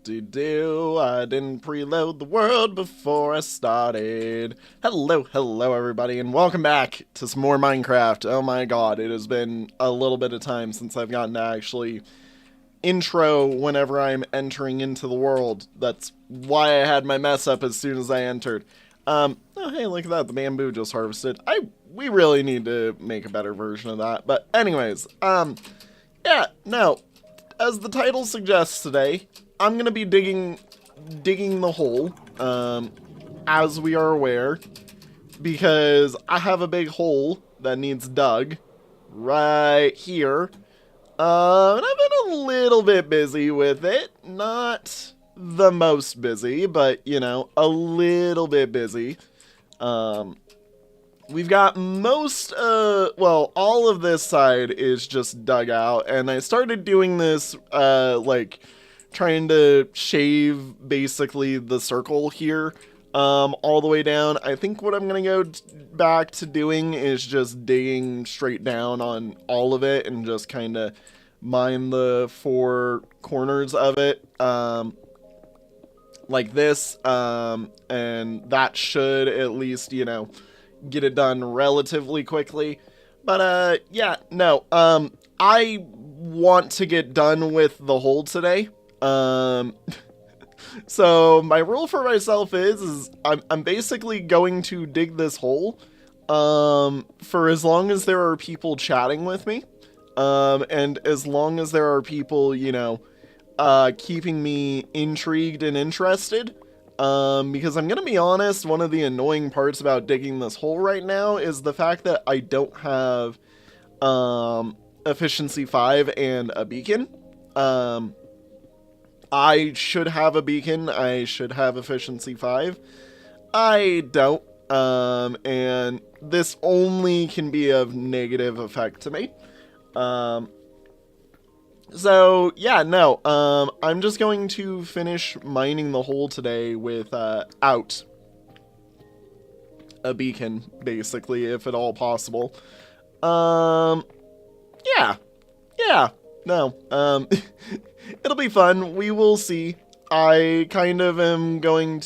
Do. I didn't preload the world before I started. Hello, everybody, and welcome back to some more Minecraft. Oh my god, it has been a little bit of time since I've gotten to actually intro whenever I'm entering into the world. That's why I had my mess up as soon as I entered. Oh hey, look at that, the bamboo just harvested. We really need to make a better version of that. But anyways, yeah, no. As the title suggests today, I'm gonna be digging the hole, as we are aware, because I have a big hole that needs dug right here. And I've been a little bit busy with it. Not the most busy, but you know, a little bit busy. We've got well, all of this side is just dug out, and I started doing this, like, trying to shave, basically, the circle here, all the way down. I think what I'm gonna go back to doing is just digging straight down on all of it, and just kind of mine the four corners of it, like this, and that should at least, you know, get it done relatively quickly. But yeah, no, I want to get done with the hole today. So my rule for myself is I'm basically going to dig this hole for as long as there are people chatting with me, and as long as there are people, you know, keeping me intrigued and interested. Because I'm gonna be honest, one of the annoying parts about digging this hole right now is the fact that I don't have, efficiency 5 and a beacon. I should have a beacon, I should have efficiency 5. I don't, and this only can be of negative effect to me. So, yeah, no, I'm just going to finish mining the hole today without a beacon, basically, if at all possible. Yeah, yeah, no, it'll be fun, we will see. I kind of am going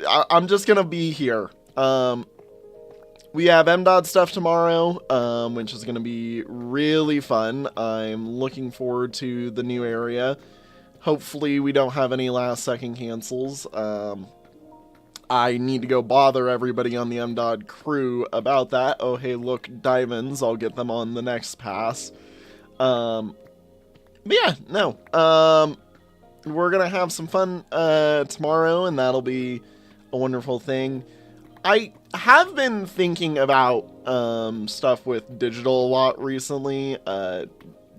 I'm just gonna be here. We have MDOT stuff tomorrow, which is going to be really fun. I'm looking forward to the new area. Hopefully we don't have any last second cancels. I need to go bother everybody on the MDOT crew about that. Oh hey, look, diamonds. I'll get them on the next pass. But yeah, no. We're going to have some fun tomorrow, and that'll be a wonderful thing. I have been thinking about stuff with digital a lot recently.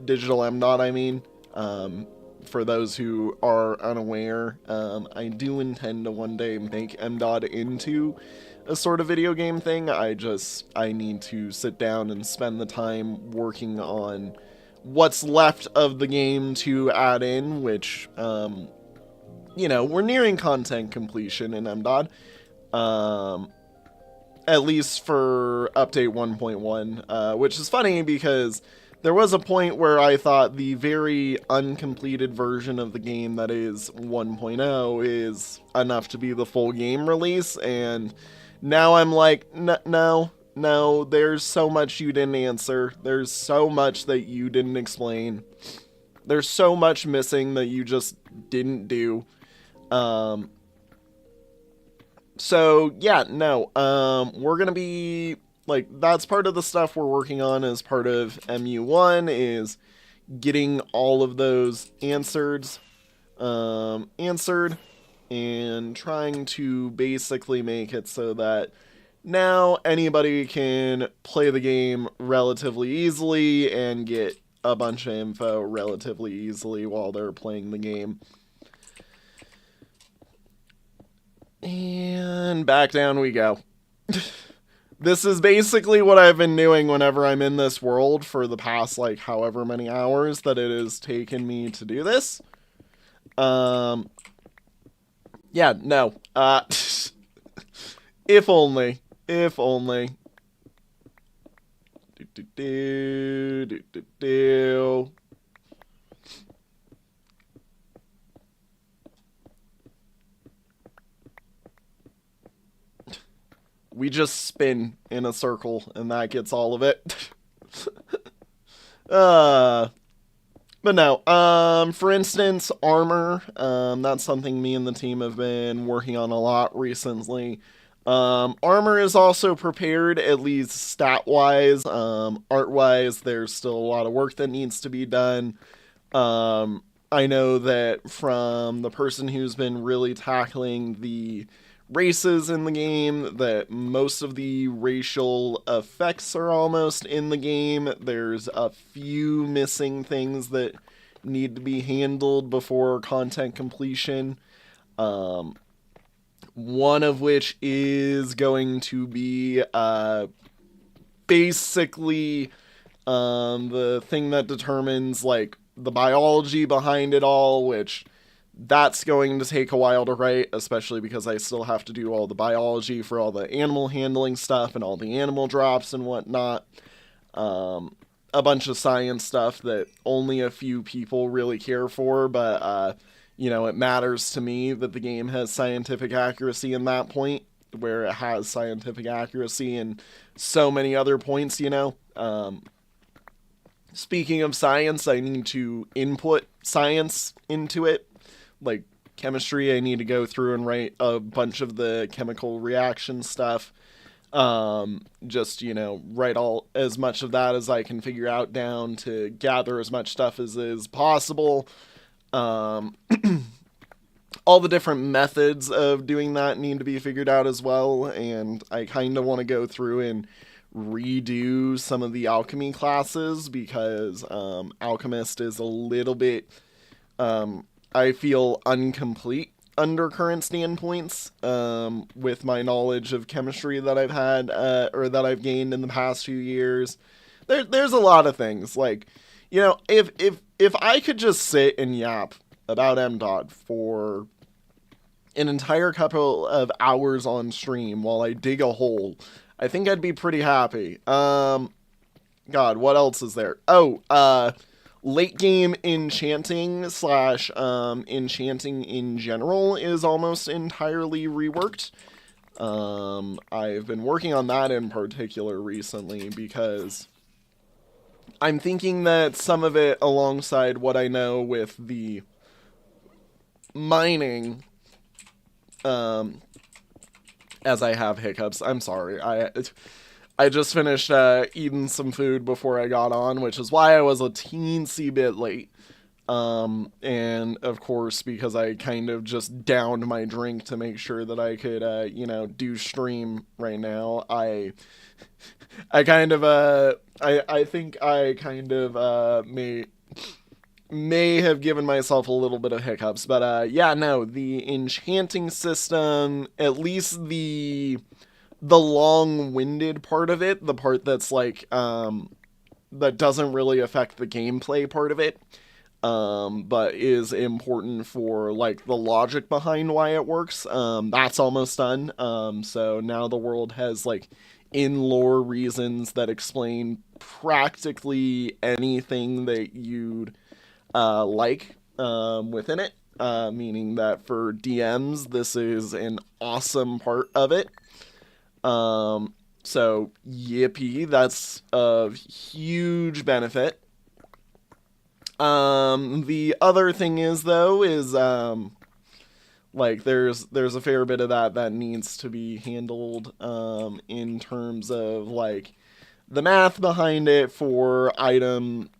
Digital MDOT, I mean. For those who are unaware, I do intend to one day make MDOT into a sort of video game thing. I need to sit down and spend the time working on what's left of the game to add in, which, you know, we're nearing content completion in MDOT. At least for update 1.1, which is funny because there was a point where I thought the very uncompleted version of the game that is 1.0 is enough to be the full game release, and now I'm like, no, there's so much you didn't answer, there's so much that you didn't explain, there's so much missing that you just didn't do. So, yeah, no, we're gonna be, like, that's part of the stuff we're working on as part of MU1, is getting all of those answered, and trying to basically make it so that now anybody can play the game relatively easily and get a bunch of info relatively easily while they're playing the game. And back down we go. This is basically what I've been doing whenever I'm in this world for the past, like, however many hours that it has taken me to do this. Yeah, no. If only. If only. Do. we just spin in a circle, and that gets all of it. But no, for instance, armor, that's something me and the team have been working on a lot recently. Armor is also prepared, at least stat-wise. Art-wise, there's still a lot of work that needs to be done. I know that from the person who's been really tackling the races in the game, that most of the racial effects are almost in the game. There's a few missing things that need to be handled before content completion. One of which is going to be basically the thing that determines like the biology behind it all, which that's going to take a while to write, especially because I still have to do all the biology for all the animal handling stuff and all the animal drops and whatnot. A bunch of science stuff that only a few people really care for, but it matters to me that the game has scientific accuracy in that point, where it has scientific accuracy in so many other points, Speaking of science, I need to input science into it. Like chemistry, I need to go through and write a bunch of the chemical reaction stuff. Just, write as much of that as I can figure out down to gather as much stuff as is possible. All the different methods of doing that need to be figured out as well, and I kind of want to go through and redo some of the alchemy classes, because alchemist is a little bit, I feel, incomplete under current standpoints, with my knowledge of chemistry that I've had, or that I've gained in the past few years. There's a lot of things, like, if I could just sit and yap about MDOT for an entire couple of hours on stream while I dig a hole, I think I'd be pretty happy. God, what else is there? Late game enchanting / enchanting in general is almost entirely reworked. I've been working on that in particular recently because I'm thinking that some of it, alongside what I know with the mining, as I have hiccups. I'm sorry. I just finished eating some food before I got on, which is why I was a teensy bit late. And of course, because I kind of just downed my drink to make sure that I could, do stream right now. I kind of, I think I kind of, may have given myself a little bit of hiccups, but the enchanting system, at least the long-winded part of it, the part that's like that doesn't really affect the gameplay part of it, but is important for like the logic behind why it works, that's almost done. So now the world has like in-lore reasons that explain practically anything that you'd within it, meaning that for DMs, this is an awesome part of it. So yippee, that's a huge benefit. The other thing is, though, is, there's a fair bit of that needs to be handled, in terms of, like, the math behind it for items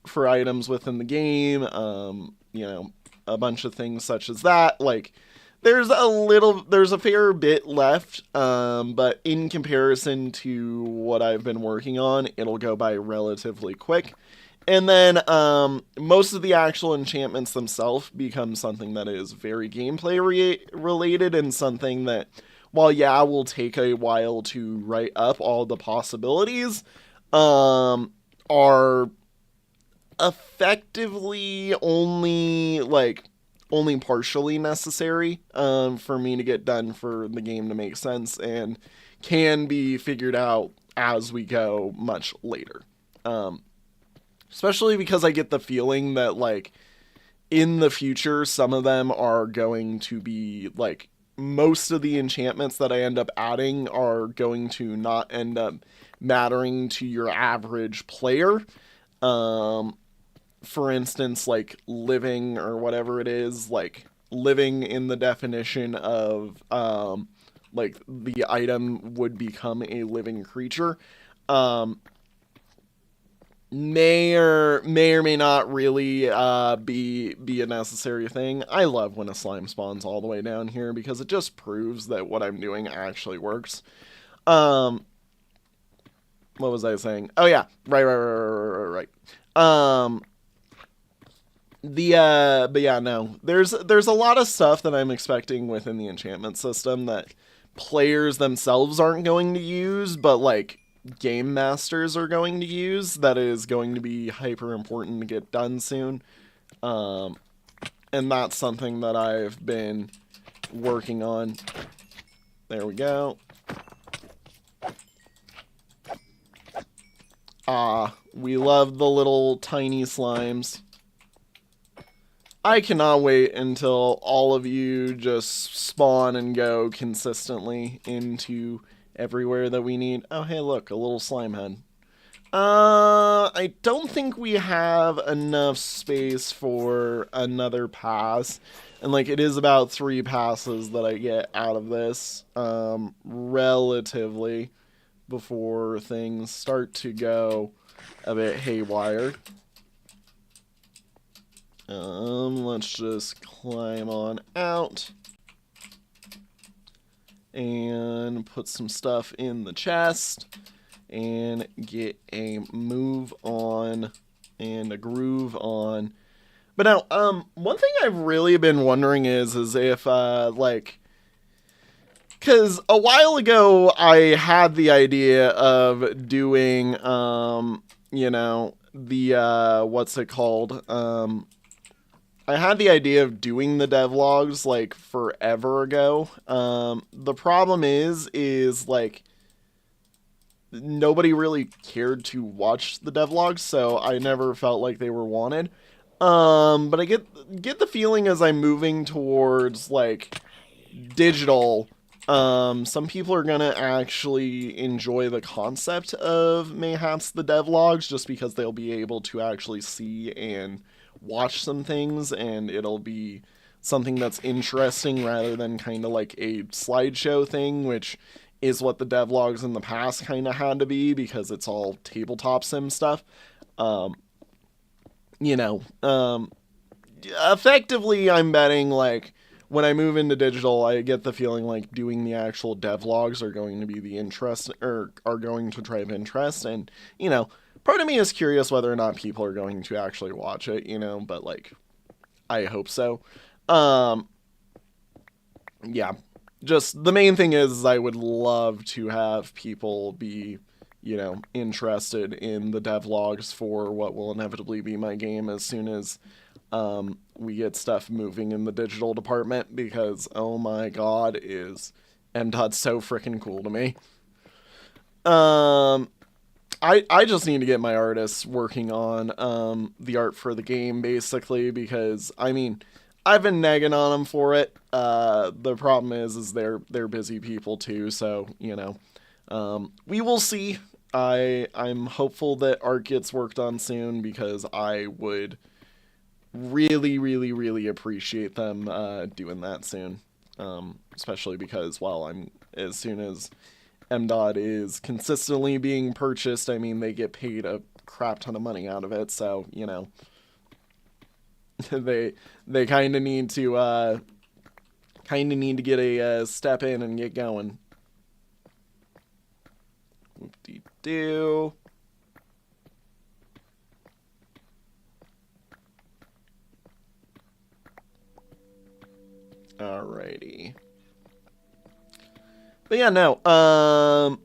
within the game, a bunch of things such as that. Like, there's a fair bit left, but in comparison to what I've been working on, it'll go by relatively quick. And then, most of the actual enchantments themselves become something that is very gameplay related, and something that, while will take a while to write up all the possibilities, are effectively only partially necessary, for me to get done for the game to make sense, and can be figured out as we go much later. Especially because I get the feeling that, like, in the future, some of them are going to be, like, most of the enchantments that I end up adding are going to not end up mattering to your average player. For instance, like living or whatever it is, like living in the definition of like the item would become a living creature. May or may not really be a necessary thing. I love when a slime spawns all the way down here because it just proves that what I'm doing actually works. What was I saying? Oh yeah, right. But yeah, no. There's a lot of stuff that I'm expecting within the enchantment system that players themselves aren't going to use, but like game masters are going to use, that is going to be hyper important to get done soon. And that's something that I've been working on. There we go. We love the little tiny slimes. I cannot wait until all of you just spawn and go consistently into everywhere that we need. Oh, hey, look, a little slime head. I don't think we have enough space for another pass. And, like, it is about 3 passes that I get out of this, relatively, before things start to go a bit haywire. Let's just climb on out and put some stuff in the chest and get a move on and a groove on. But now, one thing I've really been wondering is if, like, because a while ago I had the idea of doing, you know, the, what's it called, I had the idea of doing the devlogs, like, forever ago. The problem is, like, nobody really cared to watch the devlogs, so I never felt like they were wanted. But I get the feeling as I'm moving towards, like, digital, some people are gonna actually enjoy the concept of mayhaps the devlogs, just because they'll be able to actually see and watch some things, and it'll be something that's interesting rather than kind of like a slideshow thing, which is what the devlogs in the past kind of had to be, because it's all tabletop sim stuff. You know, effectively, I'm betting, like, when I move into digital, I get the feeling like doing the actual devlogs are going to be the interest, or are going to drive interest, and, you know, part of me is curious whether or not people are going to actually watch it, you know, but, like, I hope so. Yeah, just the main thing is I would love to have people be, you know, interested in the devlogs for what will inevitably be my game as soon as we get stuff moving in the digital department, because, oh my god, is MDOT so freaking cool to me. I just need to get my artists working on the art for the game, basically, because, I mean, I've been nagging on them for it. The problem is they're busy people too, so, you know, we will see. I'm hopeful that art gets worked on soon, because I would really appreciate them doing that soon. Especially because, well, as soon as MDOT is consistently being purchased, I mean, they get paid a crap ton of money out of it, so, you know, they kind of need to get a step in and get going. Whoop-de-doo. Alrighty. But yeah, no,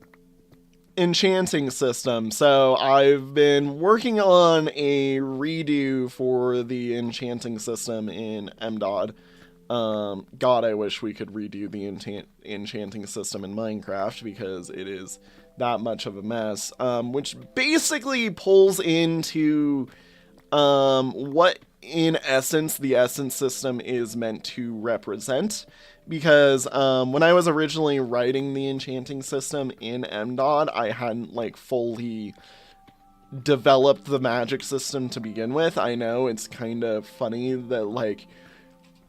enchanting system. So I've been working on a redo for the enchanting system in MDOD. God, I wish we could redo the enchanting system in Minecraft, because it is that much of a mess. Which basically pulls into what in essence the essence system is meant to represent. Because when I was originally writing the enchanting system in MDOT, I hadn't like fully developed the magic system to begin with. I know it's kind of funny that like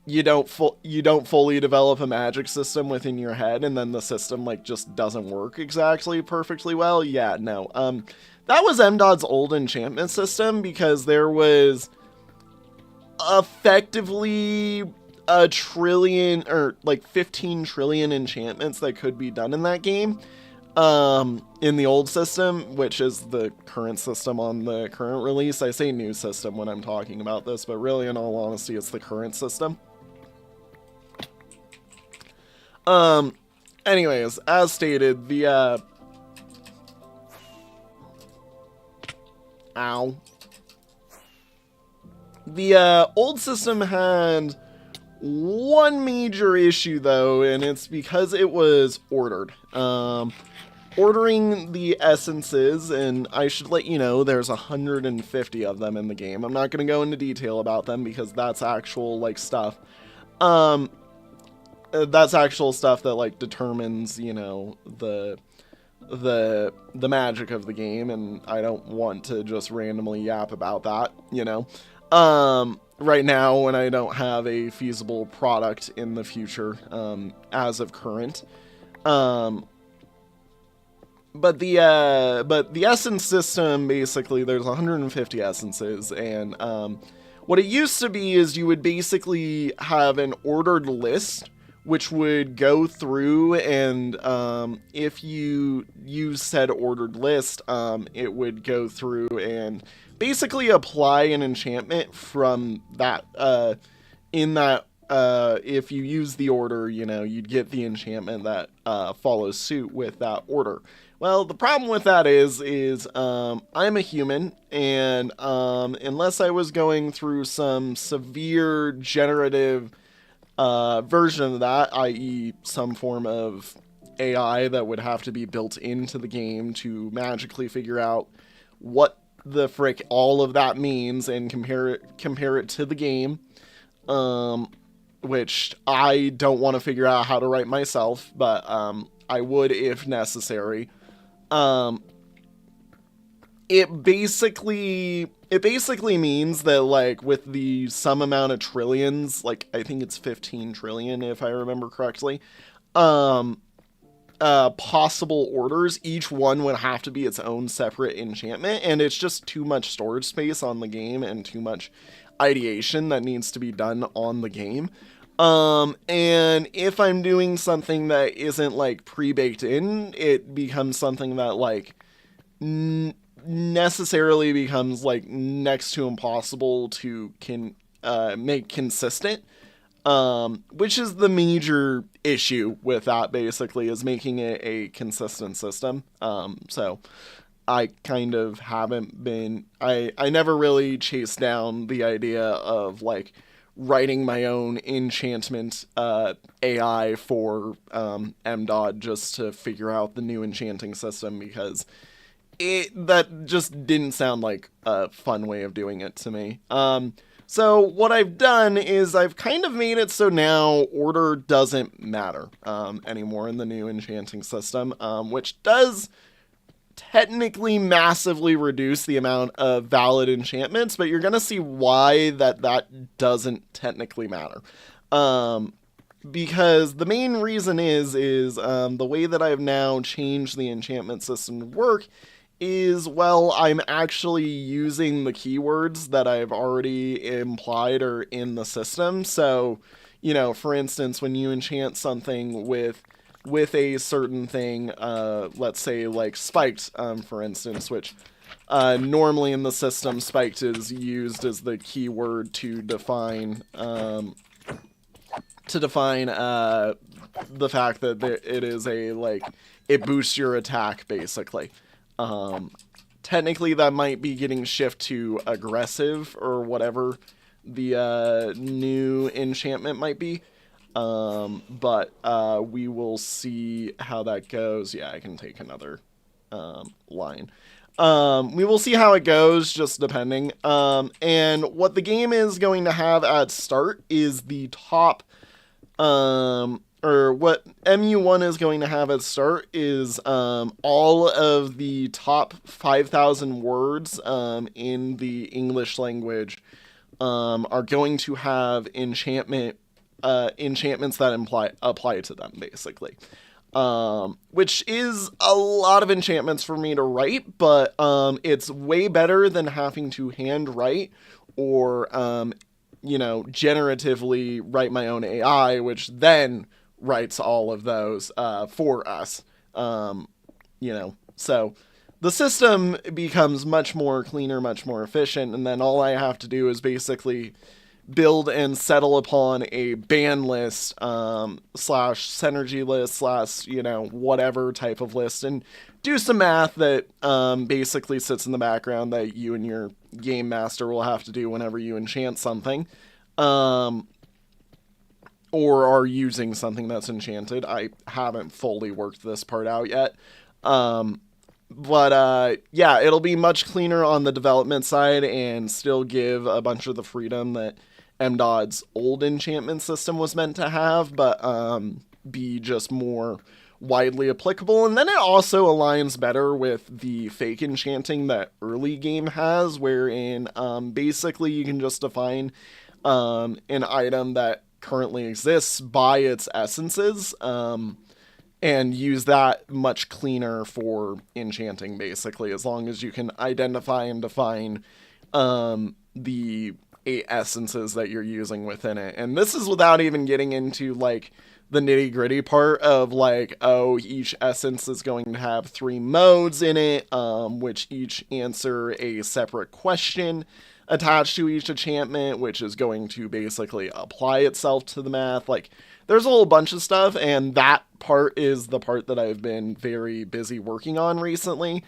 you don't fully develop a magic system within your head and then the system like just doesn't work exactly perfectly well. Yeah, no. That was MDOT's old enchantment system, because there was effectively a trillion or like 15 trillion enchantments that could be done in that game. In the old system, which is the current system on the current release. I say new system when I'm talking about this, but really in all honesty, it's the current system. Anyways, as stated, the, ow. The, old system had one major issue, though, and it's because it was ordered. Ordering the essences, and I should let you know, there's 150 of them in the game. I'm not going to go into detail about them, because that's actual, like, stuff. That's actual stuff that like determines, you know, the magic of the game, and I don't want to just randomly yap about that, you know. Right now, when I don't have a feasible product in the future, as of current. But the essence system, basically, there's 150 essences, and what it used to be is you would basically have an ordered list, which would go through, and if you use said ordered list, it would go through and basically apply an enchantment from that, if you use the order, you know, you'd get the enchantment that follows suit with that order. Well, the problem with that is I'm a human, and unless I was going through some severe generative version of that, i.e. some form of AI that would have to be built into the game to magically figure out what the frick all of that means and compare it to the game, which I don't want to figure out how to write myself, but I would if necessary. It basically means that, like, with the some amount of trillions, like, I think it's 15 trillion if I remember correctly, possible orders, each one would have to be its own separate enchantment, and it's just too much storage space on the game and too much ideation that needs to be done on the game. And if I'm doing something that isn't, like, pre-baked in, it becomes something that, like, necessarily becomes like next to impossible to make consistent, which is the major issue with that, basically, is making it a consistent system. So I kind of haven't been, I never really chased down the idea of like writing my own enchantment AI for MDOT just to figure out the new enchanting system, because that just didn't sound like a fun way of doing it to me. So what I've done is I've kind of made it so now order doesn't matter anymore in the new enchanting system, which does technically massively reduce the amount of valid enchantments, but you're going to see why that doesn't technically matter. Because the main reason is the way that I've now changed the enchantment system to work is, well, I'm actually using the keywords that I've already implied are in the system. So, you know, for instance, when you enchant something with a certain thing, let's say like spiked, for instance, which normally in the system, spiked is used as the keyword to define the fact that it is a, like, it boosts your attack, basically. Technically that might be getting shifted to aggressive or whatever the new enchantment might be, but we will see how that goes. Yeah, I can take another line. We will see how it goes, just depending. And what the game is going to have at start is the top, or what MU1 is going to have at start is all of the top 5,000 words in the English language are going to have enchantments that apply to them, basically. Which is a lot of enchantments for me to write, but it's way better than having to hand write or, generatively write my own AI, which then writes all of those for us. So the system becomes much more cleaner, much more efficient, and then all I have to do is basically build and settle upon a ban list slash synergy list slash whatever type of list, and do some math that basically sits in the background that you and your game master will have to do whenever you enchant something or are using something that's enchanted. I haven't fully worked this part out yet. But it'll be much cleaner on the development side and still give a bunch of the freedom that MDOT's old enchantment system was meant to have, but be just more widely applicable. And then it also aligns better with the fake enchanting that early game has, wherein basically you can just define an item that currently exists by its essences and use that much cleaner for enchanting, basically, as long as you can identify and define the 8 essences that you're using within it. And this is without even getting into like the nitty gritty part of like, oh, each essence is going to have 3 modes in it, which each answer a separate question attached to each enchantment, which is going to basically apply itself to the math. Like, there's a whole bunch of stuff, and that part is the part that I've been very busy working on recently.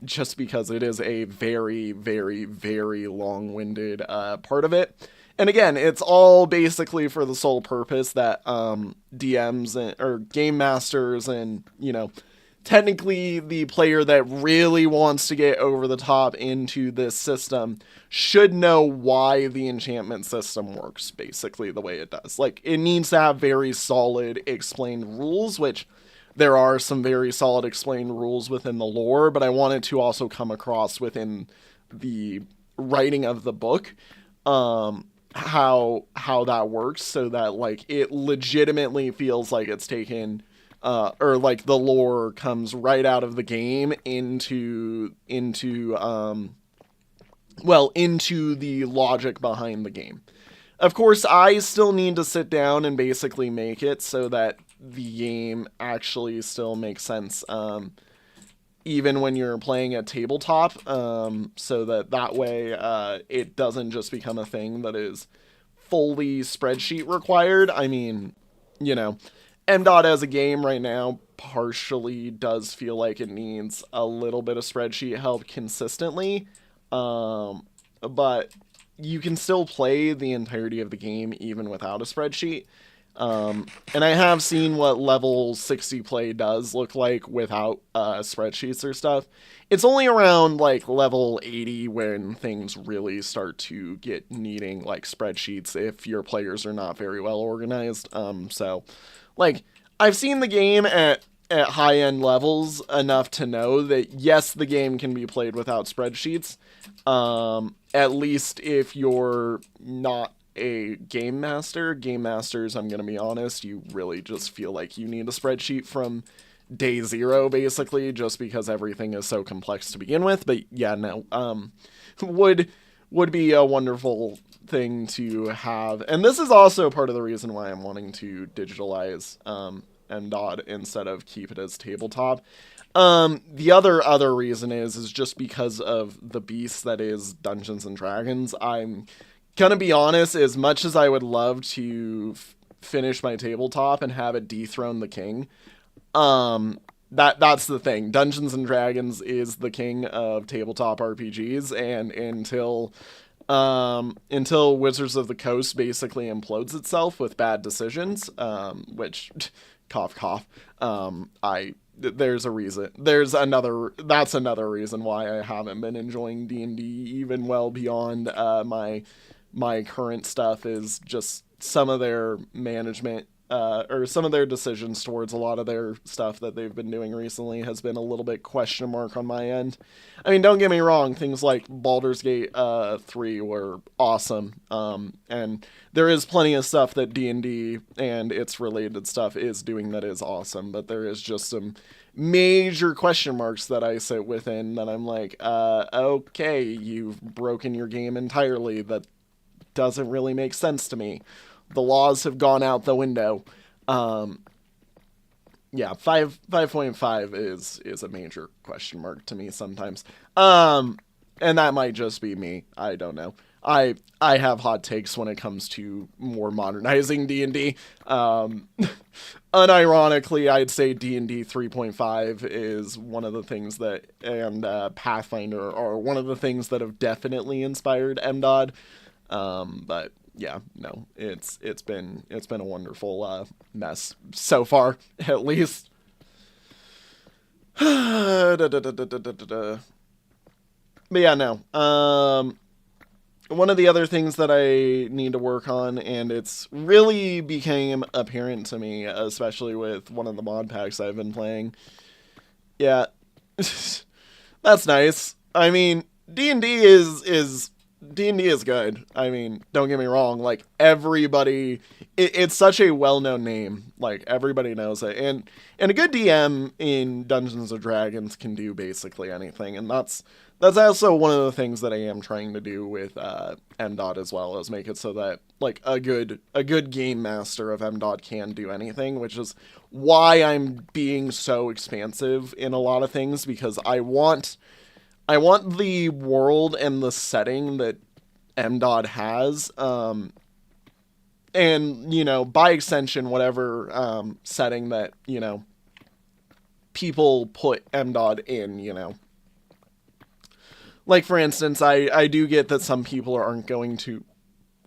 Just because it is a very, very, very long-winded part of it. And again, it's all basically for the sole purpose that DMs or game masters and, technically the player that really wants to get over the top into this system should know why the enchantment system works basically the way it does. Like, it needs to have very solid explained rules, which there are some very solid explained rules within the lore, but I wanted to also come across within the writing of the book how that works, so that like it legitimately feels like it's taken or like the lore comes right out of the game into the logic behind the game. Of course, I still need to sit down and basically make it so that the game actually still makes sense, even when you're playing at tabletop, so that way it doesn't just become a thing that is fully spreadsheet required. I mean, MDOT as a game right now partially does feel like it needs a little bit of spreadsheet help consistently, but you can still play the entirety of the game even without a spreadsheet. And I have seen what level 60 play does look like without spreadsheets or stuff. It's only around like level 80 when things really start to get needing like spreadsheets if your players are not very well organized. So like, I've seen the game at high-end levels enough to know that, yes, the game can be played without spreadsheets. At least if you're not a game master. Game masters, I'm going to be honest, you really just feel like you need a spreadsheet from day 0, basically, just because everything is so complex to begin with. But yeah, no, would be a wonderful thing to have. And this is also part of the reason why I'm wanting to digitalize MDOT instead of keep it as tabletop. The other reason is just because of the beast that is Dungeons and Dragons. I'm gonna be honest, as much as I would love to finish my tabletop and have it dethrone the king, that's the thing. Dungeons and Dragons is the king of tabletop RPGs, and until Wizards of the Coast basically implodes itself with bad decisions, which cough cough, I there's a reason. That's another reason why I haven't been enjoying D&D even well beyond my current stuff, is just some of their management, or some of their decisions towards a lot of their stuff that they've been doing recently has been a little bit question mark on my end. I mean, don't get me wrong, things like Baldur's Gate 3 were awesome, and there is plenty of stuff that D&D and its related stuff is doing that is awesome, but there is just some major question marks that I sit within that I'm like, okay, you've broken your game entirely. That doesn't really make sense to me. The laws have gone out the window. Yeah, 5.5 is a major question mark to me sometimes. And that might just be me. I don't know. I have hot takes when it comes to more modernizing D&D. Unironically, I'd say D&D 3.5 is one of the things that, and Pathfinder are one of the things that have definitely inspired MDOD. But yeah, no, it's been a wonderful mess so far, at least. But yeah, no. One of the other things that I need to work on, and it's really became apparent to me, especially with one of the mod packs I've been playing. Yeah, that's nice. I mean, D&D is D&D is good. I mean, don't get me wrong. Like, everybody, it's such a well-known name. Like, everybody knows it, and a good DM in Dungeons and Dragons can do basically anything, and that's also one of the things that I am trying to do with MDOT as well, is make it so that like a good game master of MDOT can do anything, which is why I'm being so expansive in a lot of things, because I want the world and the setting that MDOT has, and, you know, by extension, whatever setting that, you know, people put MDOT in, you know. Like, for instance, I do get that some people aren't going to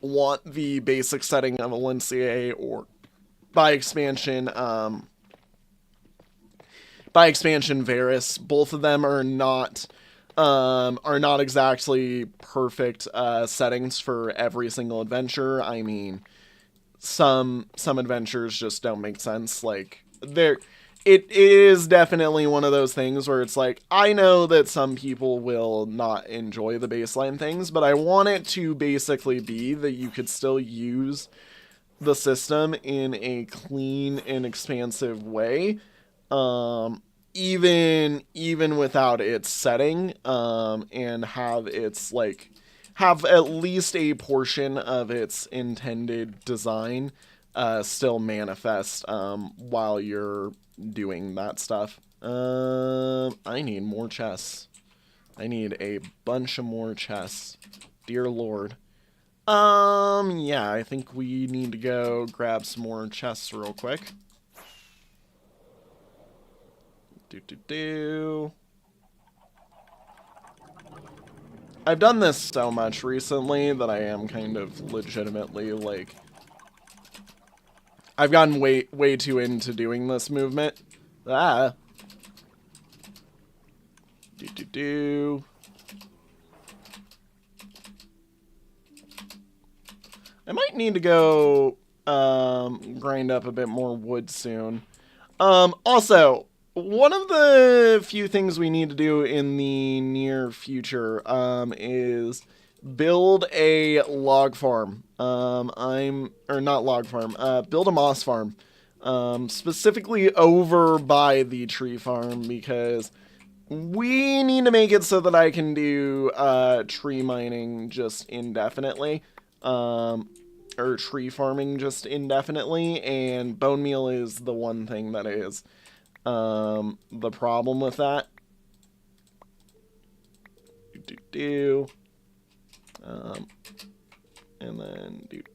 want the basic setting of Valencia, or by expansion Varys. Both of them are not exactly perfect settings for every single adventure. I mean, some adventures just don't make sense. Like, it is definitely one of those things where it's like, I know that some people will not enjoy the baseline things, but I want it to basically be that you could still use the system in a clean and expansive way, even without its setting, and have its, like, have at least a portion of its intended design still manifest while you're doing that stuff. I need more chests. I need a bunch of more chests. Dear Lord. Yeah, I think we need to go grab some more chests real quick. I've done this so much recently that I am kind of legitimately, like, I've gotten way too into doing this movement. I might need to go grind up a bit more wood soon. Also, one of the few things we need to do in the near future is build a log farm. Build a moss farm. Specifically over by the tree farm, because we need to make it so that I can do tree mining just indefinitely. Or tree farming just indefinitely, and bone meal is the one thing that is the problem with that. And then doot.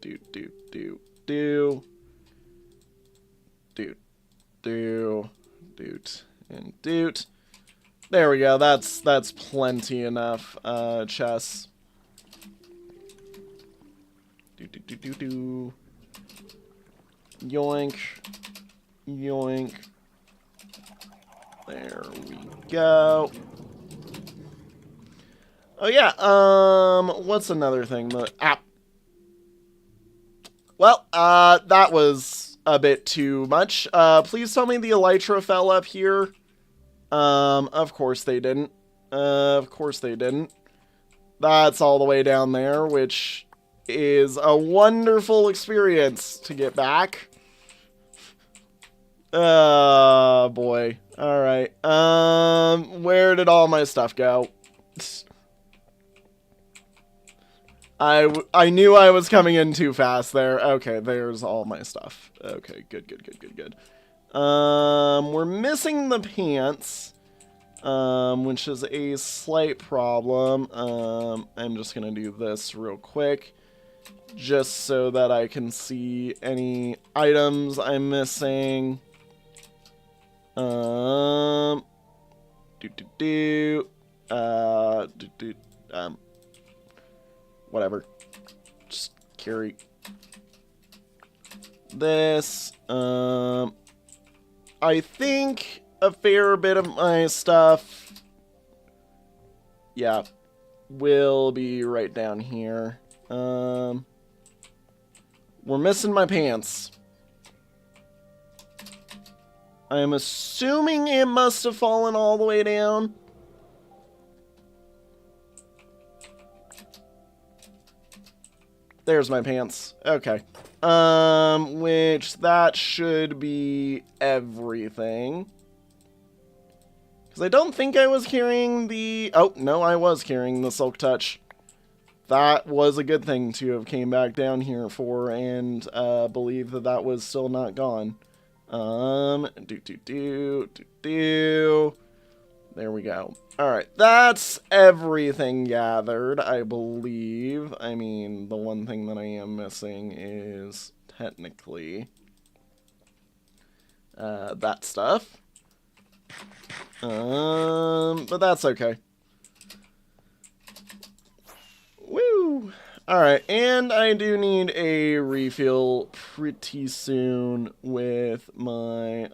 There we go. That's plenty enough chests. Yoink. There we go. Oh yeah, what's another thing? The app. Well, that was a bit too much. Please tell me the elytra fell up here. Of course they didn't. Of course they didn't. That's all the way down there, which is a wonderful experience to get back. Oh, boy. Alright. Where did all my stuff go? I knew I was coming in too fast there. Okay, there's all my stuff. Okay, good, good, good, good, good. We're missing the pants, which is a slight problem. I'm just gonna do this real quick, just so that I can see any items I'm missing. Whatever. Just carry this. I think a fair bit of my stuff, yeah, will be right down here. We're missing my pants. I'm assuming it must have fallen all the way down. There's my pants. Okay. Which that should be everything. Because I don't think I was carrying the... Oh, no, I was carrying the Silk Touch. That was a good thing to have came back down here for, and believe that that was still not gone. There we go. Alright, that's everything gathered, I believe. I mean, the one thing that I am missing is technically that stuff. But that's okay. Woo! Alright, and I do need a refill pretty soon with my,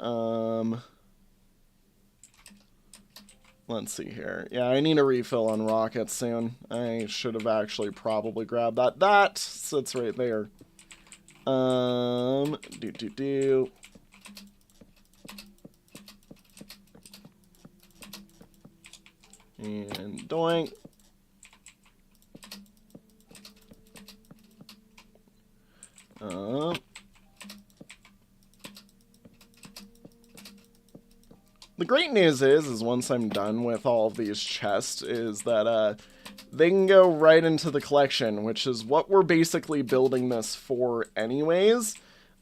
let's see here. Yeah, I need a refill on rockets soon. I should have actually probably grabbed that. That sits right there. And doink. The great news is once I'm done with all of these chests, is that they can go right into the collection, which is what we're basically building this for anyways.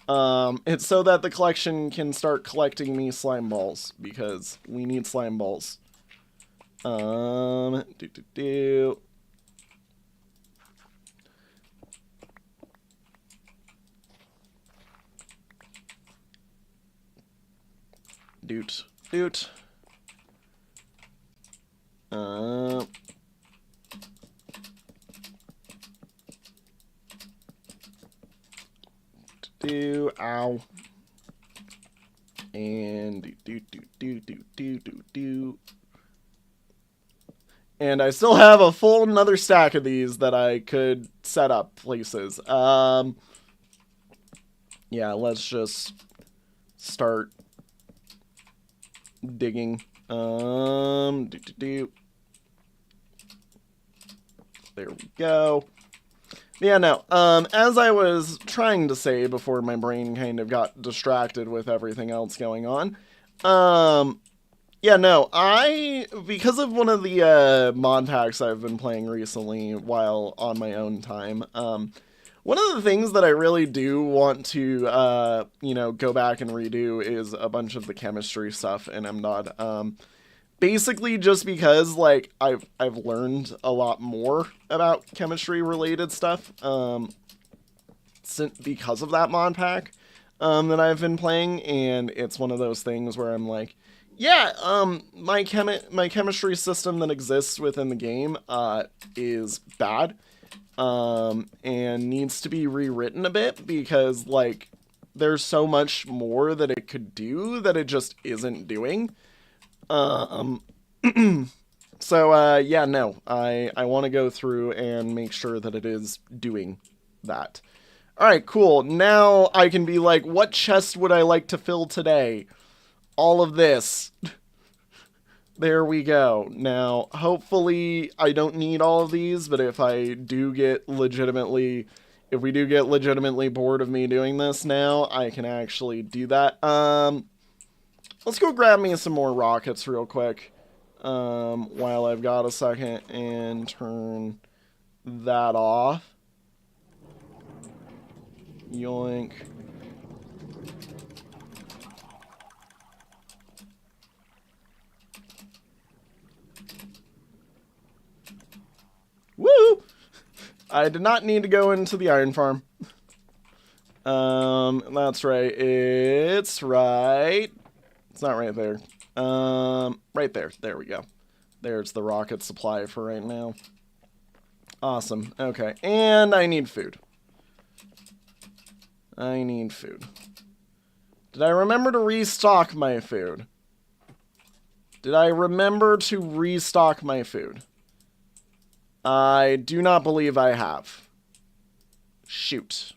It's so that the collection can start collecting me slime balls, because we need slime balls. Doot. Ow. And do. And I still have a full another stack of these that I could set up places. Yeah, let's just start digging. There we go. Yeah, no, as I was trying to say before my brain kind of got distracted with everything else going on, yeah, no, because of one of the, mod packs I've been playing recently while on my own time, one of the things that I really do want to, you know, go back and redo is a bunch of the chemistry stuff in MDOT. Basically just because, like, I've learned a lot more about chemistry-related stuff, because of that mod pack, that I've been playing, and it's one of those things where I'm like, yeah, my chemistry system that exists within the game, is bad. And needs to be rewritten a bit because, like, there's so much more that it could do that it just isn't doing. Um, yeah, no, I want to go through and make sure that it is doing that. All right, cool. Now I can be like, what chest would I like to fill today? All of this. There we go. Now, hopefully I don't need all of these, but if we do get legitimately bored of me doing this now, I can actually do that. Let's go grab me some more rockets real quick. While I've got a second, and turn that off. Yoink. Woo! I did not need to go into the iron farm. That's right. It's right. It's not right there. Right there. There we go. There's the rocket supply for right now. Awesome. Okay. And I need food. I need food. Did I remember to restock my food? Did I remember to restock my food? I do not believe I have. Shoot.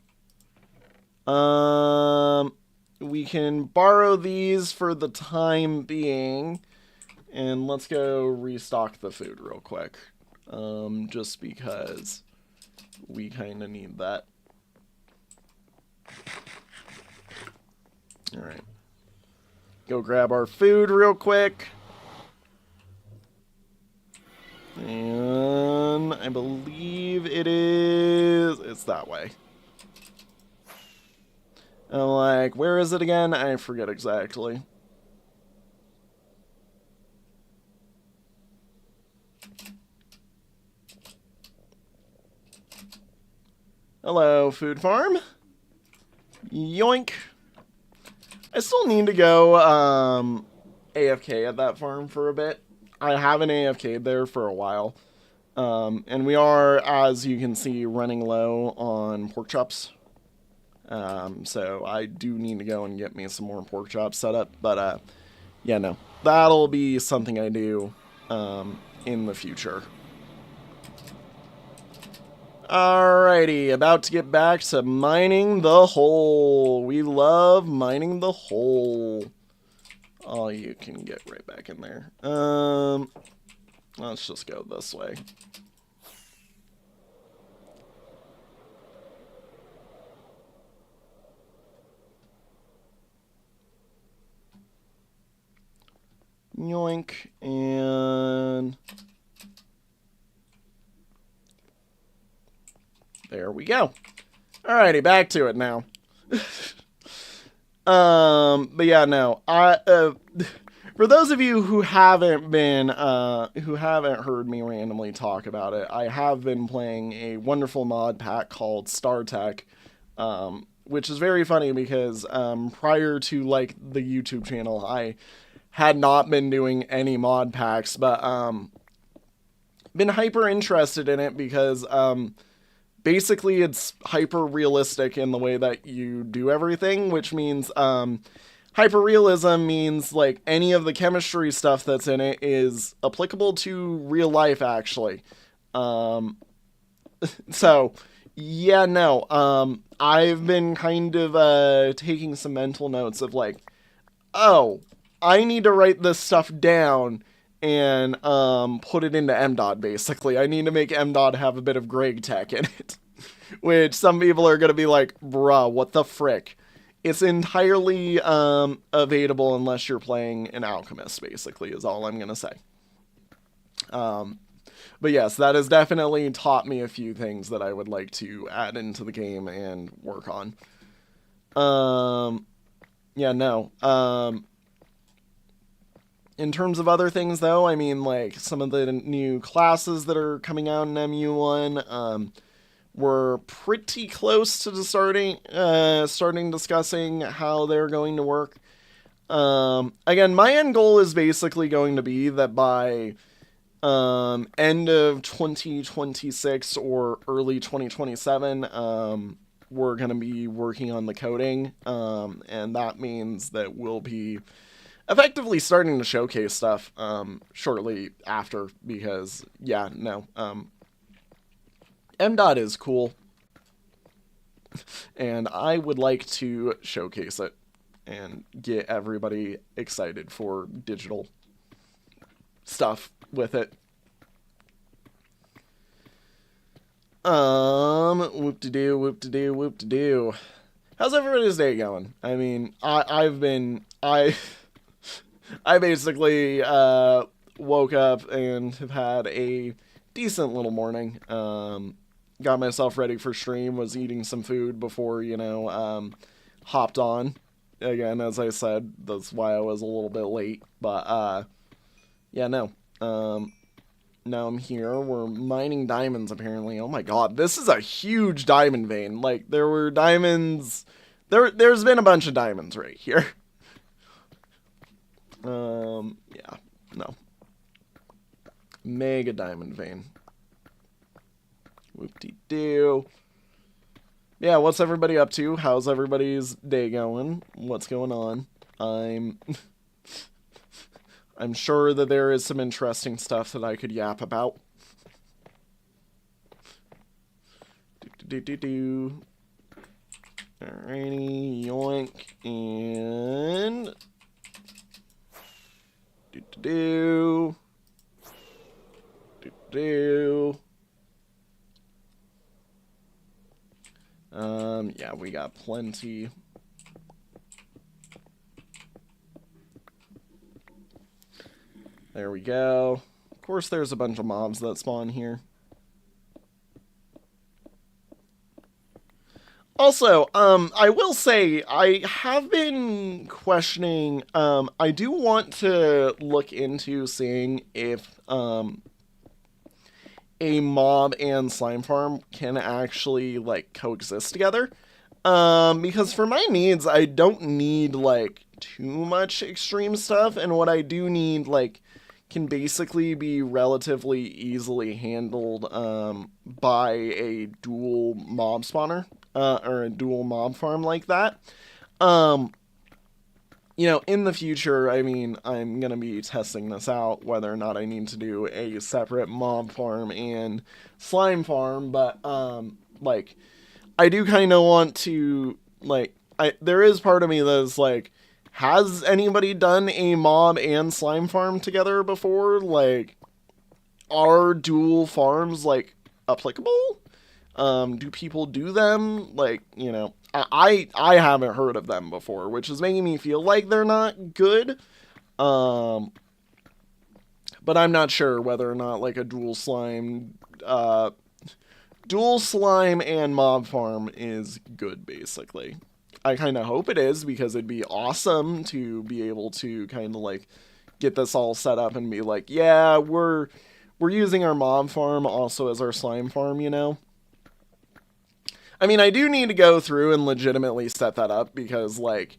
We can borrow these for the time being. And let's go restock the food real quick. Just because we kind of need that. Alright. Go grab our food real quick. And I believe it's that way. I'm like, where is it again? I forget exactly. Hello, food farm. Yoink. I still need to go AFK at that farm for a bit. I haven't AFK'd there for a while. And we are, as you can see, running low on pork chops. So I do need to go and get me some more pork chops set up. But, yeah, no. That'll be something I do in the future. Alrighty, about to get back to mining the hole. We love mining the hole. Oh, you can get right back in there. Let's just go this way. Yoink, and there we go. Alrighty, back to it now. But yeah, no. For those of you who haven't heard me randomly talk about it, I have been playing a wonderful mod pack called StarTech, which is very funny because prior to like the YouTube channel, I had not been doing any mod packs, but been hyper interested in it because basically it's hyper realistic in the way that you do everything, which means hyper realism means like any of the chemistry stuff that's in it is applicable to real life actually. So yeah, no, I've been kind of taking some mental notes of like, oh, I need to write this stuff down and put it into MDOT, basically. I need to make MDOT have a bit of Greg tech in it. Which some people are going to be like, bruh, what the frick? It's entirely available unless you're playing an alchemist, basically, is all I'm going to say. But yes, that has definitely taught me a few things that I would like to add into the game and work on. Yeah, no. In terms of other things, though, I mean, like, some of the new classes that are coming out in MU1, we're pretty close to starting discussing how they're going to work. Again, my end goal is basically going to be that by end of 2026 or early 2027, we're going to be working on the coding, and that means that we'll be effectively starting to showcase stuff shortly after because, yeah, no. MDOT is cool. And I would like to showcase it and get everybody excited for digital stuff with it. Whoop-de-doo, whoop-de-doo, whoop-de-doo. How's everybody's day going? I mean, I basically woke up and have had a decent little morning. Got myself ready for stream, was eating some food before, hopped on. Again, as I said, that's why I was a little bit late. But, yeah, no. Now I'm here. We're mining diamonds, apparently. Oh my god, this is a huge diamond vein. Like, there were diamonds... There's been a bunch of diamonds right here. Yeah, no. Mega diamond vein. Whoop-de-doo. Yeah, what's everybody up to? How's everybody's day going? What's going on? I'm sure that there is some interesting stuff that I could yap about. Do-do-do-do-do. Alrighty, yoink, and... Do-do-do. Do-do-do. Yeah, we got plenty. There we go. Of course, there's a bunch of mobs that spawn here. Also, I will say, I have been questioning, I do want to look into seeing if, a mob and slime farm can actually, like, coexist together. Because for my needs, I don't need, like, too much extreme stuff, and what I do need, like, can basically be relatively easily handled, by a dual mob spawner, or a dual mob farm like that. In the future, I mean, I'm going to be testing this out, whether or not I need to do a separate mob farm and slime farm, but, like, I do kind of want to, like, there is part of me that's, like, has anybody done a mob and slime farm together before? Like, are dual farms, like, applicable? Do people do them? Like, I haven't heard of them before, which is making me feel like they're not good. But I'm not sure whether or not, like, a dual slime and mob farm is good, basically. I kind of hope it is, because it'd be awesome to be able to kind of, like, get this all set up and be like, yeah, we're using our mob farm also as our slime farm, I mean, I do need to go through and legitimately set that up, because, like,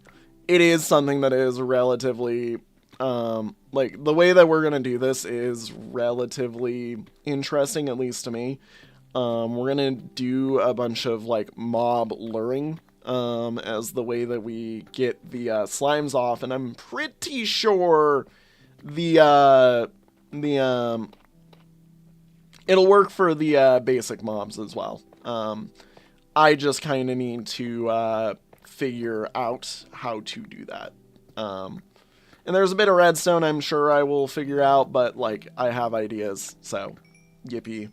it is something that is relatively, like, the way that we're going to do this is relatively interesting, at least to me. We're going to do a bunch of, like, mob luring, as the way that we get the, slimes off, and I'm pretty sure it'll work for the, basic mobs as well. I just kind of need to figure out how to do that. And there's a bit of redstone I'm sure I will figure out, but, like, I have ideas, so yippee.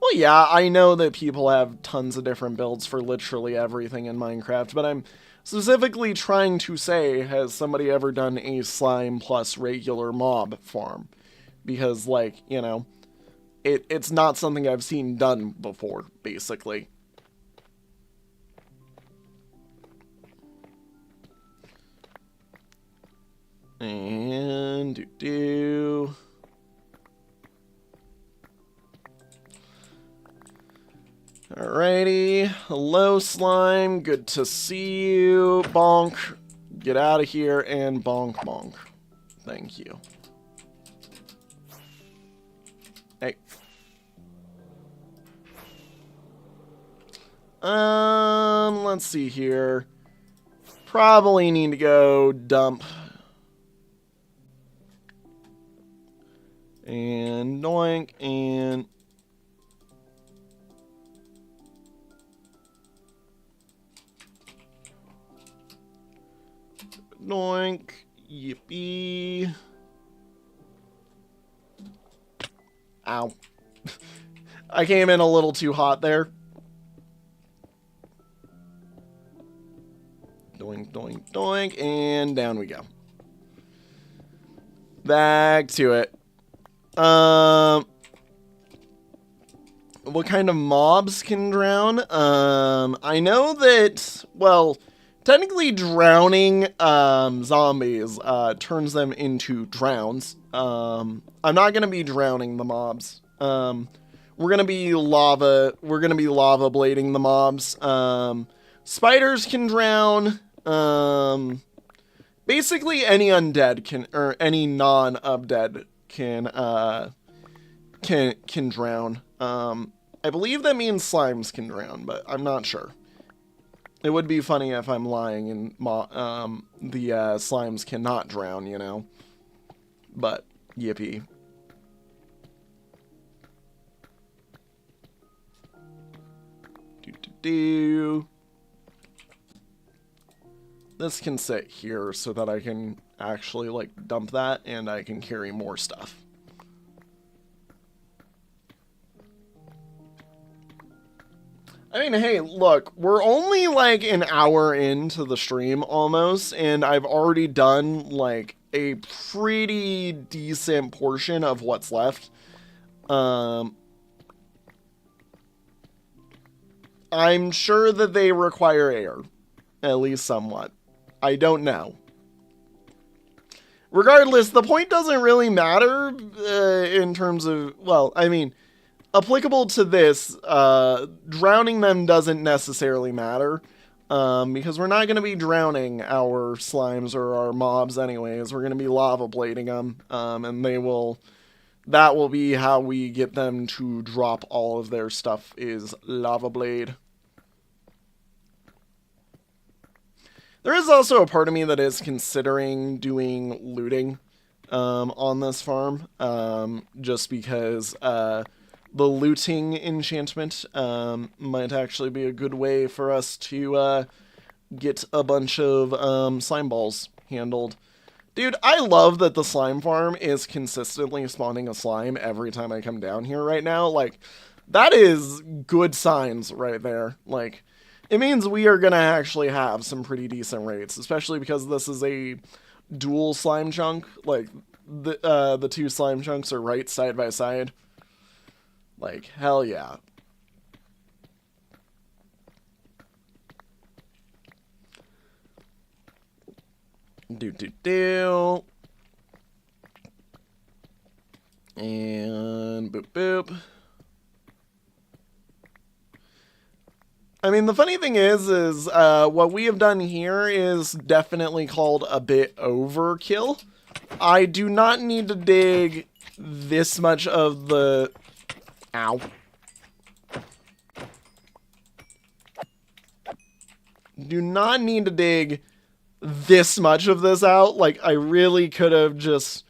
Well, yeah, I know that people have tons of different builds for literally everything in Minecraft, but I'm specifically trying to say, has somebody ever done a slime plus regular mob farm? Because, like, it's not something I've seen done before, basically. And do. Alrighty. Hello, slime. Good to see you. Bonk. Get out of here and bonk bonk. Thank you. Hey. let's see here. Probably need to go dump. And doink, and... doink, yippee. Ow. I came in a little too hot there. Doink, doink, doink, and down we go. Back to it. What kind of mobs can drown? I know that, well, technically drowning zombies turns them into drowns. I'm not gonna be drowning the mobs. We're gonna be lava blading the mobs. Spiders can drown. Basically any undead can, or any non-undead can drown. I believe that means slimes can drown, but I'm not sure. It would be funny if I'm lying and the slimes cannot drown, you know. But yippee. Do. This can sit here so that I can actually like dump that and I can carry more stuff. I mean, hey, look, we're only like an hour into the stream almost, and I've already done like a pretty decent portion of what's left. I'm sure that they require air, at least somewhat. I don't know. Regardless, the point doesn't really matter in terms of, well, I mean, applicable to this, drowning them doesn't necessarily matter, because we're not going to be drowning our slimes or our mobs anyways. We're going to be lava blading them, and that will be how we get them to drop all of their stuff, is lava blade. There is also a part of me that is considering doing looting on this farm, just because the looting enchantment might actually be a good way for us to get a bunch of slime balls handled. Dude, I love that the slime farm is consistently spawning a slime every time I come down here right now. Like, that is good signs right there. Like, it means we are going to actually have some pretty decent rates, especially because this is a dual slime chunk. Like, the two slime chunks are right side by side. Like, hell yeah. Do. And boop boop. I mean, the funny thing is what we have done here is definitely called a bit overkill. I do not need to dig this much of the... Ow. Do not need to dig this much of this out. Like, I really could have just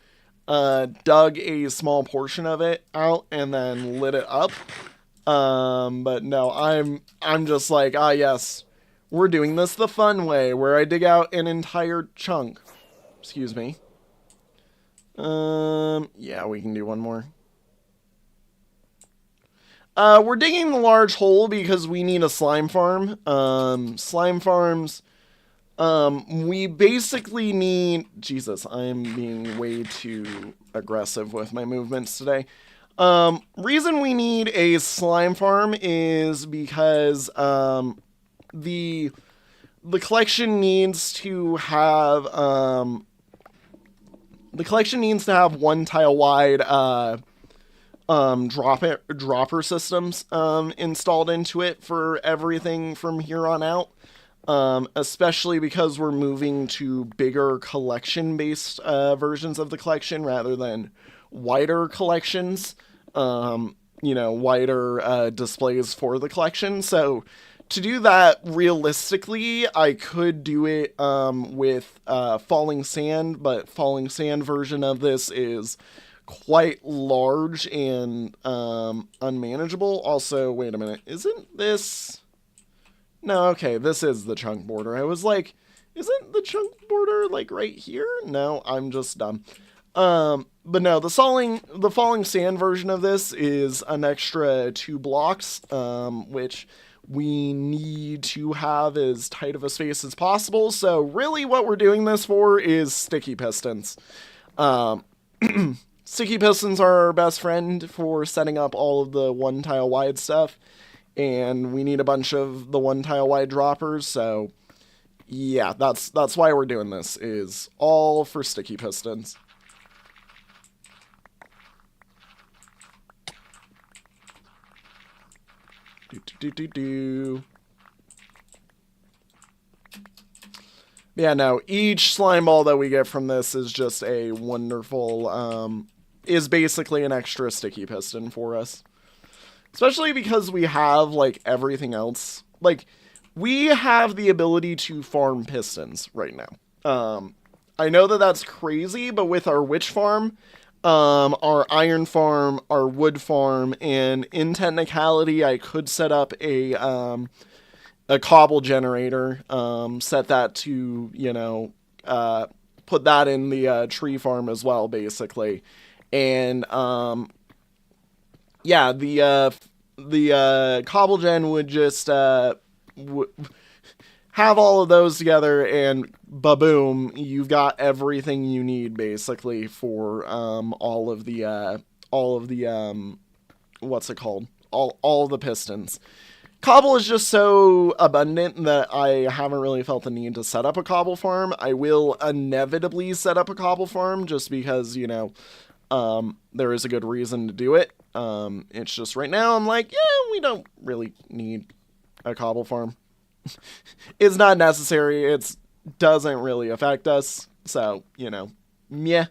dug a small portion of it out and then lit it up. But no, I'm just like, ah, yes, we're doing this the fun way, where I dig out an entire chunk. Excuse me. Yeah, we can do one more. We're digging the large hole because we need a slime farm. Slime farms, we basically need... Jesus, I'm being way too aggressive with my movements today. Reason we need a slime farm is because, the collection needs to have, one tile wide, dropper systems, installed into it for everything from here on out. Especially because we're moving to bigger collection-based, versions of the collection rather than wider collections. You know, wider displays for the collection. So to do that realistically, I could do it with Falling Sand, but Falling Sand version of this is quite large and unmanageable. Also, wait a minute, isn't this... No, okay, this is the chunk border. I was like, isn't the chunk border like right here? No, I'm just dumb. But no, the Falling Sand version of this is an extra 2 blocks, which we need to have as tight of a space as possible. So really what we're doing this for is sticky pistons. Sticky pistons are our best friend for setting up all of the 1 tile wide stuff. And we need a bunch of the 1 tile wide droppers. So yeah, that's why we're doing this, is all for sticky pistons. Yeah, no, each slime ball that we get from this is just a wonderful, is basically an extra sticky piston for us. Especially because we have, like, everything else. Like, we have the ability to farm pistons right now. I know that that's crazy, but with our witch farm, our iron farm, our wood farm, and in technicality, I could set up a cobble generator, set that to, you know, put that in the tree farm as well, basically. And yeah, the cobble gen would just have all of those together, and ba-boom, you've got everything you need basically for all of the what's it called? All of the pistons. Cobble is just so abundant that I haven't really felt the need to set up a cobble farm. I will inevitably set up a cobble farm just because, you know, there is a good reason to do it. It's just right now I'm like, yeah, we don't really need a cobble farm. It's not necessary. It doesn't really affect us. So, you know, meh.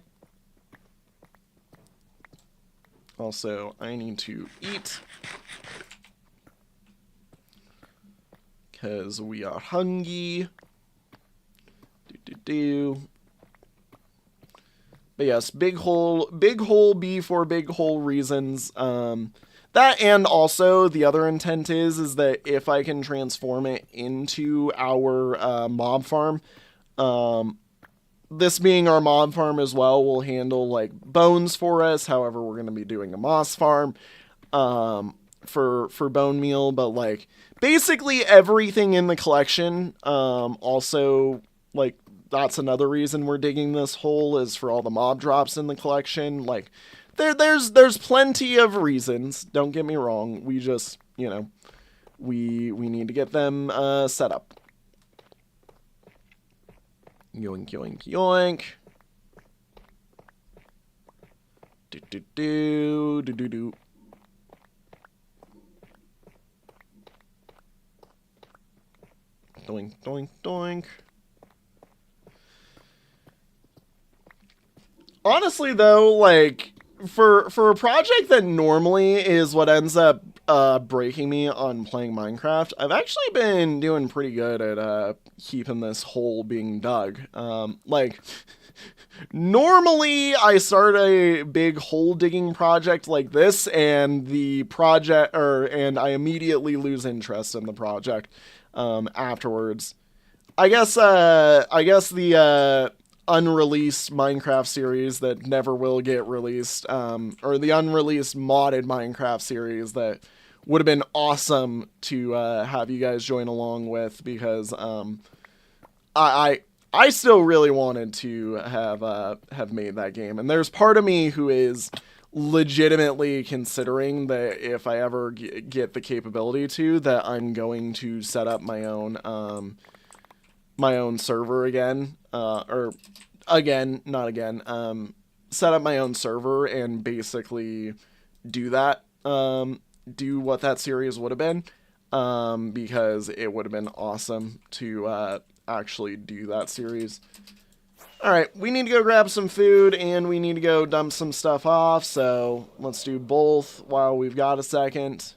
Also, I need to eat, because we are hungry. But yes, big hole B for big hole reasons. That, and also the other intent is that if I can transform it into our mob farm, this being our mob farm as well, will handle like bones for us. However, we're going to be doing a moss farm for bone meal, but like basically everything in the collection. Also, like, that's another reason we're digging this hole, is for all the mob drops in the collection. Like, there's plenty of reasons. Don't get me wrong. We just, you know, we need to get them set up. Yoink, yoink, yoink. Do. Doink, doink, doink. Honestly, though, like, for a project that normally is what ends up breaking me on playing Minecraft, I've actually been doing pretty good at keeping this hole being dug. Like, normally I start a big hole digging project like this, and and I immediately lose interest in the project afterwards. I guess the unreleased Minecraft series that never will get released, or the unreleased modded Minecraft series that would have been awesome to have you guys join along with, because I still really wanted to have made that game, and there's part of me who is legitimately considering that if I ever get the capability to, that I'm going to set up my own server again, set up my own server and basically do that, do what that series would have been, because it would have been awesome to actually do that series. Alright, we need to go grab some food, and we need to go dump some stuff off, so let's do both while we've got a second.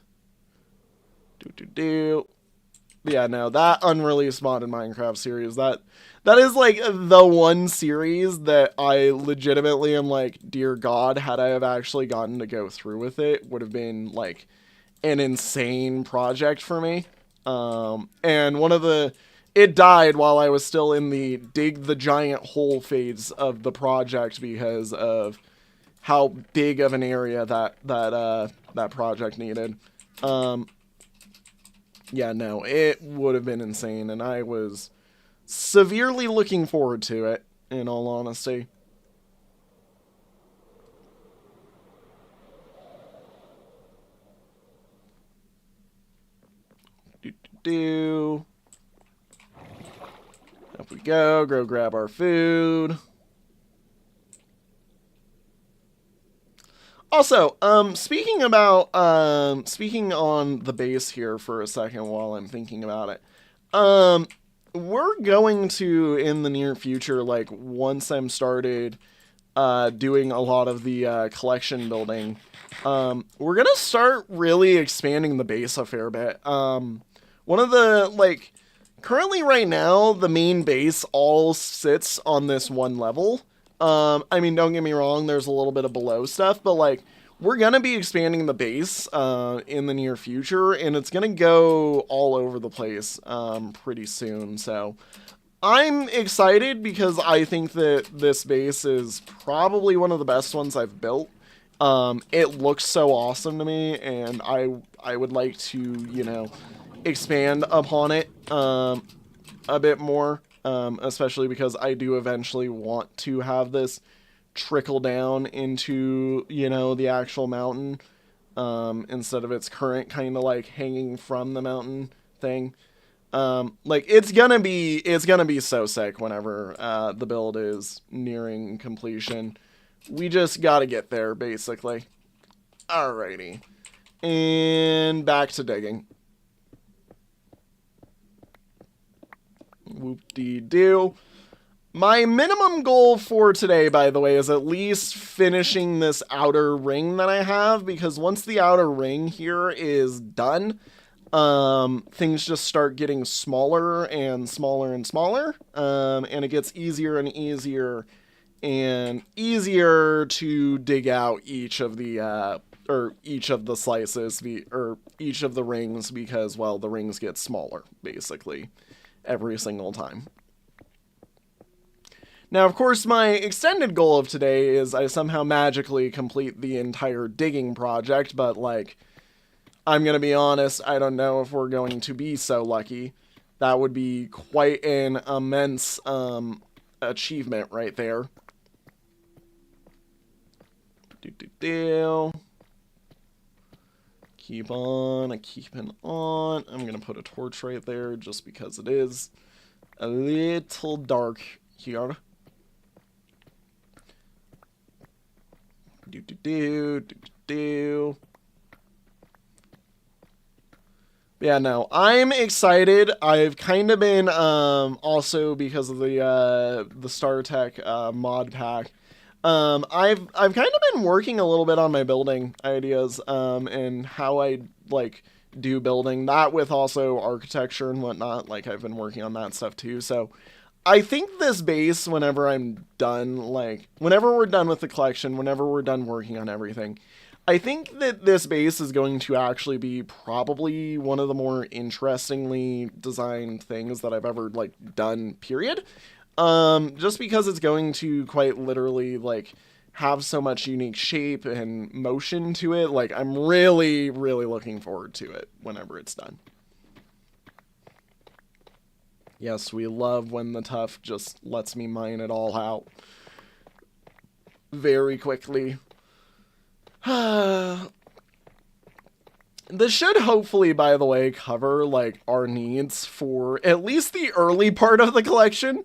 Yeah, no, that unreleased mod in Minecraft series, that is like the one series that I legitimately am like, dear God, had I have actually gotten to go through with it, would have been like an insane project for me. And it died while I was still in the dig the giant hole phase of the project because of how big of an area that project needed. Um, yeah, no, it would have been insane, and I was severely looking forward to it, in all honesty. Do, do, do. Up we go grab our food. Also, speaking on the base here for a second while I'm thinking about it. We're going to, in the near future, like, once I'm started, doing a lot of the, collection building, we're gonna start really expanding the base a fair bit. One of the, like, currently right now, the main base all sits on this one level. I mean, don't get me wrong, there's a little bit of below stuff, but like, we're gonna be expanding the base in the near future, and it's gonna go all over the place pretty soon. So I'm excited because I think that this base is probably one of the best ones I've built. It looks so awesome to me, and I would like to, you know, expand upon it a bit more, especially because I do eventually want to have this trickle down into, you know, the actual mountain, instead of its current kind of like hanging from the mountain thing. Like it's gonna be so sick whenever the build is nearing completion. We just gotta get there, basically. Alrighty. And back to digging. Whoop-dee-doo. My minimum goal for today, by the way, is at least finishing this outer ring that I have, because once the outer ring here is done, things just start getting smaller and smaller and smaller, and it gets easier and easier and easier to dig out each of the, or each of the slices, or each of the rings, because, well, the rings get smaller, basically, every single time. Now, of course, my extended goal of today is I somehow magically complete the entire digging project, but, like, I'm gonna be honest, I don't know if we're going to be so lucky. That would be quite an immense, achievement right there. Keep on, keeping on. I'm gonna put a torch right there just because it is a little dark here. Yeah, no, I'm excited. I've kind of been, also because of the StarTech, mod pack. I've kind of been working a little bit on my building ideas, and how I, like, do building. That with also architecture and whatnot. Like, I've been working on that stuff too, so I think this base, whenever I'm done, like, whenever we're done with the collection, whenever we're done working on everything, I think that this base is going to actually be probably one of the more interestingly designed things that I've ever, like, done, period. Just because it's going to quite literally, like, have so much unique shape and motion to it. Like, I'm really, really looking forward to it whenever it's done. Yes, we love when the Tuff just lets me mine it all out very quickly. This should hopefully, by the way, cover, like, our needs for at least the early part of the collection.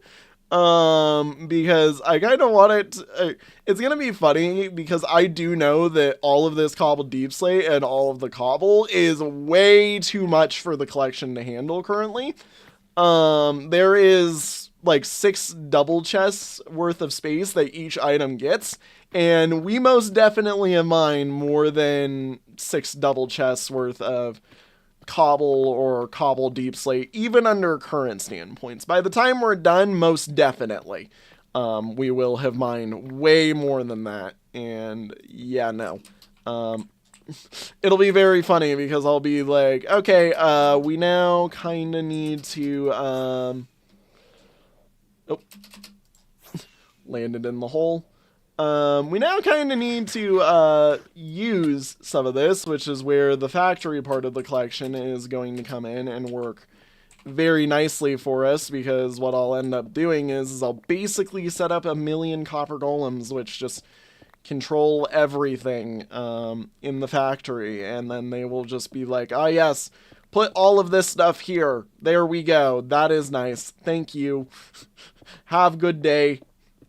Because I kind of want it to, it's gonna be funny because I do know that all of this cobbled deep slate and all of the cobble is way too much for the collection to handle currently. There is like 6 double chests worth of space that each item gets, and we most definitely have mined more than 6 double chests worth of cobble or cobble deep slate, even under current standpoints. By the time we're done, most definitely, we will have mined way more than that. And yeah, no. It'll be very funny because I'll be like, okay, we now kind of need to, oh, landed in the hole. We now kind of need to use some of this, which is where the factory part of the collection is going to come in and work very nicely for us, because what I'll end up doing is I'll basically set up 1,000,000 copper golems, which just control everything in the factory, and then they will just be like, ah, yes, put all of this stuff here. There we go. That is nice. Thank you. Have a good day.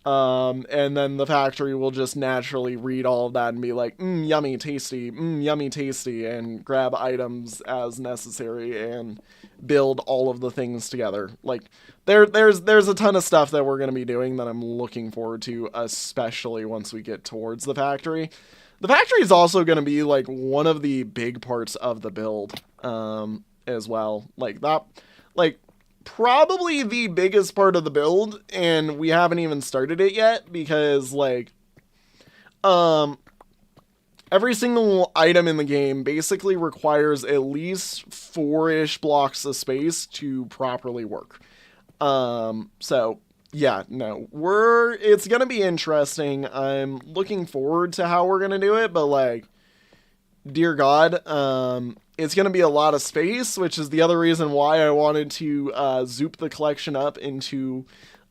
And then the factory will just naturally read all of that and be like, yummy, tasty, yummy, tasty, and grab items as necessary and build all of the things together. Like, there's a ton of stuff that we're going to be doing that I'm looking forward to, especially once we get towards the factory. The factory is also going to be, like, one of the big parts of the build, as well. Like, that, like, probably the biggest part of the build, and we haven't even started it yet, because, like, every single item in the game basically requires at least 4-ish blocks of space to properly work. So, yeah, no, it's gonna be interesting. I'm looking forward to how we're gonna do it, but, like, dear God, it's going to be a lot of space, which is the other reason why I wanted to zoop the collection up into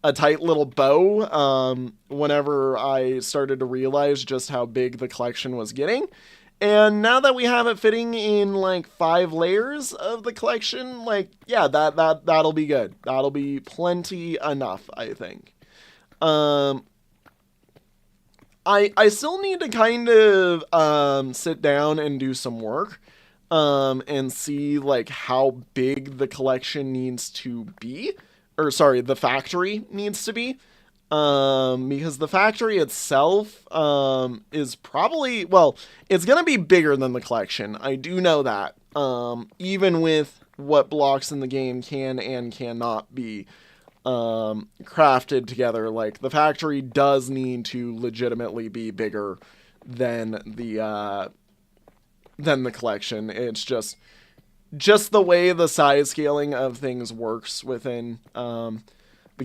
a tight little bow whenever I started to realize just how big the collection was getting. And now that we have it fitting in like 5 layers of the collection, like, yeah, that'll be good. That'll be plenty enough, I think. I still need to kind of sit down and do some work and see like how big the collection needs to be, or sorry, the factory needs to be, because the factory itself is probably, well, it's gonna be bigger than the collection. I do know that, even with what blocks in the game can and cannot be crafted together. Like, the factory does need to legitimately be bigger than the collection. It's just the way the size scaling of things works within the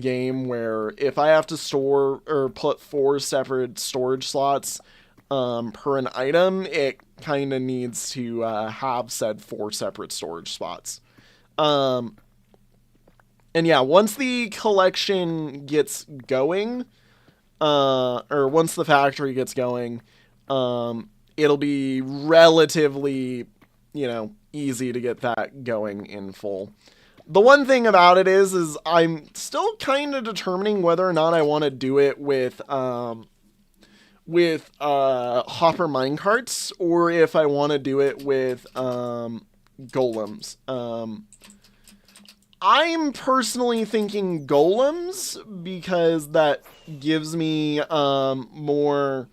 game, where if I have to store or put 4 separate storage slots per an item, it kind of needs to have said 4 separate storage spots. And yeah, once the collection gets going, or once the factory gets going, it'll be relatively, easy to get that going in full. The one thing about it is I'm still kind of determining whether or not I want to do it with hopper minecarts, or if I want to do it with golems. I'm personally thinking golems, because that gives me more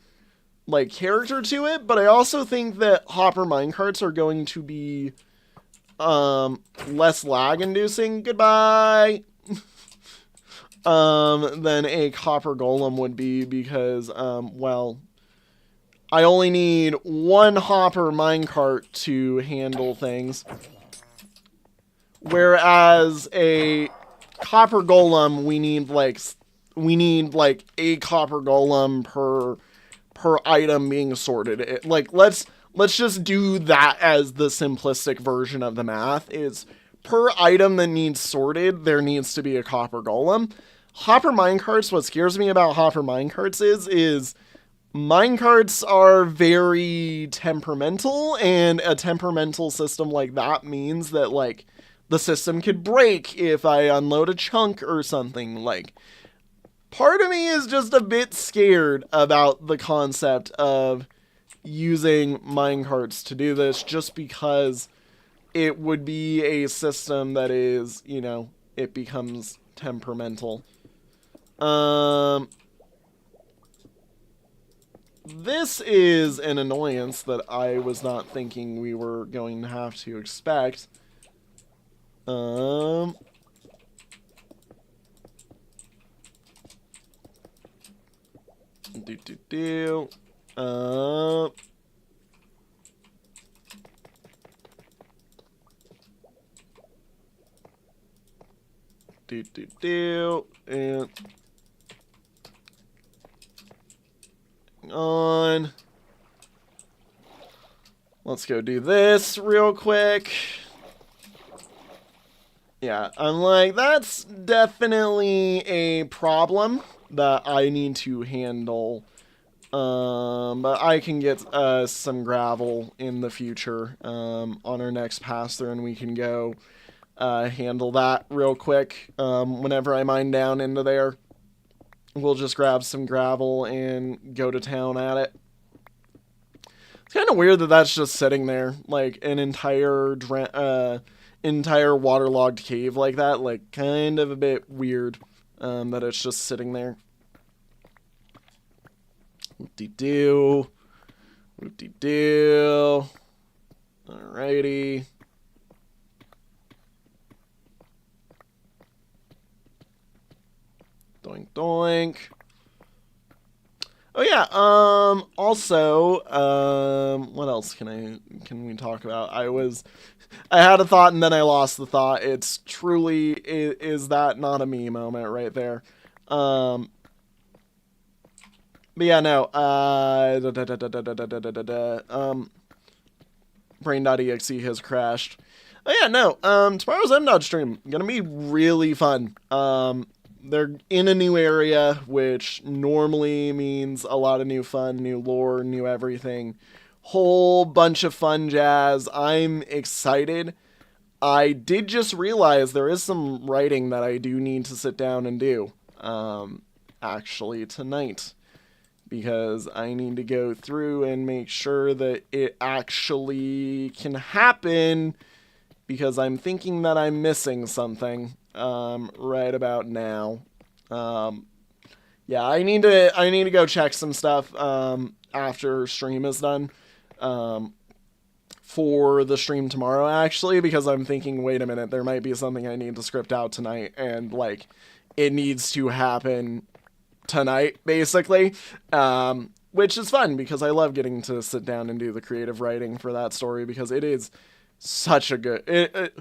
like character to it, but I also think that hopper minecarts are going to be less lag inducing, goodbye, than a copper golem would be, because well, I only need 1 hopper minecart to handle things. Whereas a copper golem, we need like a copper golem per item being sorted. Let's just do that as the simplistic version of the math. Is per item that needs sorted, there needs to be a copper golem. Hopper minecarts, what scares me about hopper minecarts is minecarts are very temperamental, and a temperamental system like that means that, like, the system could break if I unload a chunk or something. Like, part of me is just a bit scared about the concept of using minecarts to do this, just because it would be a system that is, it becomes temperamental. this is an annoyance that I was not thinking we were going to have to expect. Do do do. Do do do. And on. Let's go do this real quick. Yeah, I'm like, that's definitely a problem that I need to handle. But I can get some gravel in the future on our next pass through, and we can go handle that real quick. Whenever I mine down into there, we'll just grab some gravel and go to town at it. It's kind of weird that that's just sitting there, like an entire waterlogged cave like that. Like, kind of a bit weird that it's just sitting there. Whoop-de-doo. Whoop-de-doo. Alrighty. Doink doink. Oh yeah, also, what else can we talk about? I had a thought and then I lost the thought. It's truly, is that not a me moment right there? But yeah, no, Brain.exe has crashed. Oh yeah, no, tomorrow's MDOT stream, gonna be really fun. They're in a new area, which normally means a lot of new fun, new lore, new everything. Whole bunch of fun jazz. I'm excited. I did just realize there is some writing that I do need to sit down and do, actually tonight. Because I need to go through and make sure that it actually can happen, because I'm thinking that I'm missing something right about now. Yeah, I need to go check some stuff after stream is done for the stream tomorrow, actually, because I'm thinking, wait a minute, there might be something I need to script out tonight, and like it needs to happen tonight, basically. Which is fun because I love getting to sit down and do the creative writing for that story, because it is such a good.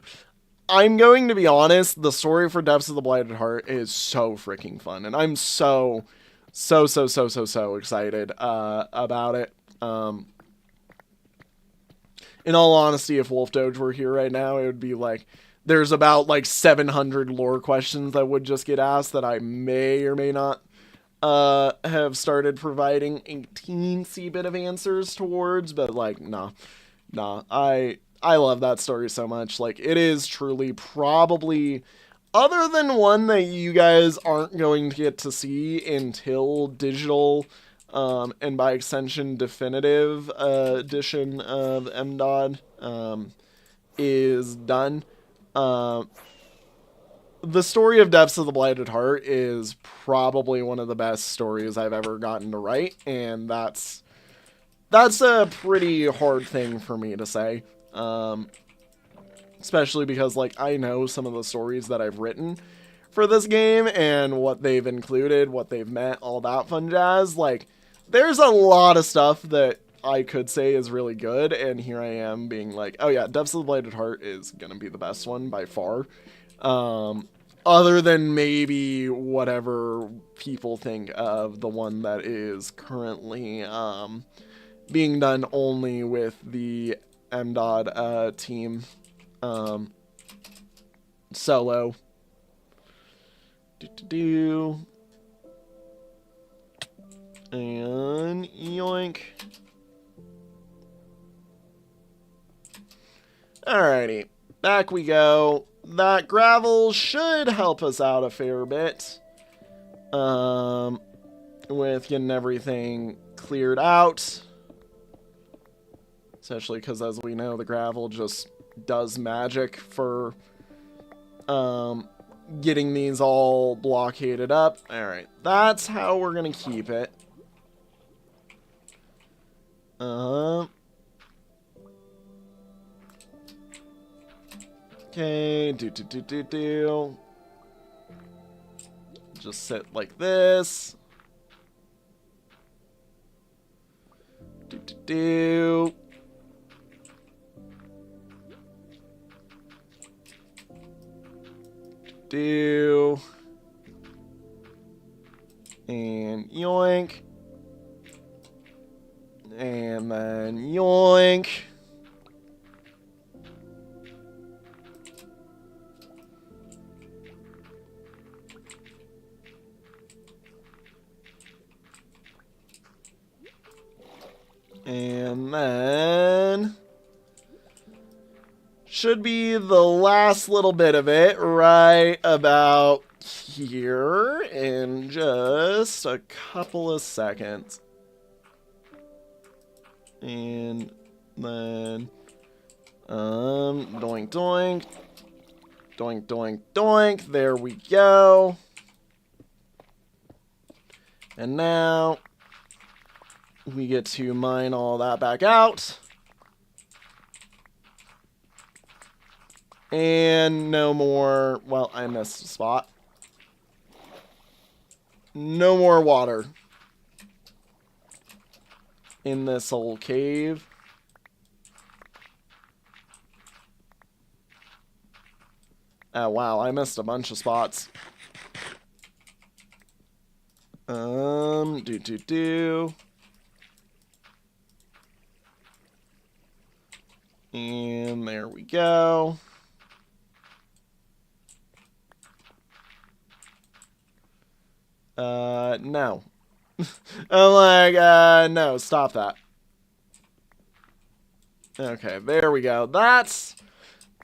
I'm going to be honest, the story for Depths of the Blighted Heart is so freaking fun, and I'm so excited about it. In all honesty, if Wolf Doge were here right now, it would be like, there's about like 700 lore questions that would just get asked that I may or may not have started providing a teensy bit of answers towards, but like, nah, I love that story so much. Like, it is truly probably, other than one that you guys aren't going to get to see until digital, and by extension, definitive edition of MDOD is done. The story of Depths of the Blighted Heart is probably one of the best stories I've ever gotten to write, and that's a pretty hard thing for me to say. Especially because, like, I know some of the stories that I've written for this game and what they've included, what they've meant, all that fun jazz. Like, there's a lot of stuff that I could say is really good, and here I am being like, oh yeah, Depths of the Blighted Heart is gonna be the best one by far. Other than maybe whatever people think of the one that is currently being done only with the MDOD team solo. And yoink. Alrighty, back we go. That gravel should help us out a fair bit with getting everything cleared out. Especially because, as we know, the gravel just does magic for getting these all blockaded up. Alright, that's how we're going to keep it. Okay, just sit like this. And yoink. And then yoink. And then should be the last little bit of it right about here in just a couple of seconds. And then doink doink. Doink doink doink. There we go. And now we get to mine all that back out. And no more, well, I missed a spot. No more water in this old cave. Oh, wow, I missed a bunch of spots. And there we go. No. I'm like, no, stop that. Okay, there we go. That's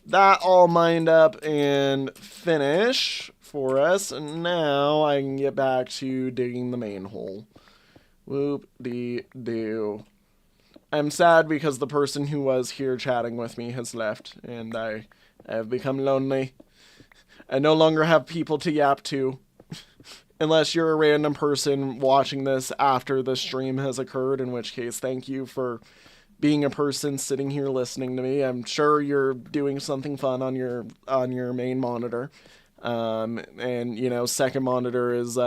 that all mined up and finish for us. And now I can get back to digging the main hole. Whoop-dee-doo. I'm sad because the person who was here chatting with me has left, and I have become lonely. I no longer have people to yap to. Unless you're a random person watching this after the stream has occurred, in which case, thank you for being a person sitting here listening to me. I'm sure you're doing something fun on your main monitor. And, you know, second monitor is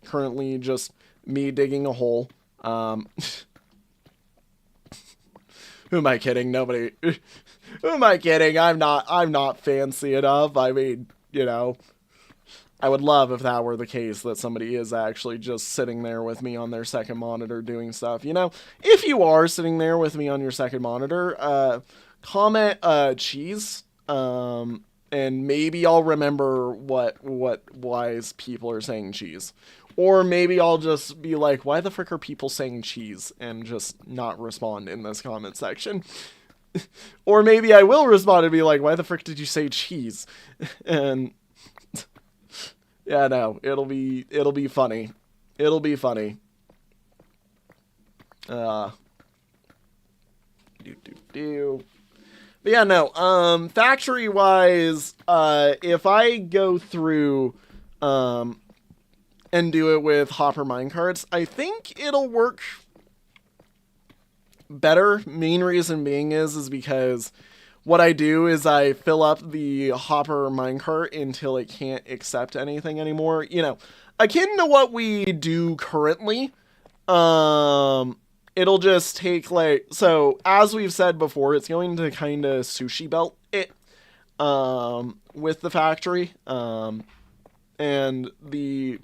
currently just me digging a hole. Who am I kidding? Nobody. Who am I kidding? I'm not fancy enough. I mean, you know, I would love if that were the case, that somebody is actually just sitting there with me on their second monitor doing stuff. You know, if you are sitting there with me on your second monitor, comment cheese, and maybe I'll remember why people are saying cheese. Or maybe I'll just be like, why the frick are people saying cheese? And just not respond in this comment section. Or maybe I will respond and be like, why the frick did you say cheese? And yeah, no, it'll be funny. It'll be funny. But yeah, no, factory wise, if I go through, and do it with hopper minecarts, I think it'll work better. Main reason being is because what I do is I fill up the hopper minecart until it can't accept anything anymore. You know, akin to what we do currently. It'll just take like, so as we've said before, it's going to kind of sushi belt it, with the factory. And the,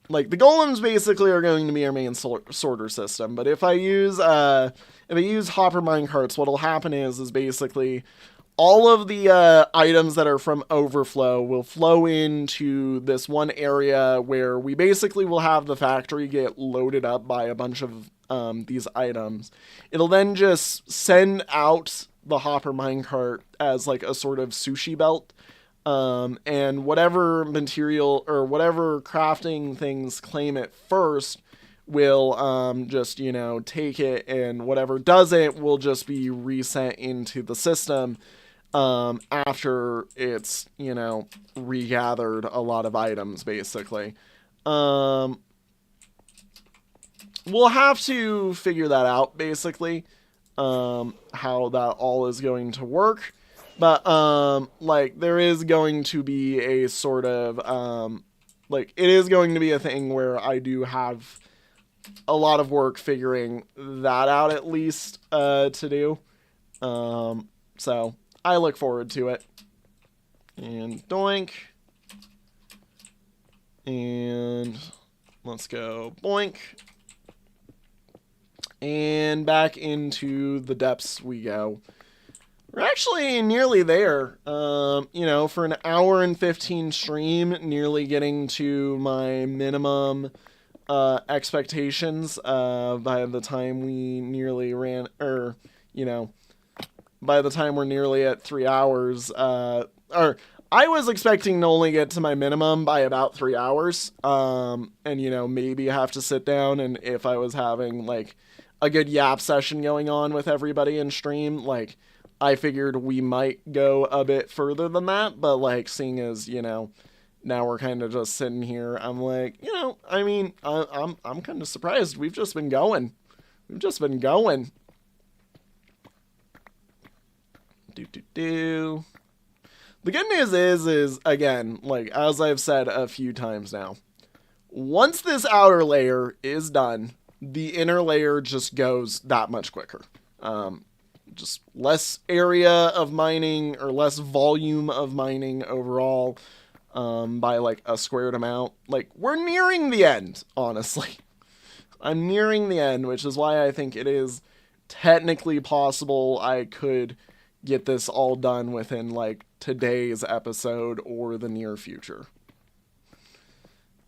like the golems basically are going to be our main sorter system. But if I use hopper minecarts, what'll happen is basically all of the items that are from overflow will flow into this one area where we basically will have the factory get loaded up by a bunch of these items. It'll then just send out the hopper minecart as like a sort of sushi belt. And whatever material or whatever crafting things claim it first will just, you know, take it, and whatever doesn't will just be reset into the system after it's, you know, regathered a lot of items, basically. we'll have to figure that out, basically, how that all is going to work. But, like, there is going to be a sort of, like, it is going to be a thing where I do have a lot of work figuring that out, at least, to do. So, I look forward to it. And doink. And let's go boink. And back into the depths we go. We're actually nearly there. You know, for an hour and 15 stream, nearly getting to my minimum expectations by the time we nearly ran, or, you know, by the time we're nearly at 3 hours, or I was expecting to only get to my minimum by about 3 hours, and, you know, maybe have to sit down, and if I was having, like, a good yap session going on with everybody in stream, like, I figured we might go a bit further than that, but, like, seeing as, you know, now we're kind of just sitting here, I'm like, you know, I mean, I'm kind of surprised. We've just been going. We've just been going. The good news is, again, like, as I've said a few times now, once this outer layer is done, the inner layer just goes that much quicker. Just less area of mining, or less volume of mining overall, by, like, a squared amount. Like, we're nearing the end, honestly. I'm nearing the end, which is why I think it is technically possible I could get this all done within, like, today's episode or the near future.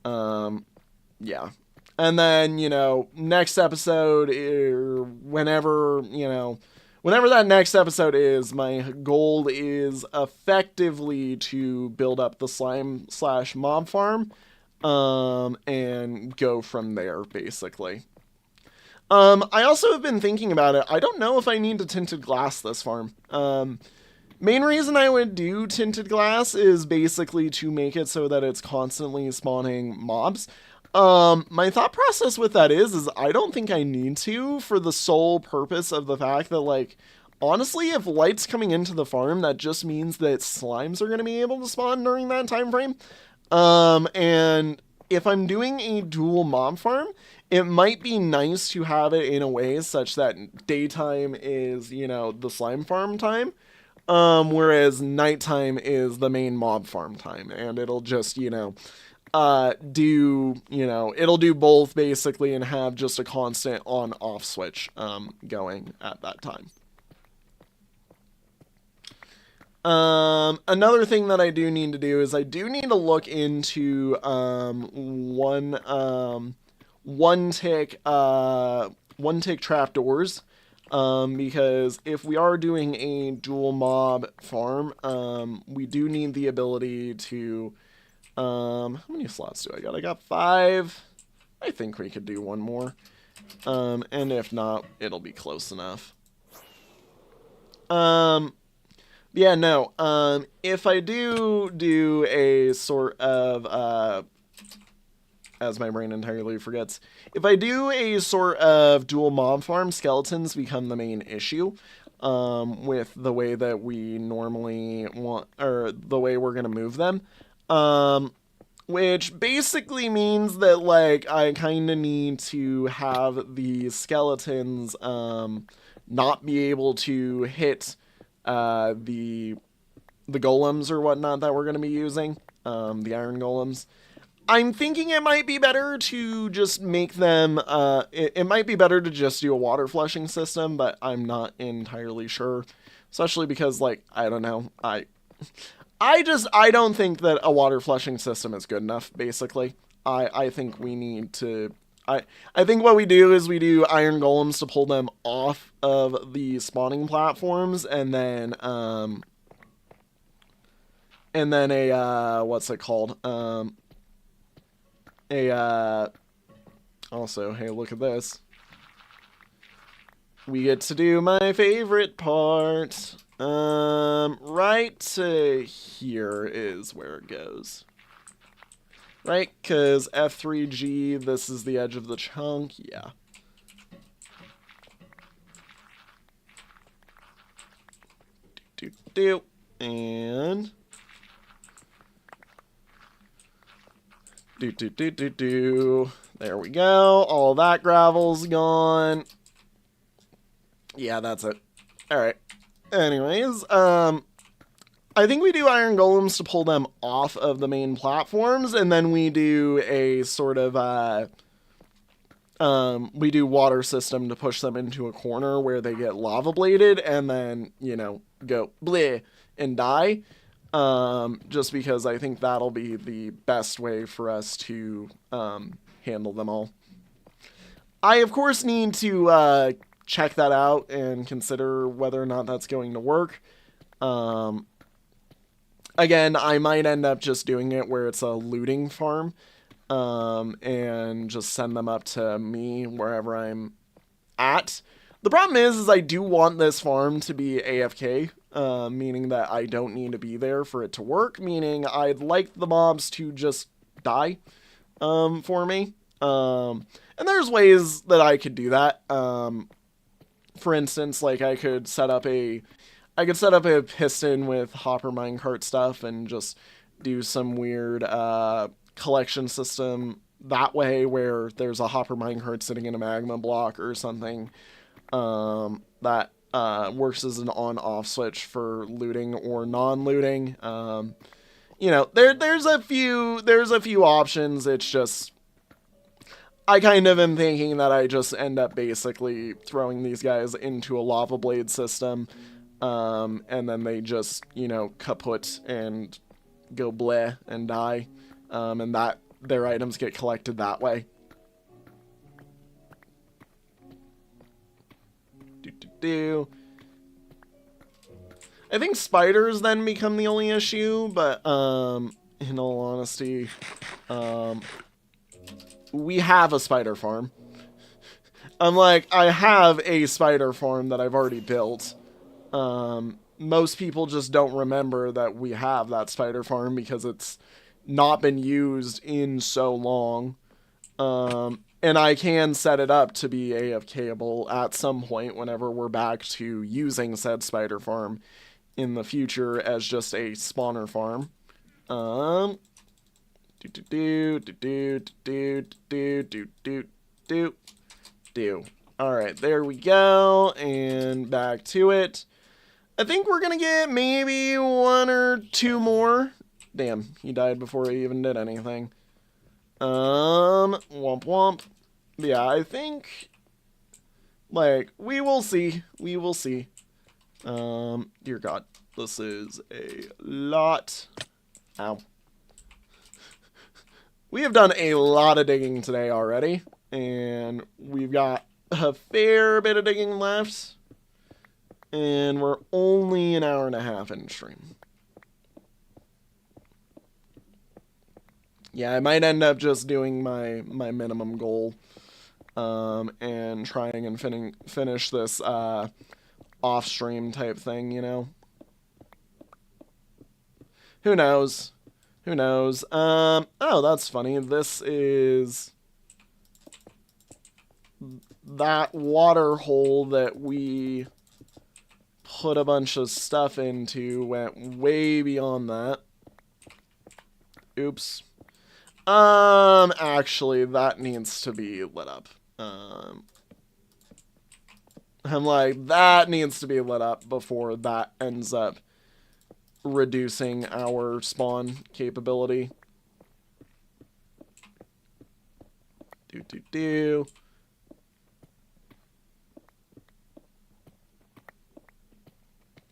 Yeah. And then, you know, next episode, whenever that next episode is, my goal is effectively to build up the slime/mob farm, and go from there, basically. I also have been thinking about it. I don't know if I need to tinted glass this farm. Main reason I would do tinted glass is basically to make it so that it's constantly spawning mobs. My thought process with that is I don't think I need to, for the sole purpose of the fact that, like, honestly, if light's coming into the farm, that just means that slimes are going to be able to spawn during that time frame. And if I'm doing a dual mob farm, it might be nice to have it in a way such that daytime is, you know, the slime farm time, whereas nighttime is the main mob farm time, and it'll just, you know, it'll do both basically and have just a constant on-off switch, going at that time. Another thing that I do need to do is I do need to look into, one tick trapdoors, because if we are doing a dual mob farm, we do need the ability to, how many slots do I got? I got 5. I think we could do one more, and if not, it'll be close enough. Yeah, no, if I do a sort of, as my brain entirely forgets, if I do a sort of dual mob farm, skeletons become the main issue, with the way that we normally want, or the way we're gonna move them, which basically means that, like, I kind of need to have the skeletons, not be able to hit, the golems or whatnot that we're going to be using, the iron golems. I'm thinking it might be better to just make them, it might be better to just do a water flushing system, but I'm not entirely sure, especially because, like, I don't know, I don't think that a water flushing system is good enough, basically. I think we need to, I think what we do is we do iron golems to pull them off of the spawning platforms, and then a, what's it called? Also, hey, look at this. We get to do my favorite part. Right to here is where it goes. Right, because F3G, this is the edge of the chunk, yeah. do. And do. There we go. All that gravel's gone. Yeah, that's it. All right. Anyways, I think we do iron golems to pull them off of the main platforms, and then we do a sort of we do water system to push them into a corner where they get lava bladed, and then, you know, go bleh and die. Just because I think that'll be the best way for us to handle them all. I of course need to check that out and consider whether or not that's going to work. Again, I might end up just doing it where it's a looting farm, and just send them up to me wherever I'm at. The problem is I do want this farm to be AFK, meaning that I don't need to be there for it to work, meaning I'd like the mobs to just die, for me. And there's ways that I could do that. For instance, like I could set up a piston with hopper minecart stuff and just do some weird collection system that way where there's a hopper minecart sitting in a magma block or something that works as an on-off switch for looting or non-looting. You know, there's a few options. It's just I kind of am thinking that I just end up basically throwing these guys into a lava blade system. And then they just, you know, kaput and go bleh and die. And that their items get collected that way. I think spiders then become the only issue, but in all honesty, we have a spider farm. I have a spider farm that I've already built. Most people just don't remember that we have that spider farm because it's not been used in so long. And I can set it up to be AFKable at some point whenever we're back to using said spider farm in the future as just a spawner farm. Alright, there we go. And back to it. I think we're gonna get maybe 1 or 2 more. Damn, he died before he even did anything. Womp womp. Yeah, I think, like, we will see. We will see. Dear God, this is a lot. Ow. We have done a lot of digging today already, and we've got a fair bit of digging left, and we're only an hour and a half in stream. Yeah, I might end up just doing my minimum goal, and trying and finish this off-stream type thing, you know? Who knows? Who knows? Oh, that's funny. This is that water hole that we put a bunch of stuff into went way beyond that. Oops. Actually, that needs to be lit up. I'm like, that needs to be lit up before that ends up reducing our spawn capability.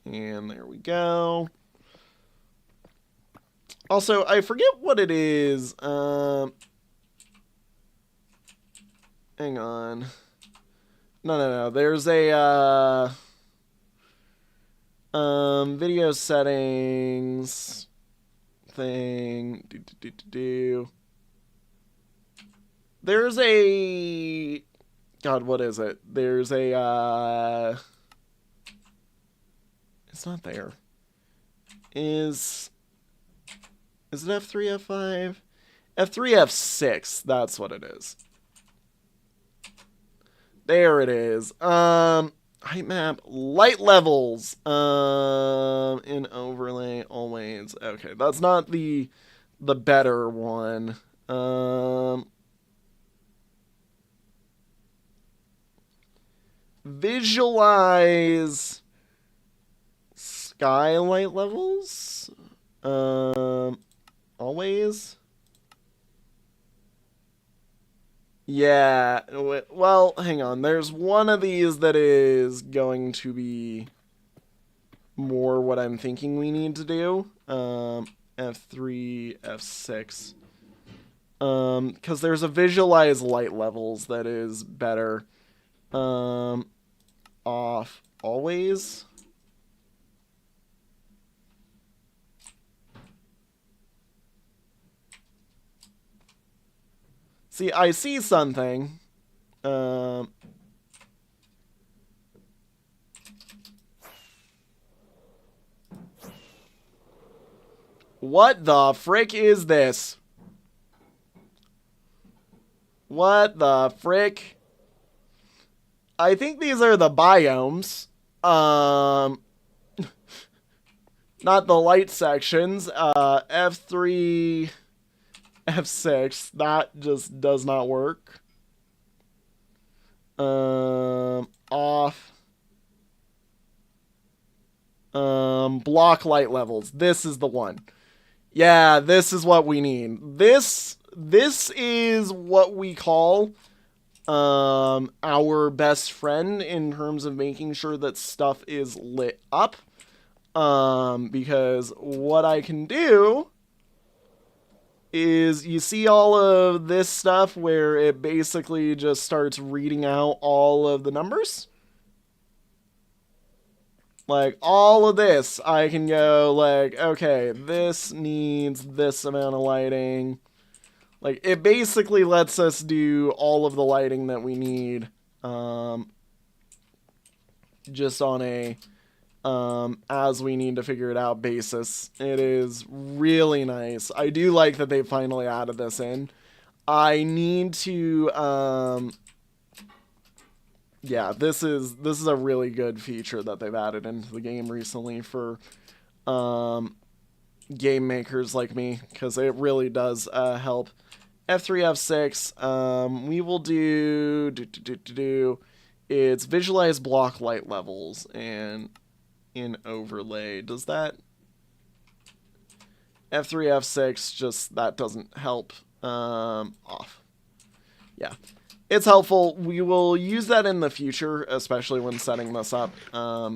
And there we go. Also, I forget what it is. Hang on. No. There's a, video settings thing. There's a, God, what is it? There's a, it's not there. Is it F3, F5? F3, F6, that's what it is. There it is. height map, light levels, in overlay always. Okay, that's not the better one. Visualize skylight levels, always. Yeah, well, hang on. There's one of these that is going to be more what I'm thinking we need to do. F3, F6. Because there's a visualize light levels that is better. Off always. See, I see something. What the frick is this? What the frick? I think these are the biomes. Not the light sections. F3, F6. That just does not work. Off. Block light levels. This is the one. Yeah, this is what we need. This is what we call our best friend in terms of making sure that stuff is lit up. Because what I can do is, you see all of this stuff where it basically just starts reading out all of the numbers? Like, all of this, I can go, like, okay, this needs this amount of lighting. Like, it basically lets us do all of the lighting that we need, just on a, as we need to figure it out basis. It is really nice. I do like that they finally added this in. I need to, yeah, this is a really good feature that they've added into the game recently for game makers like me, because it really does help. F3, F6. We will do it's visualize block light levels, and in overlay, does that F3, F6, just that doesn't help. Off. Yeah. It's helpful. We will use that in the future, especially when setting this up,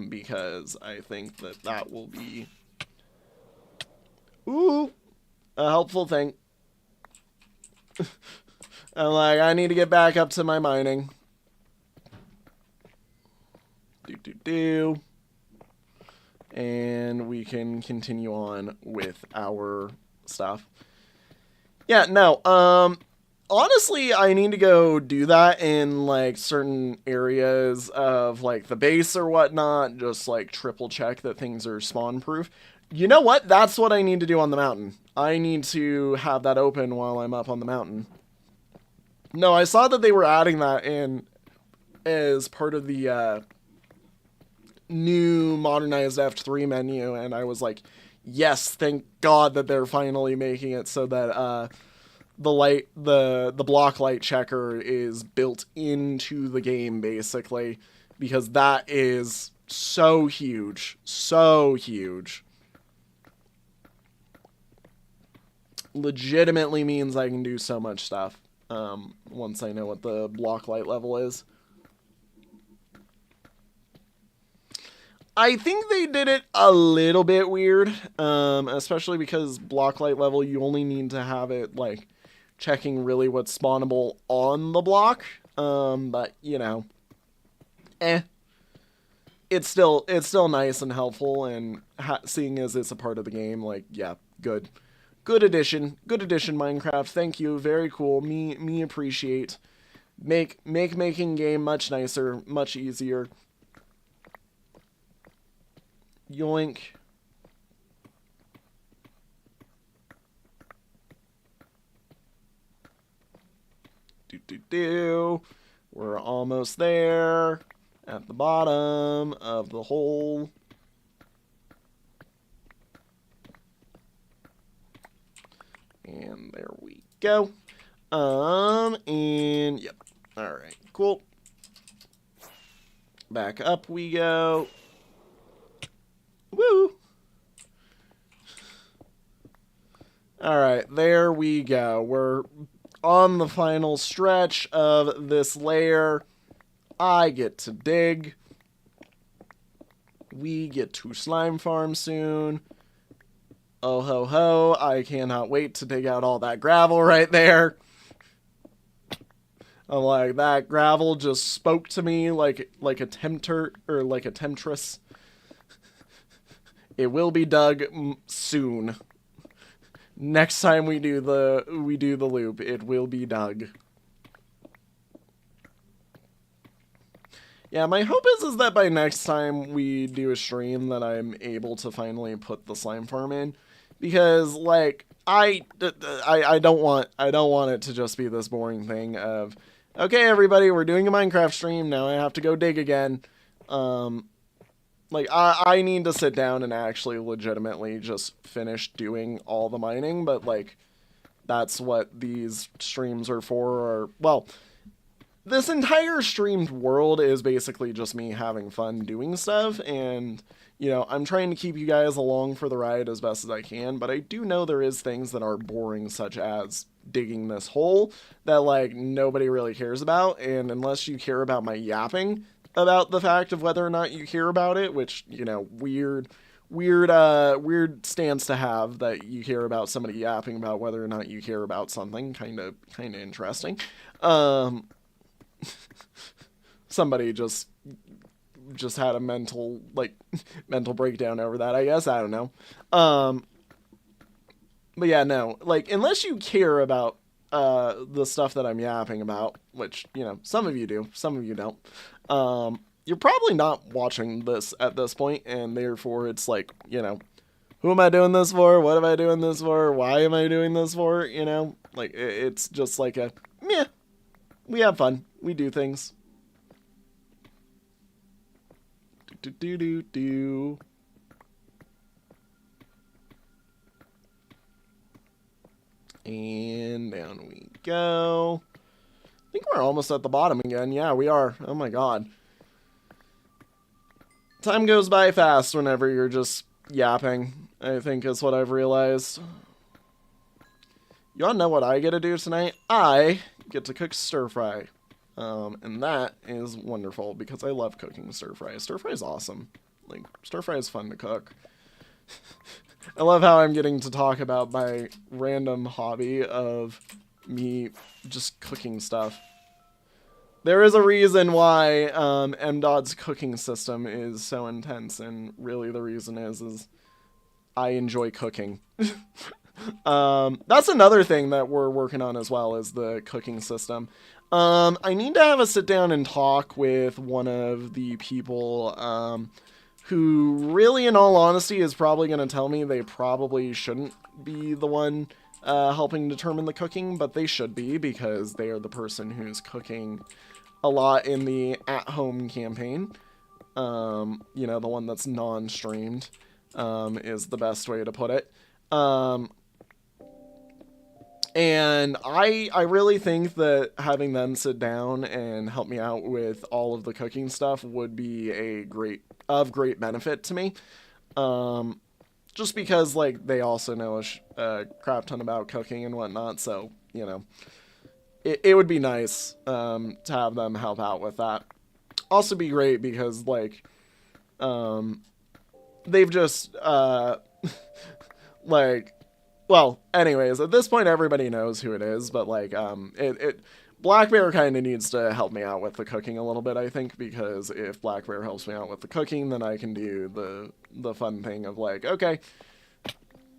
because I think that that will be a helpful thing. I'm like, I need to get back up to my mining. And we can continue on with our stuff. Yeah, no, honestly, I need to go do that in, like, certain areas of, like, the base or whatnot. Just, like, triple check that things are spawn proof. You know what? That's what I need to do on the mountain. I need to have that open while I'm up on the mountain. No, I saw that they were adding that in as part of the new modernized F3 menu, and I was like, yes, thank God that they're finally making it so that the block light checker is built into the game, basically, because that is so huge. So huge. Legitimately means I can do so much stuff once I know what the block light level is. I think they did it a little bit weird, especially because block light level, you only need to have it, like, checking really what's spawnable on the block. But, you know, it's still nice and helpful, and seeing as it's a part of the game, like, yeah, good. Good addition, Minecraft. Thank you, very cool. Me appreciate. Making game much nicer, much easier. Yoink. We're almost there. at the bottom of the hole. And there we go. And yep. All right, cool. Back up we go. Woo! All right, there we go. We're on the final stretch of this layer. I get to dig. We get to slime farm soon. Oh ho ho, I cannot wait to dig out all that gravel right there. I'm like, that gravel just spoke to me like a tempter, or like a temptress. It will be dug soon. Next time we do the loop, it will be dug. Yeah, my hope is that by next time we do a stream that I'm able to finally put the slime farm in, because like I don't want it to just be this boring thing of, okay everybody, we're doing a Minecraft stream, now I have to go dig again. Like I need to sit down and actually legitimately just finish doing all the mining, but like that's what these streams are for. Or well, this entire streamed world is basically just me having fun doing stuff, and you know, I'm trying to keep you guys along for the ride as best as I can, but I do know there is things that are boring, such as digging this hole, that like nobody really cares about, and unless you care about my yapping about the fact of whether or not you hear about it, which, you know, weird stance to have, that you care about somebody yapping about whether or not you care about something. Kind of interesting. Somebody just had a mental breakdown over that, I guess. I don't know. But yeah, no, like, unless you care about the stuff that I'm yapping about, which, you know, some of you do, some of you don't, you're probably not watching this at this point, and therefore it's like, you know, who am I doing this for? What am I doing this for? Why am I doing this for? You know, like, it's just like a, meh, we have fun, we do things. Do. And down we go. I think we're almost at the bottom again. Yeah, we are. Oh my god. Time goes by fast whenever you're just yapping, I think is what I've realized. You wanna know what I get to do tonight? I get to cook stir fry. And that is wonderful because I love cooking stir fry. Stir fry is awesome. Like, stir fry is fun to cook. I love how I'm getting to talk about my random hobby of me just cooking stuff. There is a reason why MDOT's cooking system is so intense, and really the reason is I enjoy cooking. That's another thing that we're working on as well, is the cooking system. I need to have a sit down and talk with one of the people who really, in all honesty, is probably going to tell me they probably shouldn't be the one helping determine the cooking, but they should be, because they are the person who's cooking a lot in the at-home campaign. You know, the one that's non-streamed is the best way to put it. And I really think that having them sit down and help me out with all of the cooking stuff would be of great benefit to me. Just because, like, they also know a crap ton about cooking and whatnot, so, you know, it would be nice to have them help out with that. Also be great because, like, they've just, like, well, anyways, at this point everybody knows who it is, but like, Black Bear kind of needs to help me out with the cooking a little bit, I think, because if Black Bear helps me out with the cooking, then I can do the fun thing of like, okay,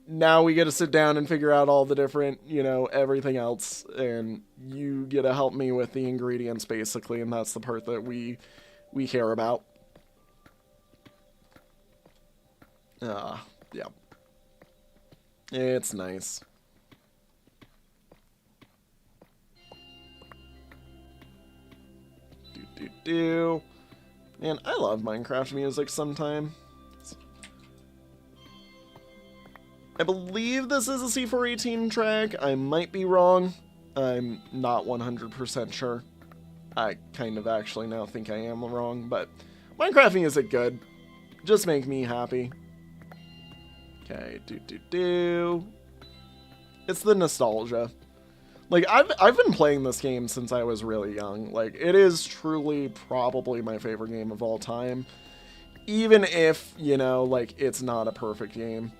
now we get to sit down and figure out all the different, you know, everything else, and you get to help me with the ingredients, basically, and that's the part that we care about. Yeah. It's nice. Man, I love Minecraft music sometimes. I believe this is a C418 track. I might be wrong. I'm not 100% sure. I kind of actually now think I am wrong, but Minecraft music good. Just make me happy. Okay, It's the nostalgia. Like, I've been playing this game since I was really young. Like, it is truly probably my favorite game of all time. Even if, you know, like, it's not a perfect game.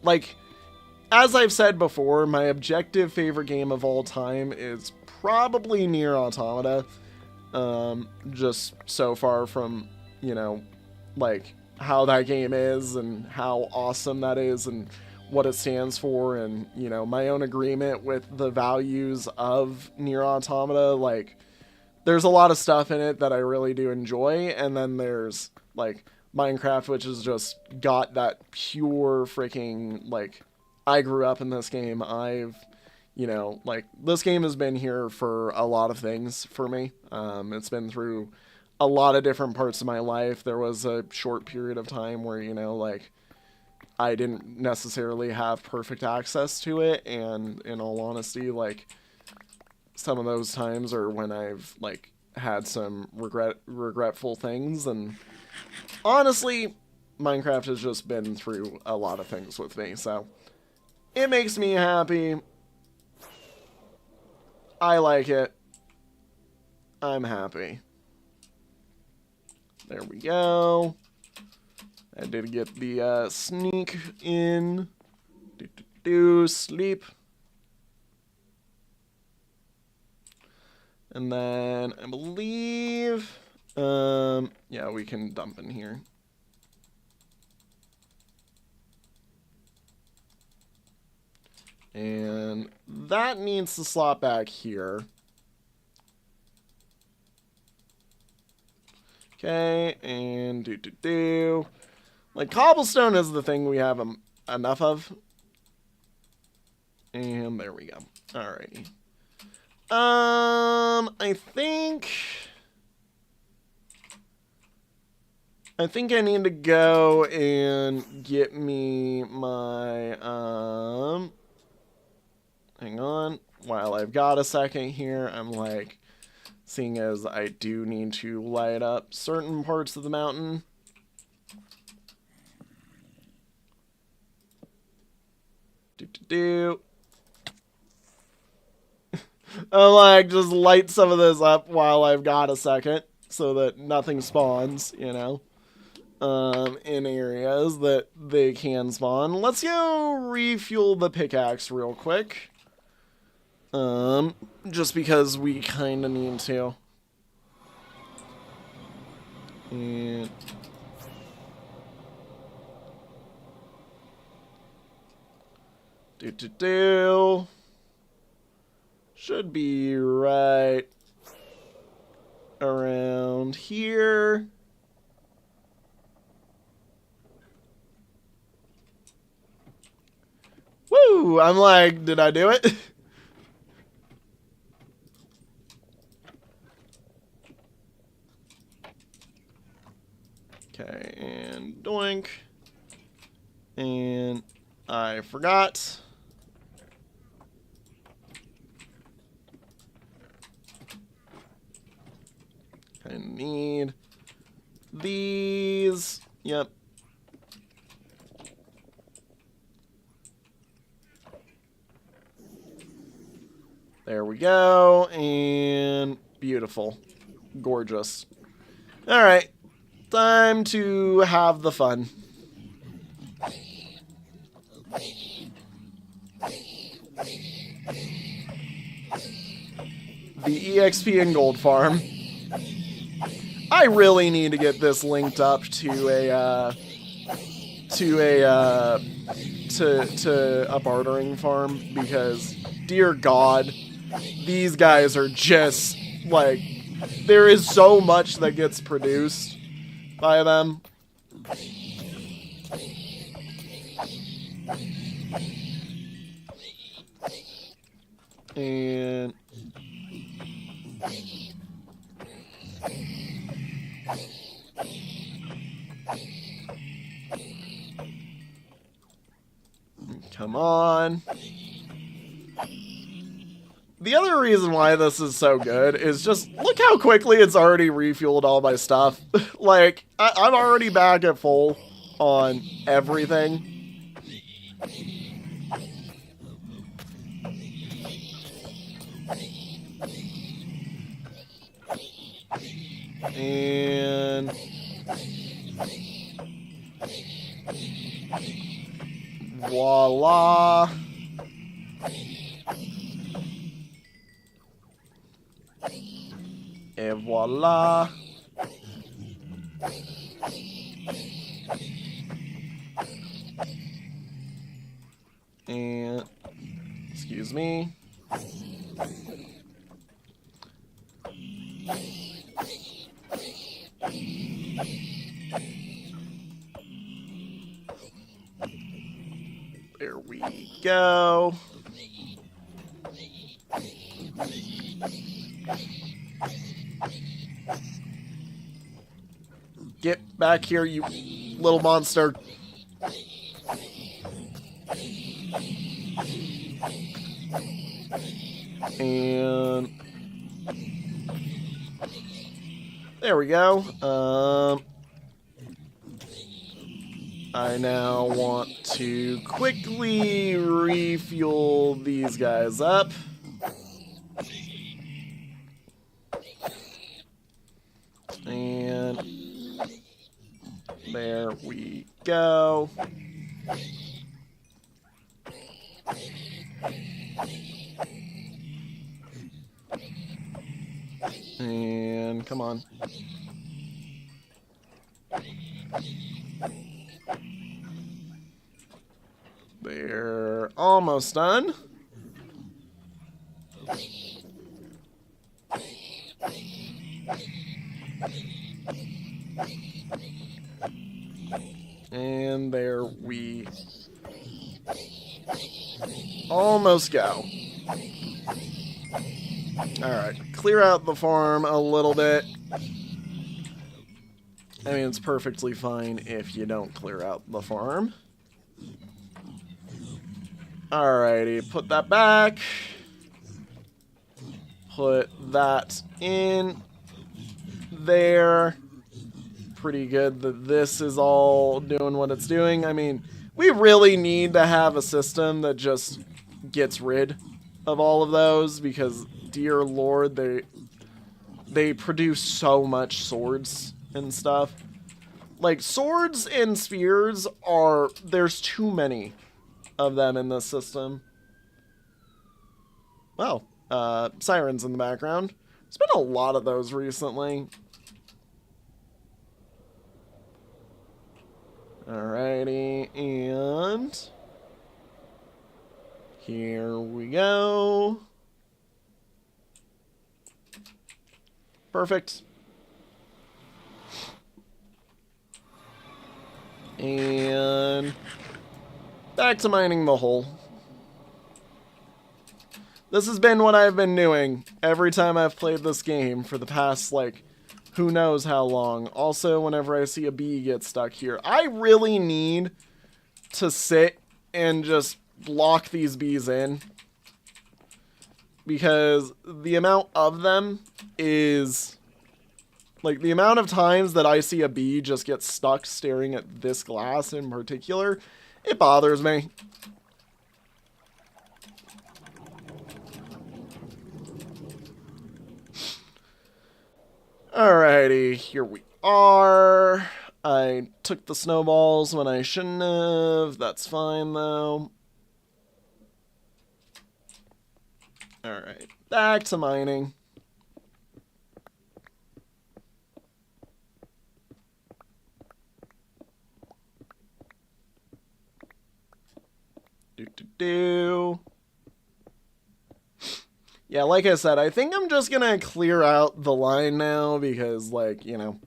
Like, as I've said before, my objective favorite game of all time is probably Nier Automata. Just so far from, you know, like, how that game is and how awesome that is and what it stands for, and, you know, my own agreement with the values of Nier Automata. Like, there's a lot of stuff in it that I really do enjoy, and then there's, like, Minecraft, which has just got that pure freaking, like, I grew up in this game. You know, like, this game has been here for a lot of things for me. It's been through a lot of different parts of my life. There was a short period of time where, you know, like, I didn't necessarily have perfect access to it, and in all honesty, like, some of those times are when I've, like, had some regretful things, and honestly, Minecraft has just been through a lot of things with me, so it makes me happy. I like it. I'm happy. There we go. I did get the sneak in. Sleep. And then I believe, yeah, we can dump in here. And that needs to slot back here. Okay, and like, cobblestone is the thing we have enough of. And there we go. Alrighty. I think I need to go and get me my, hang on. While I've got a second here, I'm like, seeing as I do need to light up certain parts of the mountain. I'm like, just light some of this up while I've got a second, so that nothing spawns, you know, in areas that they can spawn. Let's go refuel the pickaxe real quick. Just because we kind of need to. And should be right around here. Woo! I'm like, did I do it? Okay, and doink. And I forgot. I need these. Yep. There we go. And beautiful. Gorgeous. All right. Time to have the fun. The EXP and gold farm. I really need to get this linked up to a bartering farm, because dear God, these guys are just like, there is so much that gets produced by them. And Come on. The other reason why this is so good is just look how quickly it's already refueled all my stuff. Like, I'm already back at full on everything. And voila. Et voila. And, excuse me. There we go. Get back here, you little monster. And there we go. I now want to quickly refuel these guys up. And there we go. And come on. They're almost done. And there we almost go. Alright, clear out the farm a little bit. I mean, it's perfectly fine if you don't clear out the farm. Alrighty, put that back. Put that in there. Pretty good that this is all doing what it's doing. I mean, we really need to have a system that just gets rid of all of those because, dear Lord, they produce so much swords and stuff. Like, swords and spears are... There's too many of them in this system. Wow. Sirens in the background. There's been a lot of those recently. Alrighty, and here we go. Perfect. And back to mining the hole. This has been what I've been doing every time I've played this game for the past, like, who knows how long. Also, whenever I see a bee get stuck here, I really need to sit and just lock these bees in. Because the amount of them is... Like, the amount of times that I see a bee just get stuck staring at this glass in particular, it bothers me. Alrighty, here we are. I took the snowballs when I shouldn't have. That's fine, though. Alright, back to mining. Yeah, like I said, I think I'm just gonna clear out the line now because, like, you know,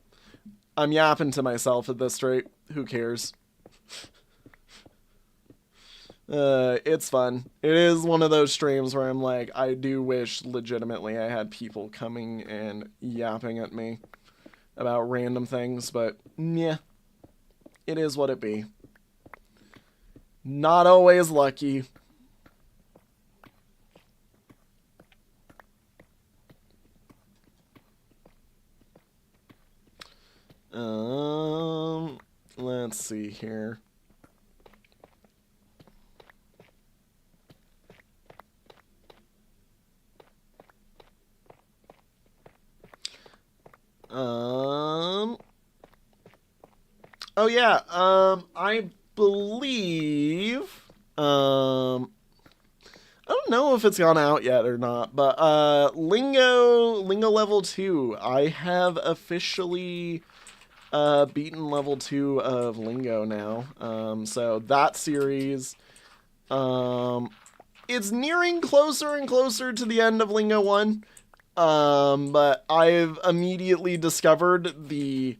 I'm yapping to myself at this rate. Who cares? It's fun. It is one of those streams where I'm like, I do wish legitimately I had people coming and yapping at me about random things, but yeah, it is what it be. Not always lucky. Let's see here. Oh yeah, I believe, I don't know if it's gone out yet or not, but, Lingo level 2, I have officially, beaten level 2 of Lingo now. So that series, it's nearing closer and closer to the end of Lingo 1. But I've immediately discovered the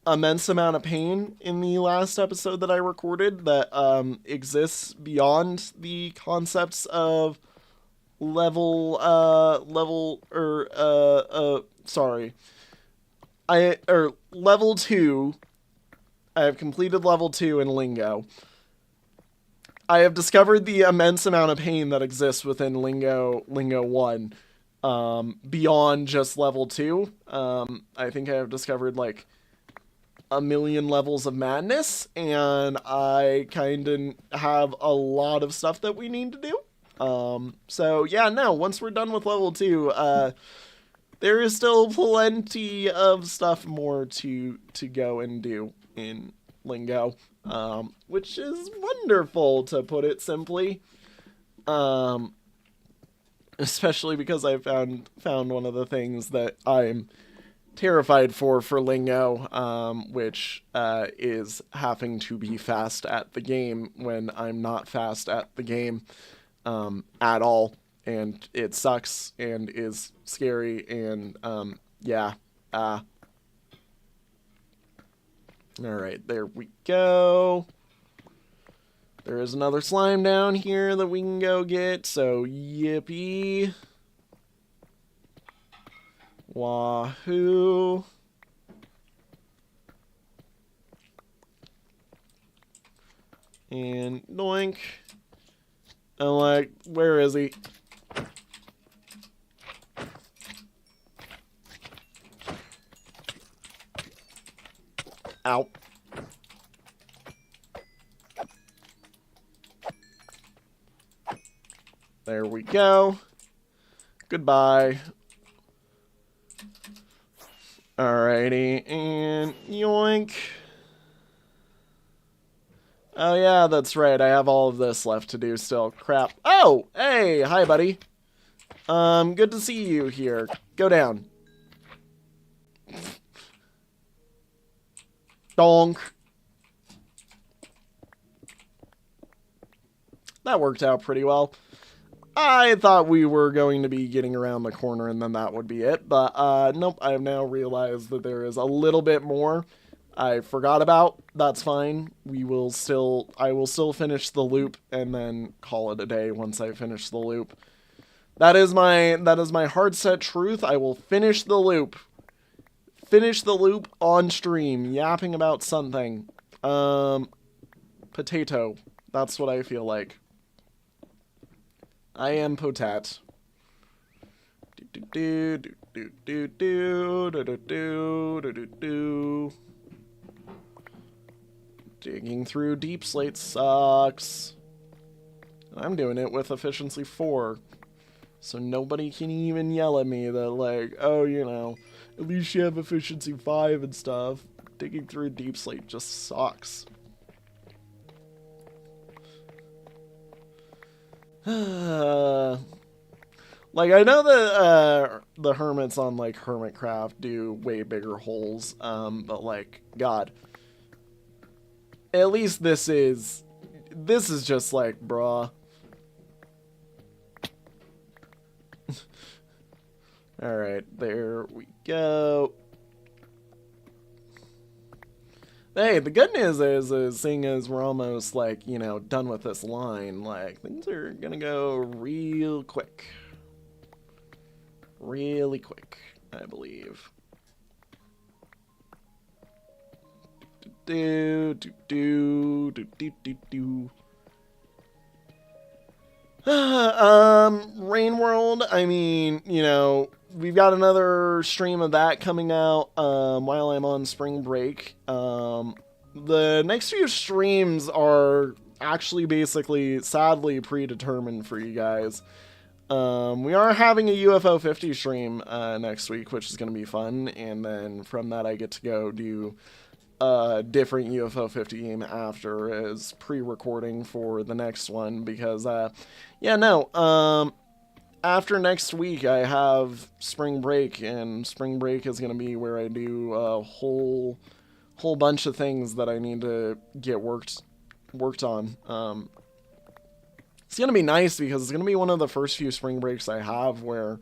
immense amount of pain in the last episode that I recorded that exists beyond the concepts of level level 2. I have completed level 2 in Lingo. I have discovered the immense amount of pain that exists within Lingo 1 beyond just level 2. I think I have discovered like a million levels of madness, and I kind of have a lot of stuff that we need to do. So yeah, no, once we're done with level 2, there is still plenty of stuff more to go and do in Lingo, which is wonderful, to put it simply. Especially because I found one of the things that I'm terrified for Lingo, which is having to be fast at the game when I'm not fast at the game at all, and it sucks and is scary, and yeah. Alright, there we go. There is another slime down here that we can go get, so yippee. Wahoo. And doink. I'm like, where is he? Ow. There we go. Goodbye. Alrighty, and yoink. Oh yeah, that's right, I have all of this left to do still. Crap. Oh! Hey! Hi, buddy. Good to see you here. Go down. Donk. That worked out pretty well. I thought we were going to be getting around the corner and then that would be it, but nope, I have now realized that there is a little bit more I forgot about. That's fine. I will still finish the loop and then call it a day once I finish the loop. That is my hard set truth. I will finish the loop. Finish the loop on stream, yapping about something. Potato. That's what I feel like. I am potat. Digging through deep slate sucks. I'm doing it with efficiency 4. So nobody can even yell at me that, like, oh, you know, at least you have efficiency 5 and stuff. Digging through deep slate just sucks. Like, I know that the hermits on like Hermitcraft do way bigger holes, but like, God, at least this is just like, bruh. All right, there we go. Hey, the good news is seeing as we're almost, like, you know, done with this line, like, things are gonna go real quick. Really quick, I believe. do do do do do do do. Rain World, I mean, you know, we've got another stream of that coming out while I'm on spring break. The next few streams are actually basically sadly predetermined for you guys. We are having a UFO 50 stream next week, which is going to be fun, and then from that I get to go do a different UFO 50 game after as pre-recording for the next one, because yeah, no, after next week I have spring break, and spring break is going to be where I do a whole bunch of things that I need to get worked on. It's going to be nice because it's going to be one of the first few spring breaks I have where,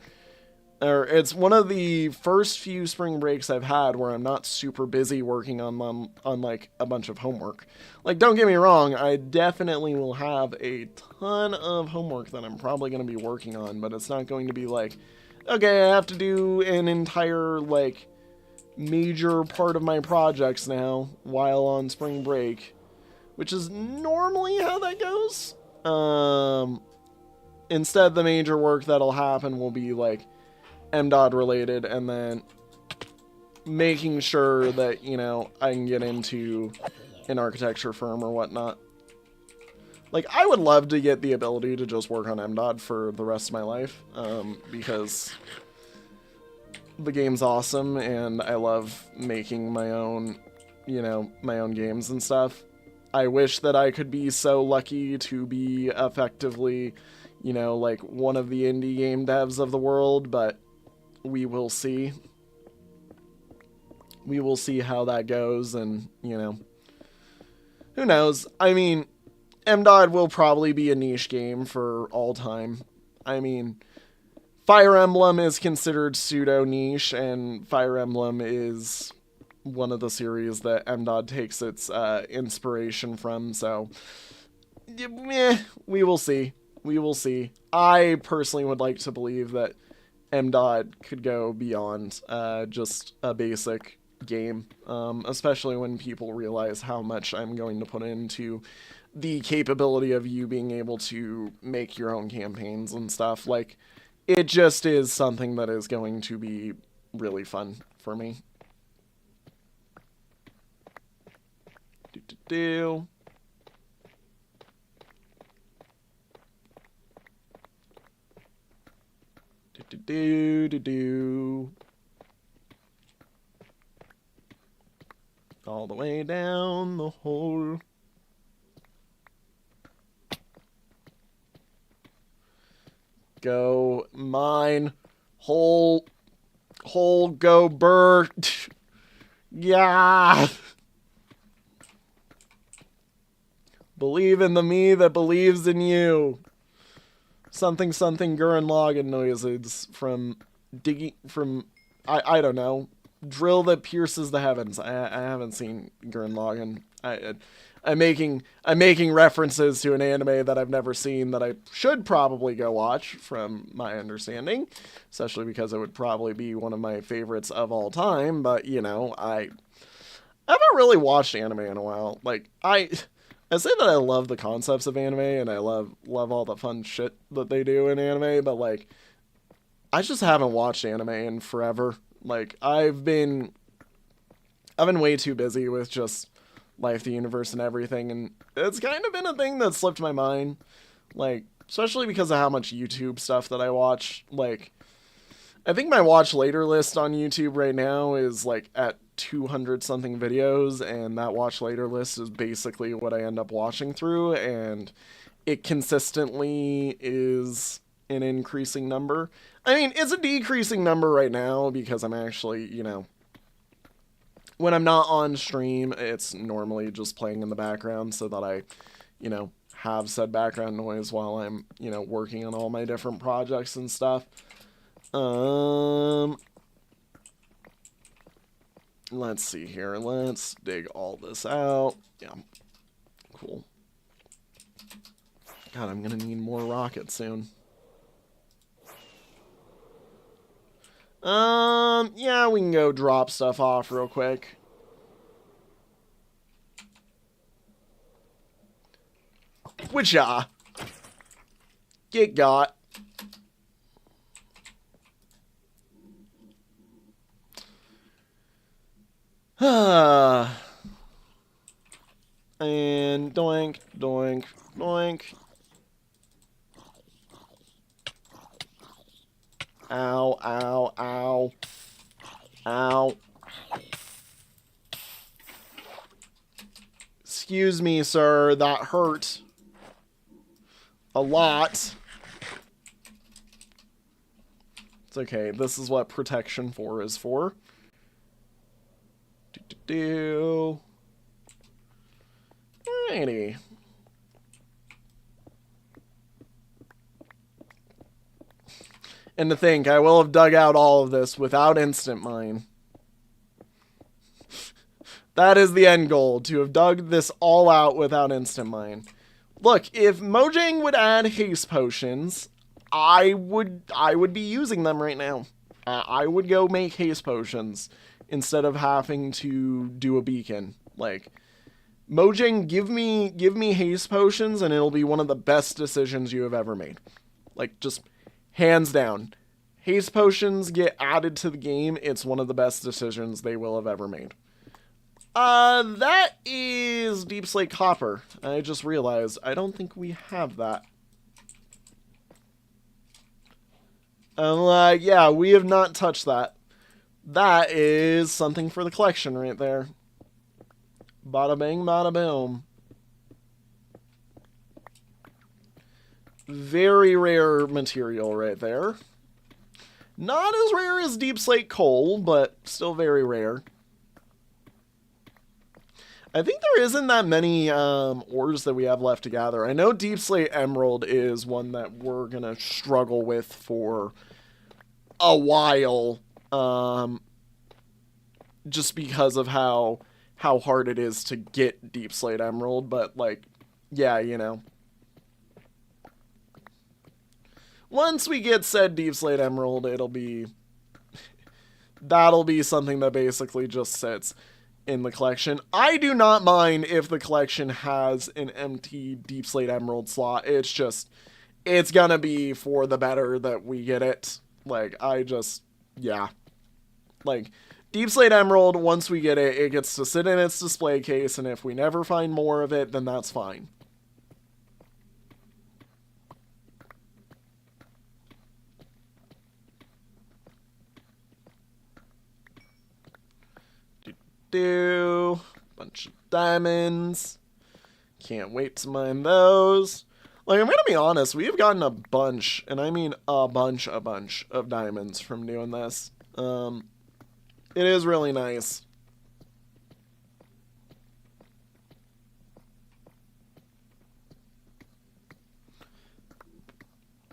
or it's one of the first few spring breaks I've had where I'm not super busy working on like a bunch of homework. Like, don't get me wrong, I definitely will have a ton of homework that I'm probably going to be working on, but it's not going to be like, okay, I have to do an entire, like, major part of my projects now while on spring break, which is normally how that goes. Instead, the major work that'll happen will be like MDOT related, and then making sure that, you know, I can get into an architecture firm or whatnot. Like, I would love to get the ability to just work on MDOT for the rest of my life, because the game's awesome and I love making my own, you know, my own games and stuff. I wish that I could be so lucky to be effectively, you know, like one of the indie game devs of the world, but we will see. We will see how that goes, and, you know, who knows? I mean, MDOT will probably be a niche game for all time. I mean, Fire Emblem is considered pseudo-niche, and Fire Emblem is one of the series that MDOT takes its inspiration from, so we will see. We will see. I personally would like to believe that MDOT could go beyond just a basic game, especially when people realize how much I'm going to put into the capability of you being able to make your own campaigns and stuff. Like, it just is something that is going to be really fun for me. Do. All the way down the hole. Go mine. Hole. Go bird. Yeah. Believe in the me that believes in you. Something Gurren Lagann noises from digging from I don't know, drill that pierces the heavens. I haven't seen Gurren Lagann. I'm making references to an anime that I've never seen that I should probably go watch, from my understanding, especially because it would probably be one of my favorites of all time. But, you know, I haven't really watched anime in a while. Like, I say that I love the concepts of anime and I love all the fun shit that they do in anime, but, like, I just haven't watched anime in forever. Like, I've been way too busy with just life, the universe, and everything, and it's kind of been a thing that slipped my mind. Like, especially because of how much YouTube stuff that I watch. Like, I think my watch later list on YouTube right now is, like, at 200 something videos, and that watch later list is basically what I end up watching through, and it consistently is an increasing number. I mean, it's a decreasing number right now because I'm actually, you know, when I'm not on stream, it's normally just playing in the background so that I, you know, have said background noise while I'm, you know, working on all my different projects and stuff. Let's see here. Let's dig all this out. Yeah. Cool. God, I'm gonna need more rockets soon. Yeah, we can go drop stuff off real quick. Witcha. Get got. And doink, doink, doink. Ow, ow, ow. Ow. Excuse me, sir. That hurt. A lot. It's okay. This is what Protection 4 is for. Do. Alrighty. And to think, I will have dug out all of this without Instant Mine. That is the end goal, to have dug this all out without Instant Mine. Look, if Mojang would add haste potions, I would be using them right now. I would go make haste potions instead of having to do a beacon. Like, Mojang, give me haste potions and it'll be one of the best decisions you have ever made. Like, just hands down. Haste potions get added to the game, it's one of the best decisions they will have ever made. That is Deep Slate Copper. I just realized I don't think we have that. Yeah, we have not touched that. That is something for the collection right there. Bada bing, bada boom. Very rare material right there. Not as rare as Deep Slate Coal, but still very rare. I think there isn't that many ores that we have left to gather. I know Deep Slate Emerald is one that we're going to struggle with for a while. Just because of how hard it is to get Deep Slate Emerald. But, like, yeah, you know. Once we get said Deep Slate Emerald, it'll be... that'll be something that basically just sits in the collection. I do not mind if the collection has an empty Deep Slate Emerald slot. It's just, it's gonna be for the better that we get it. Like, yeah. Like, Deep Slate Emerald, once we get it, it gets to sit in its display case, and if we never find more of it, then that's fine. Bunch of diamonds. Can't wait to mine those. Like, I'm gonna be honest, we have gotten a bunch, and I mean a bunch of diamonds from doing this. It is really nice.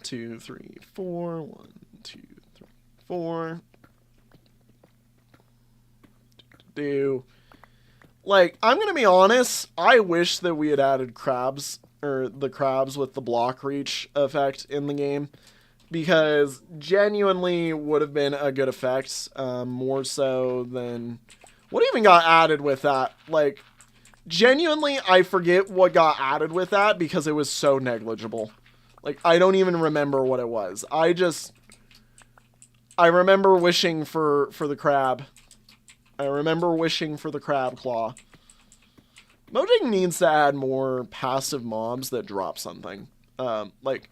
Two, three, four. 1, 2, 3, 4. Like, I'm gonna be honest, I wish that we had added crabs, or the crabs with the block reach effect in the game, because genuinely would have been a good effect, more so than what even got added with that. Like, genuinely, I forget what got added with that because it was so negligible. Like, I don't even remember what it was. I remember wishing for the crab. I remember wishing for the crab claw. Mojang needs to add more passive mobs that drop something. Like,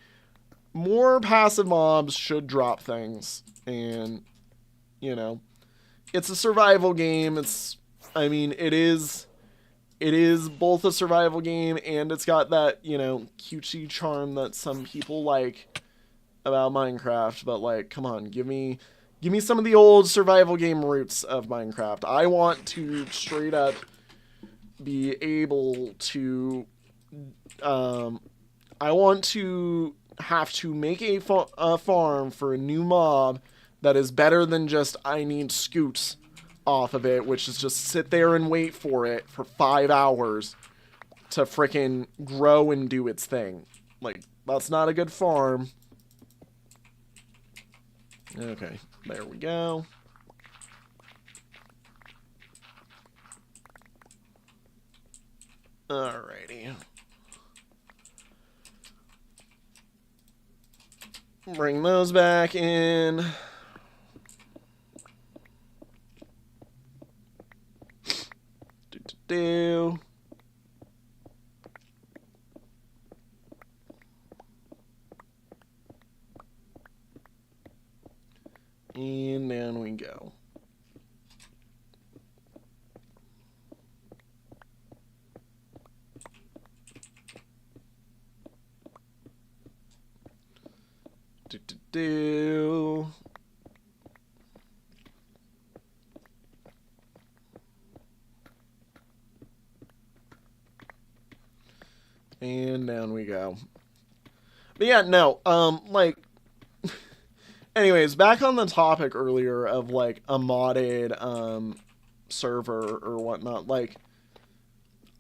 more passive mobs should drop things. And, you know, it's a survival game. I mean, it is both a survival game and it's got that, you know, cutesy charm that some people like about Minecraft. But, like, come on, give me some of the old survival game roots of Minecraft. I want to straight up be able to... I want to have to make a farm for a new mob that is better than just I need scoots off of it, which is just sit there and wait for it for 5 hours to frickin' grow and do its thing. Like, that's not a good farm. Okay, there we go. Alrighty. Bring those back in. Do. And down we go. Do. And down we go. But yeah, no, like, anyways, back on the topic earlier of, like, a modded, server or whatnot, like,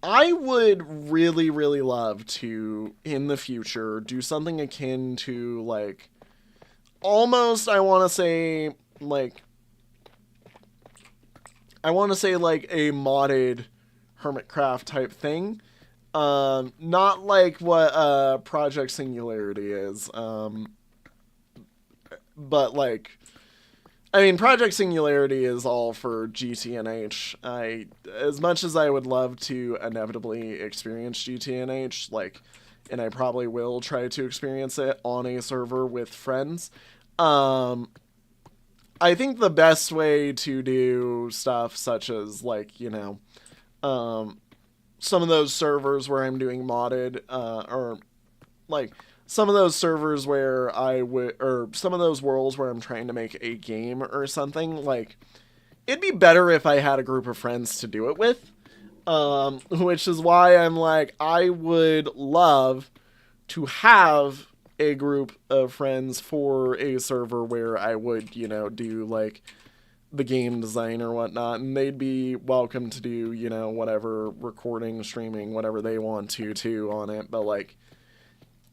I would really, really love to, in the future, do something akin to, like, almost, I want to say, like, a modded Hermitcraft type thing. Not like what, Project Singularity is, but, like, I mean, Project Singularity is all for GTNH. As much as I would love to inevitably experience GTNH, like, and I probably will try to experience it on a server with friends, I think the best way to do stuff such as, like, you know, some of those servers where I'm doing modded, or, like, some of those servers where or some of those worlds where I'm trying to make a game or something, like, it'd be better if I had a group of friends to do it with, which is why I'm like, I would love to have a group of friends for a server where I would, you know, do, like, the game design or whatnot, and they'd be welcome to do, you know, whatever, recording, streaming, whatever they want to on it, but, like,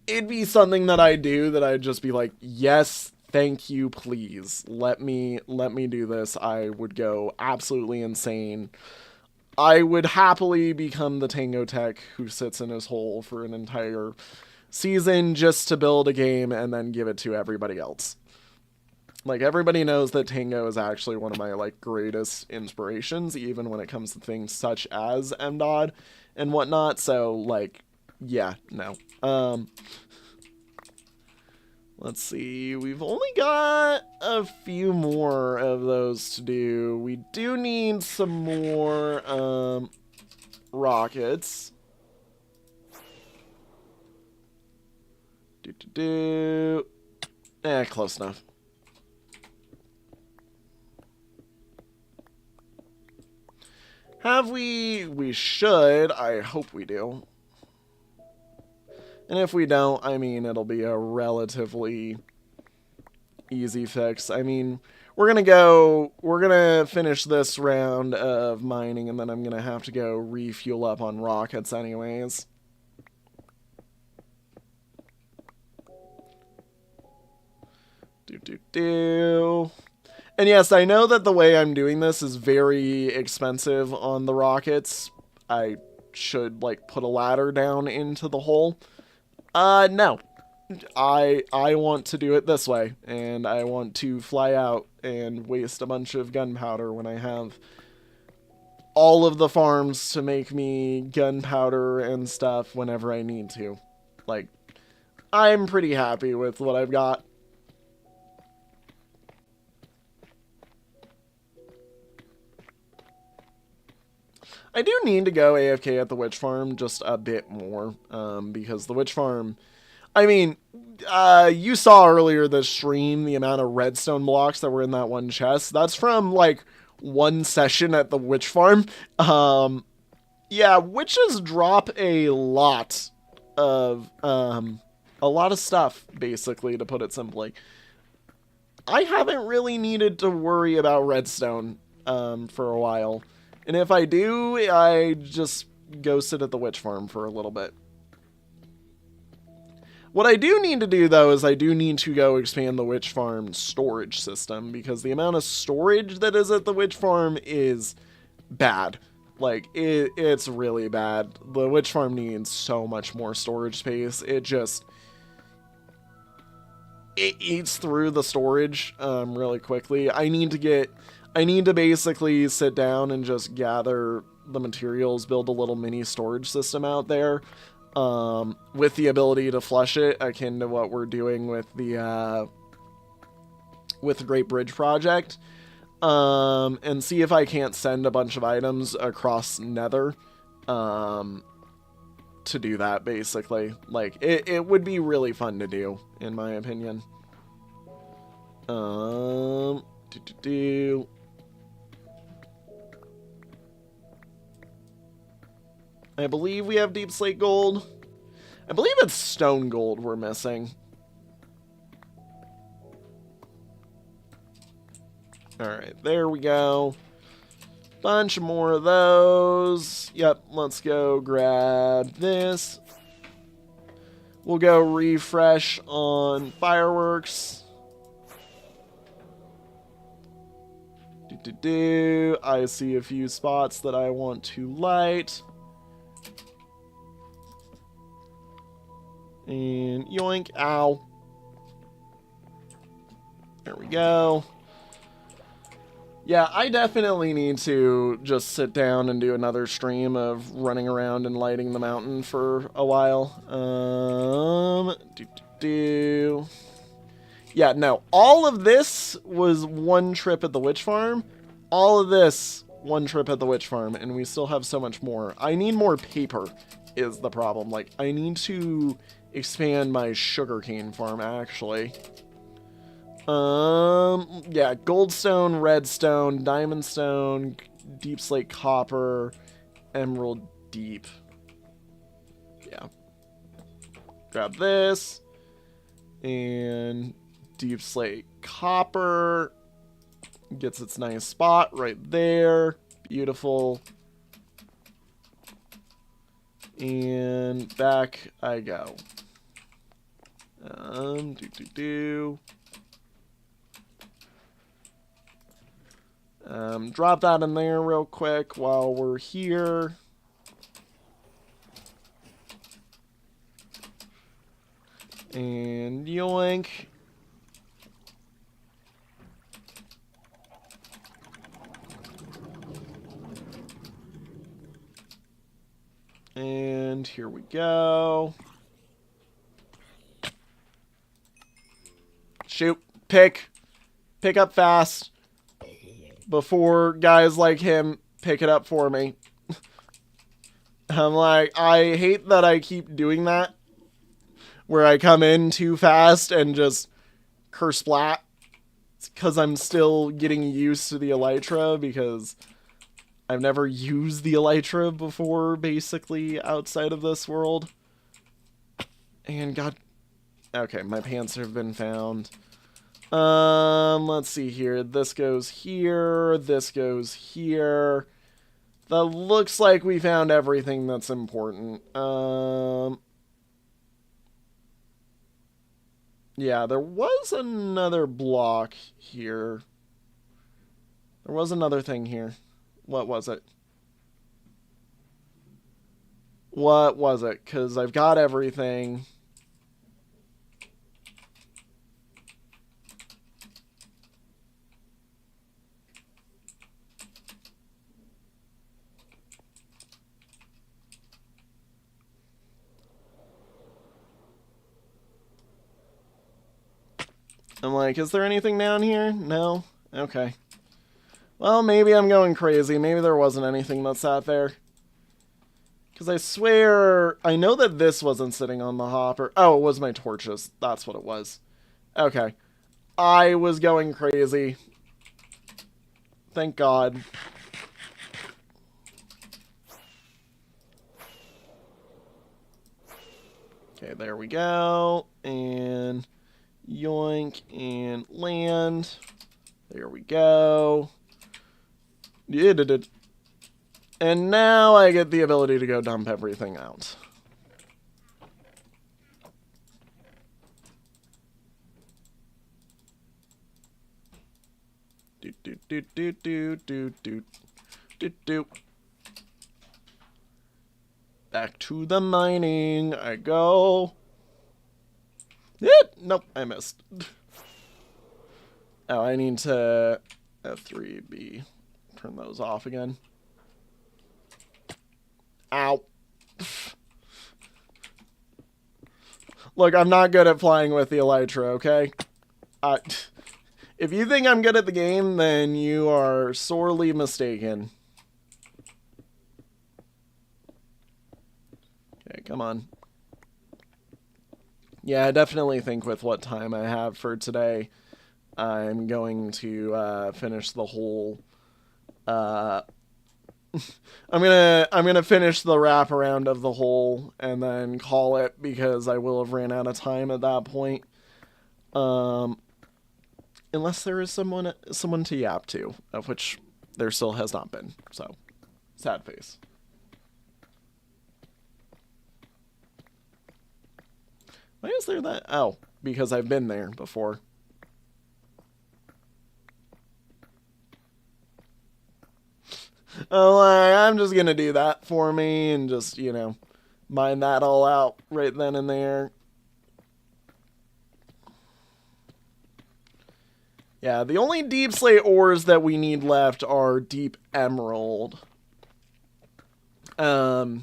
it'd be something that I do that I'd just be like, yes, thank you, please. Let me do this. I would go absolutely insane. I would happily become the Tango Tech who sits in his hole for an entire season just to build a game and then give it to everybody else. Like, everybody knows that Tango is actually one of my, like, greatest inspirations, even when it comes to things such as MDOD and whatnot, so, like, yeah, no. Let's see. We've only got a few more of those to do. We do need some more, rockets. Close enough. Have we? We should. I hope we do. And if we don't, I mean, it'll be a relatively easy fix. I mean, we're gonna finish this round of mining, and then I'm gonna have to go refuel up on rockets anyways. And yes, I know that the way I'm doing this is very expensive on the rockets. I should, like, put a ladder down into the hole. No. I want to do it this way, and I want to fly out and waste a bunch of gunpowder when I have all of the farms to make me gunpowder and stuff whenever I need to. Like, I'm pretty happy with what I've got. I do need to go AFK at the witch farm just a bit more, because the witch farm, I mean, you saw earlier this stream the amount of redstone blocks that were in that one chest. That's from, like, one session at the witch farm. Yeah, witches drop a lot of stuff, basically, to put it simply. I haven't really needed to worry about redstone, for a while. And if I do, I just go sit at the witch farm for a little bit. What I do need to do, though, is I do need to go expand the witch farm storage system, because the amount of storage that is at the witch farm is bad. Like, it's really bad. The witch farm needs so much more storage space. It it eats through the storage really quickly. I need to basically sit down and just gather the materials, build a little mini storage system out there, with the ability to flush it, akin to what we're doing with the Great Bridge Project, and see if I can't send a bunch of items across Nether, to do that, basically. Like, it would be really fun to do, in my opinion. I believe we have deep slate gold. I believe it's stone gold we're missing. Alright, there we go. Bunch more of those. Yep, let's go grab this. We'll go refresh on fireworks. I see a few spots that I want to light. And yoink, ow. There we go. Yeah, I definitely need to just sit down and do another stream of running around and lighting the mountain for a while. Yeah, no, all of this was one trip at the witch farm. All of this, one trip at the witch farm, and we still have so much more. I need more paper is the problem. Like, I need to expand my sugarcane farm, actually. Yeah, goldstone, redstone, diamond stone, deep slate copper, emerald deep. Yeah. Grab this. And deep slate copper. Gets its nice spot right there. Beautiful. And back I go. Drop that in there real quick while we're here. And yoink. And here we go. Shoot. Pick up fast. Before guys like him pick it up for me. I'm like, I hate that I keep doing that. Where I come in too fast and just curse splat. It's because I'm still getting used to the elytra, because I've never used the elytra before, basically, outside of this world. And God... Okay, my pants have been found. Let's see here. This goes here. This goes here. That looks like we found everything that's important. Yeah, there was another block here. There was another thing here. What was it? What was it? Because I've got everything. I'm like, is there anything down here? No? Okay. Well, maybe I'm going crazy. Maybe there wasn't anything that sat there. Because I swear, I know that this wasn't sitting on the hopper. Oh, it was my torches. That's what it was. Okay. I was going crazy. Thank God. Okay, there we go. And yoink and land. There we go. And now I get the ability to go dump everything out. Back to the mining I go. Nope, I missed. Oh, I need to F3B. Turn those off again. Ow. Look, I'm not good at flying with the Elytra, okay? If you think I'm good at the game, then you are sorely mistaken. Okay, come on. Yeah, I definitely think with what time I have for today, I'm going to finish the whole. I'm gonna finish the wraparound of the whole and then call it, because I will have ran out of time at that point. Unless there is someone to yap to, of which there still has not been. So, sad face. Why is there that? Oh, because I've been there before. Oh, I'm just gonna do that for me and just, you know, mine that all out right then and there. Yeah, the only deep slate ores that we need left are deep emerald. All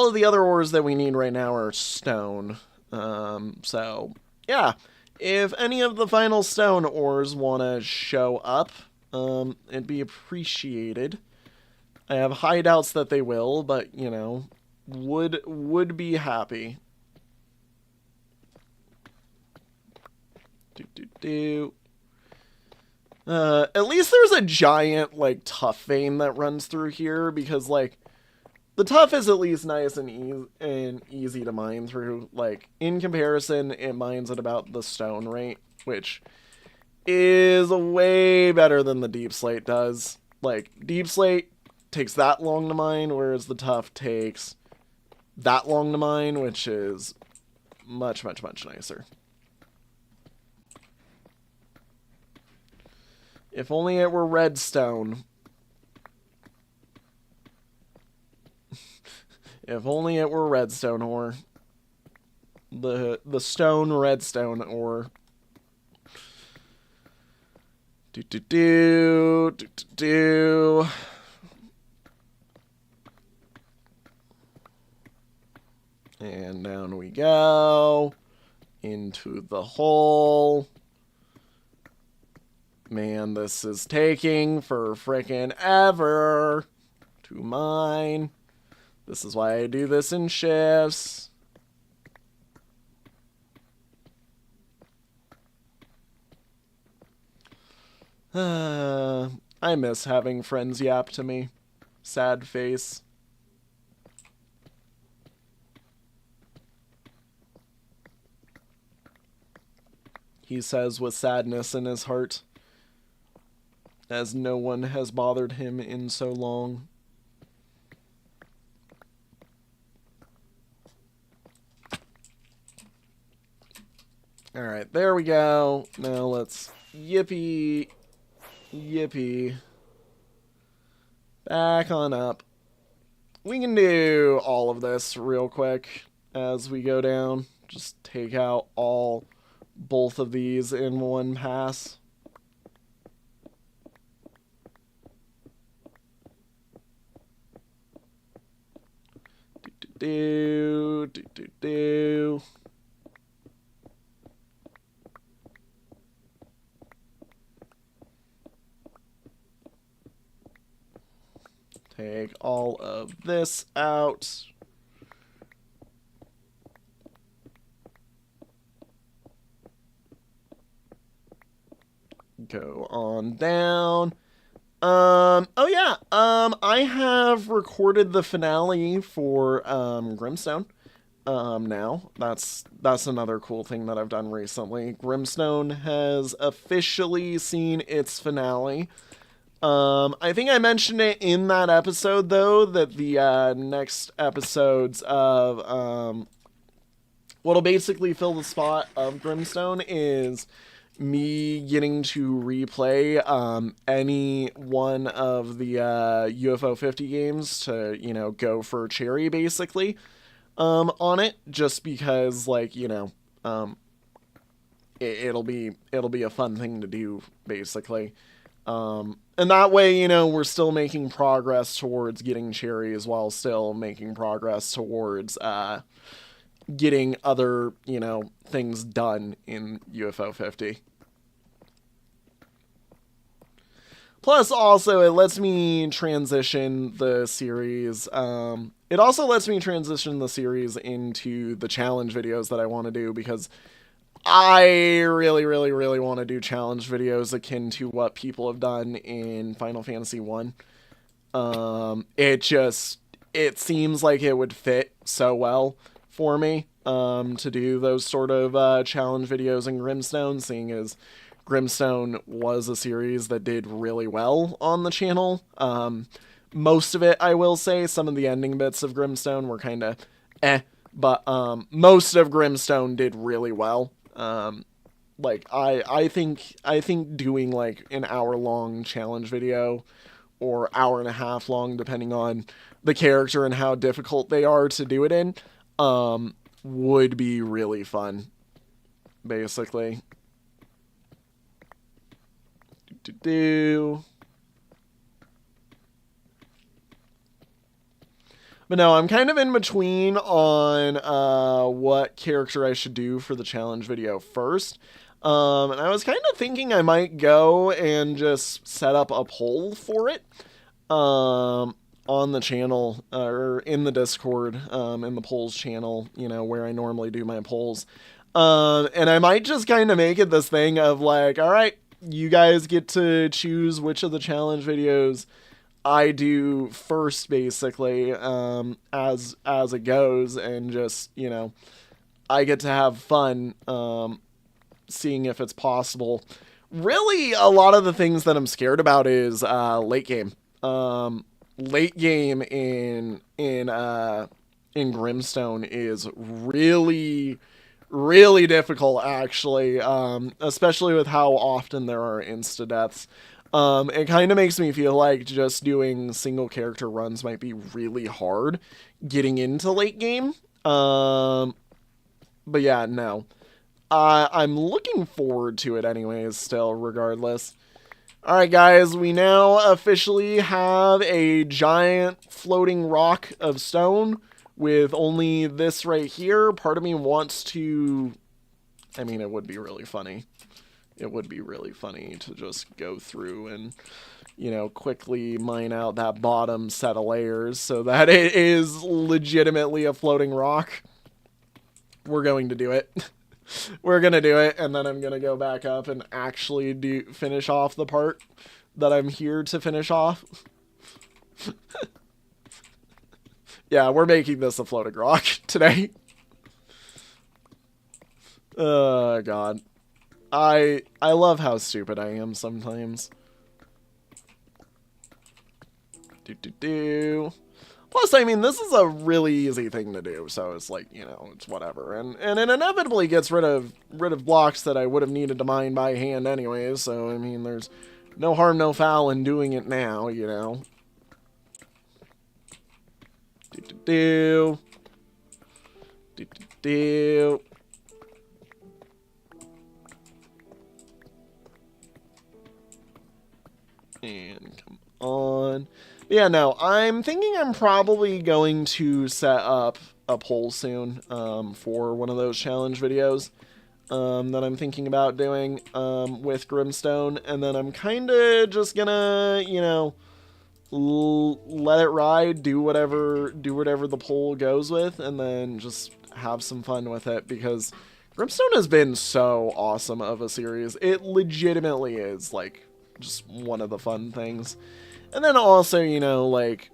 of the other ores that we need right now are stone. So, yeah. If any of the final stone ores want to show up, it'd be appreciated. I have high doubts that they will, but, you know, would be happy. At least there's a giant, like, tuff vein that runs through here, because, like, the tuff is at least nice and easy to mine through. Like, in comparison, it mines at about the stone rate, which is way better than the deep slate does. Like, deep slate takes that long to mine, whereas the tuff takes that long to mine, which is much, much, much nicer. If only it were redstone. If only it were redstone ore. The stone redstone ore. Do. And down we go. Into the hole. Man, this is taking for frickin' ever to mine. This is why I do this in shifts. I miss having friends yap to me. Sad face. He says with sadness in his heart, as no one has bothered him in so long. Alright, there we go. Now let's yippee back on up. We can do all of this real quick as we go down. Just take out both of these in one pass. Do. Take all of this out. Go on down. Oh yeah, I have recorded the finale for, Grimstone. Now. That's another cool thing that I've done recently. Grimstone has officially seen its finale. I think I mentioned it in that episode, though, that the, next episodes of, what'll basically fill the spot of Grimstone is me getting to replay, any one of the, UFO 50 games to, you know, go for Cherry, basically, on it, just because, like, you know, it'll be a fun thing to do, basically. And that way, you know, we're still making progress towards getting cherries while still making progress towards getting other, you know, things done in UFO 50. Plus, also, it lets me transition the series. It also lets me transition the series into the challenge videos that I want to do, because I really, really, really want to do challenge videos akin to what people have done in Final Fantasy 1. It seems like it would fit so well for me to do those sort of challenge videos in Grimstone, seeing as Grimstone was a series that did really well on the channel. Most of it, I will say, some of the ending bits of Grimstone were kind of but most of Grimstone did really well. Like I think doing like an hour-long challenge video, or hour and a half long, depending on the character and how difficult they are to do it in, would be really fun, basically. But no, I'm kind of in between on what character I should do for the challenge video first. And I was kind of thinking I might go and just set up a poll for it on the channel, or in the Discord, in the polls channel, you know, where I normally do my polls. And I might just kind of make it this thing of like, all right, you guys get to choose which of the challenge videos I do first, basically, as it goes, and just, you know, I get to have fun seeing if it's possible. Really, a lot of the things that I'm scared about is late game. Late game in Grimstone is really, really difficult, actually, especially with how often there are insta-deaths. It kind of makes me feel like just doing single character runs might be really hard getting into late game. But yeah, no. I'm looking forward to it anyways, still, regardless. Alright, guys, we now officially have a giant floating rock of stone with only this right here. Part of me wants to... I mean, it would be really funny. It would be really funny to just go through and, you know, quickly mine out that bottom set of layers so that it is legitimately a floating rock. We're going to do it. We're going to do it, and then I'm going to go back up and actually finish off the part that I'm here to finish off. Yeah, we're making this a floating rock today. Oh, God. I love how stupid I am sometimes. Plus, I mean, this is a really easy thing to do, so it's like, you know, it's whatever. And it inevitably gets rid of blocks that I would have needed to mine by hand anyways, so, I mean, there's no harm, no foul in doing it now, you know. And come on. Yeah, no, I'm thinking I'm probably going to set up a poll soon for one of those challenge videos that I'm thinking about doing with Grimstone, and then I'm kind of just gonna, you know, let it ride, do whatever the poll goes with, and then just have some fun with it, because Grimstone has been so awesome of a series. It legitimately is, like, just one of the fun things. And then also, you know, like,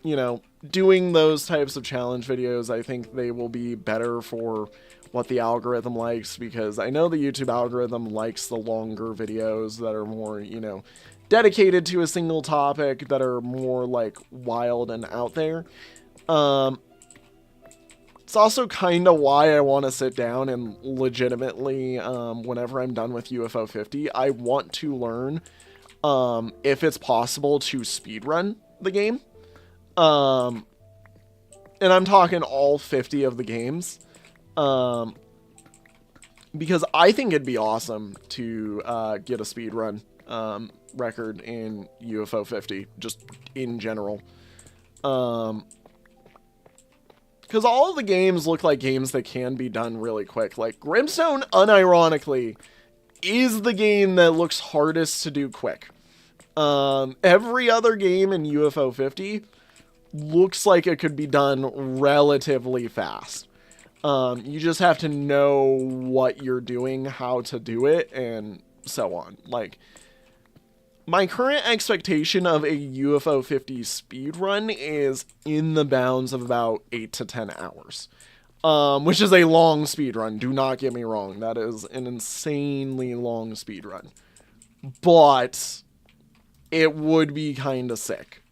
you know, doing those types of challenge videos, I think they will be better for what the algorithm likes, because I know the YouTube algorithm likes the longer videos that are more, you know, dedicated to a single topic, that are more, like, wild and out there. It's also kind of why I want to sit down and legitimately, whenever I'm done with UFO 50, I want to learn if it's possible to speedrun the game. And I'm talking all 50 of the games. because I think it'd be awesome to get a speedrun record in UFO 50, just in general. Because all of the games look like games that can be done really quick. Like, Grimstone, unironically, is the game that looks hardest to do quick. Every other game in UFO 50 looks like it could be done relatively fast. You just have to know what you're doing, how to do it, and so on. Like, my current expectation of a UFO 50 speedrun is in the bounds of about 8 to 10 hours. Which is a long speedrun, do not get me wrong. That is an insanely long speedrun. But it would be kind of sick.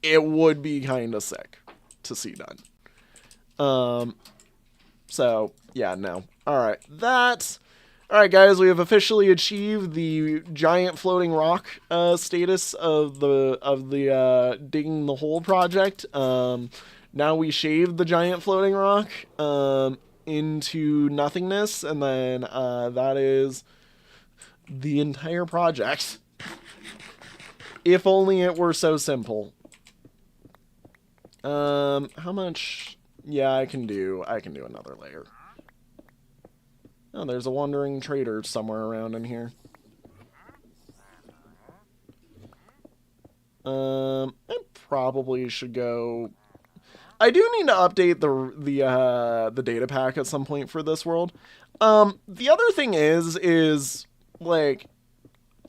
It would be kind of sick to see done. So, yeah, no. Alright, that's... Alright, guys, we have officially achieved the giant floating rock status of the Digging the Hole project. Now we shaved the giant floating rock into nothingness, and then that is the entire project. If only it were so simple. How much? Yeah, I can do another layer. Oh, there's a wandering trader somewhere around in here. I probably should go. I do need to update the data pack at some point for this world. The other thing is like,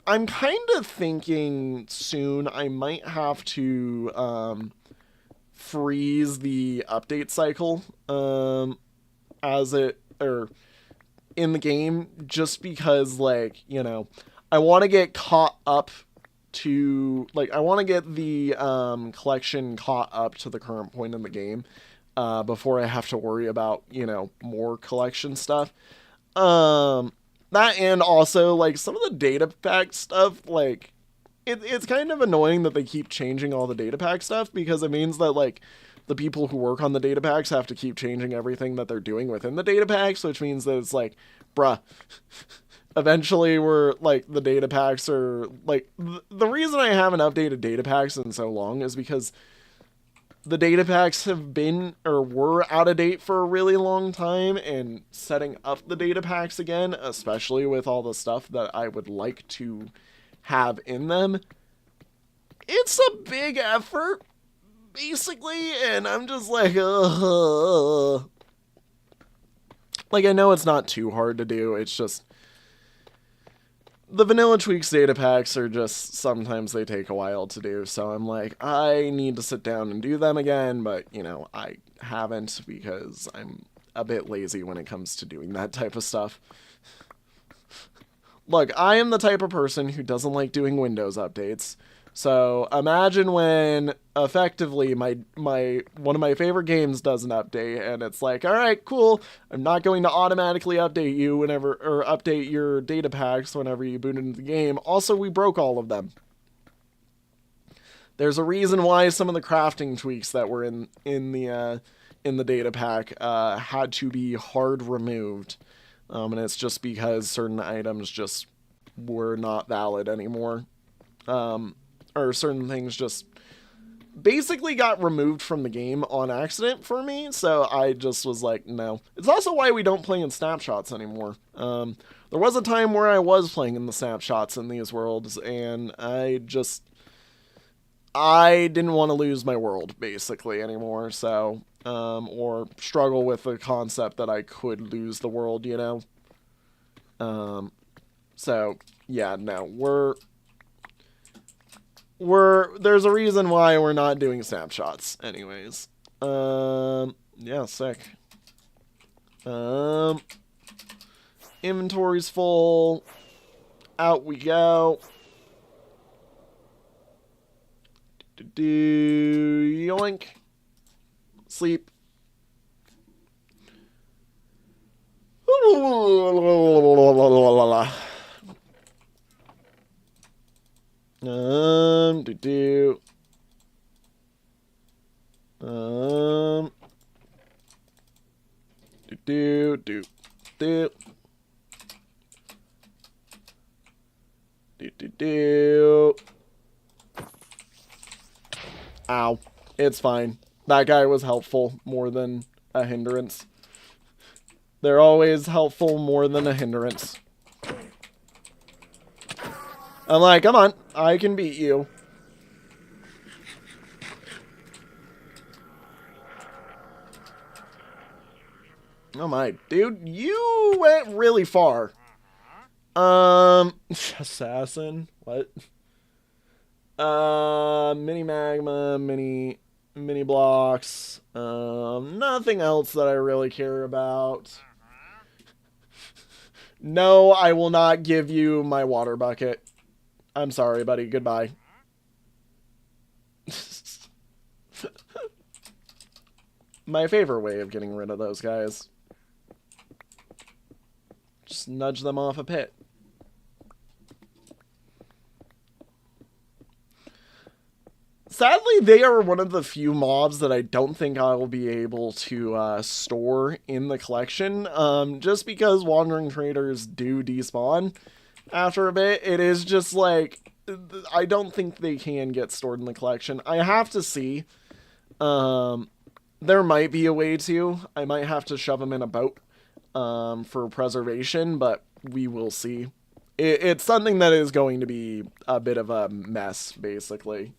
I'm kind of thinking soon I might have to freeze the update cycle as it or in the game, just because, like, you know, I want to get caught up to, like, I want to get the collection caught up to the current point in the game before I have to worry about, you know, more collection stuff. That, and also, like, some of the data pack stuff, like, it's kind of annoying that they keep changing all the data pack stuff, because it means that, like, the people who work on the data packs have to keep changing everything that they're doing within the data packs, which means that it's like, bruh, eventually we're, like, the data packs are, like, the reason I haven't updated data packs in so long is because the data packs have been, or were, out of date for a really long time, and setting up the data packs again, especially with all the stuff that I would like to have in them, it's a big effort, basically, and I'm just like, like, I know it's not too hard to do, it's just, the Vanilla Tweaks data packs are just, sometimes they take a while to do, so I'm like, I need to sit down and do them again, but, you know, I haven't, because I'm a bit lazy when it comes to doing that type of stuff. Look, I am the type of person who doesn't like doing Windows updates, so imagine when, effectively, one of my favorite games does an update, and it's like, alright, cool, I'm not going to automatically update you whenever, or update your data packs whenever you boot into the game. Also, we broke all of them. There's a reason why some of the crafting tweaks that were in the data pack had to be hard removed. And it's just because certain items just were not valid anymore. Or certain things just basically got removed from the game on accident for me, so I just was like, no. It's also why we don't play in snapshots anymore. There was a time where I was playing in the snapshots in these worlds, and I didn't want to lose my world, basically, anymore, so, or struggle with the concept that I could lose the world, you know? So, yeah, no, there's a reason why we're not doing snapshots, anyways. Yeah, sick. Inventory's full. Out we go. Yoink. Sleep. Do. Do. Do. Ow. It's fine. That guy was helpful more than a hindrance. They're always helpful more than a hindrance. I'm like, come on. I can beat you. Oh my, dude, you went really far. Assassin, what? Mini magma, mini blocks. Nothing else that I really care about. No, I will not give you my water bucket. I'm sorry, buddy. Goodbye. My favorite way of getting rid of those guys. Just nudge them off a pit. Sadly, they are one of the few mobs that I don't think I will be able to store in the collection. Just because Wandering Traders do despawn after a bit. It is just like, I don't think they can get stored in the collection. I have to see. There might be a way to. I might have to shove them in a boat for preservation, but we will see. It's something that is going to be a bit of a mess, basically.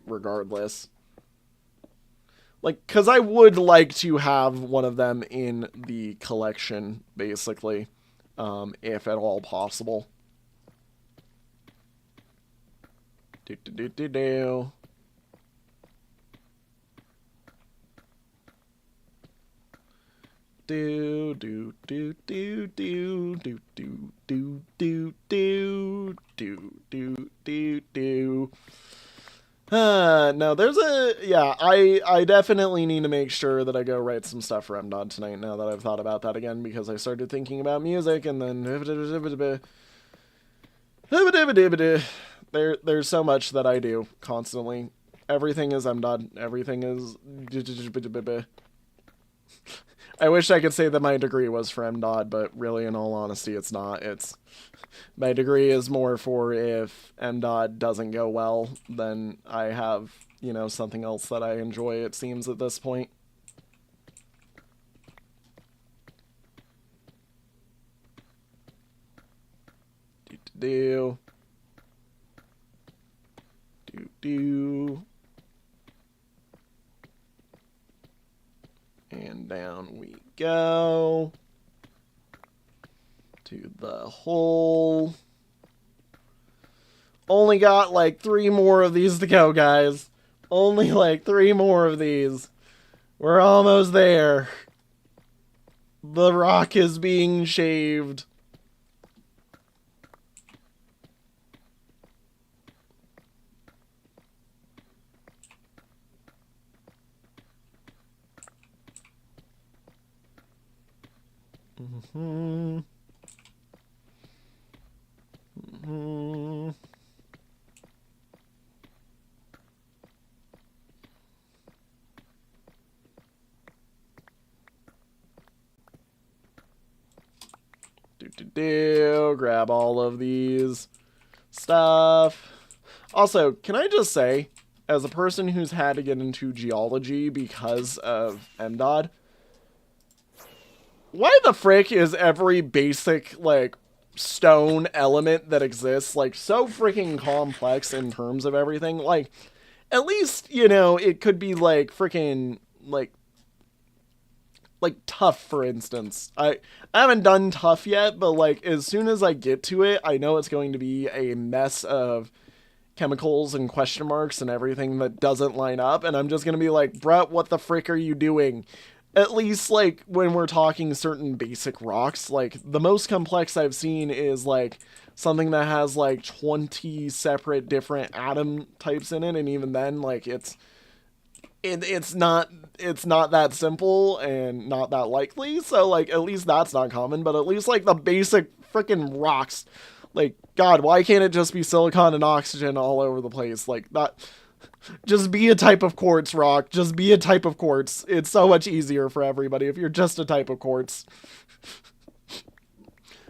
Regardless. Like, because I would like to have one of them in the collection, basically, if at all possible. Do. No, there's I definitely need to make sure that I go write some stuff for MDOT tonight now that I've thought about that again, because I started thinking about music and then there's so much that I do constantly. Everything is MDOT, everything is I wish I could say that my degree was for MDOT, but really, in all honesty, it's not. My degree is more for if MDOT doesn't go well, then I have, something else that I enjoy, it seems, at this point. Do. And down we go. To the hole. Only got like 3 more of these to go, guys. Only like 3 more of these. We're almost there. The rock is being shaved. Grab all of these stuff. Also, can I just say, as a person who's had to get into geology because of MDOT, why the frick is every basic, like, stone element that exists, like, so freaking complex in terms of everything? Like, at least, it could be, like, freaking, like, tough, for instance. I haven't done tough yet, but, like, as soon as I get to it, I know it's going to be a mess of chemicals and question marks and everything that doesn't line up, and I'm just gonna be like, Brett, what the frick are you doing? At least, like, when we're talking certain basic rocks, like, the most complex I've seen is, like, something that has, like, 20 separate different atom types in it, and even then, like, it's not that simple and not that likely, so, like, at least that's not common, but at least, like, the basic freaking rocks, like, God, why can't it just be silicon and oxygen all over the place? Like, that, just be a type of quartz rock, just be a type of quartz. It's so much easier for everybody if you're just a type of quartz.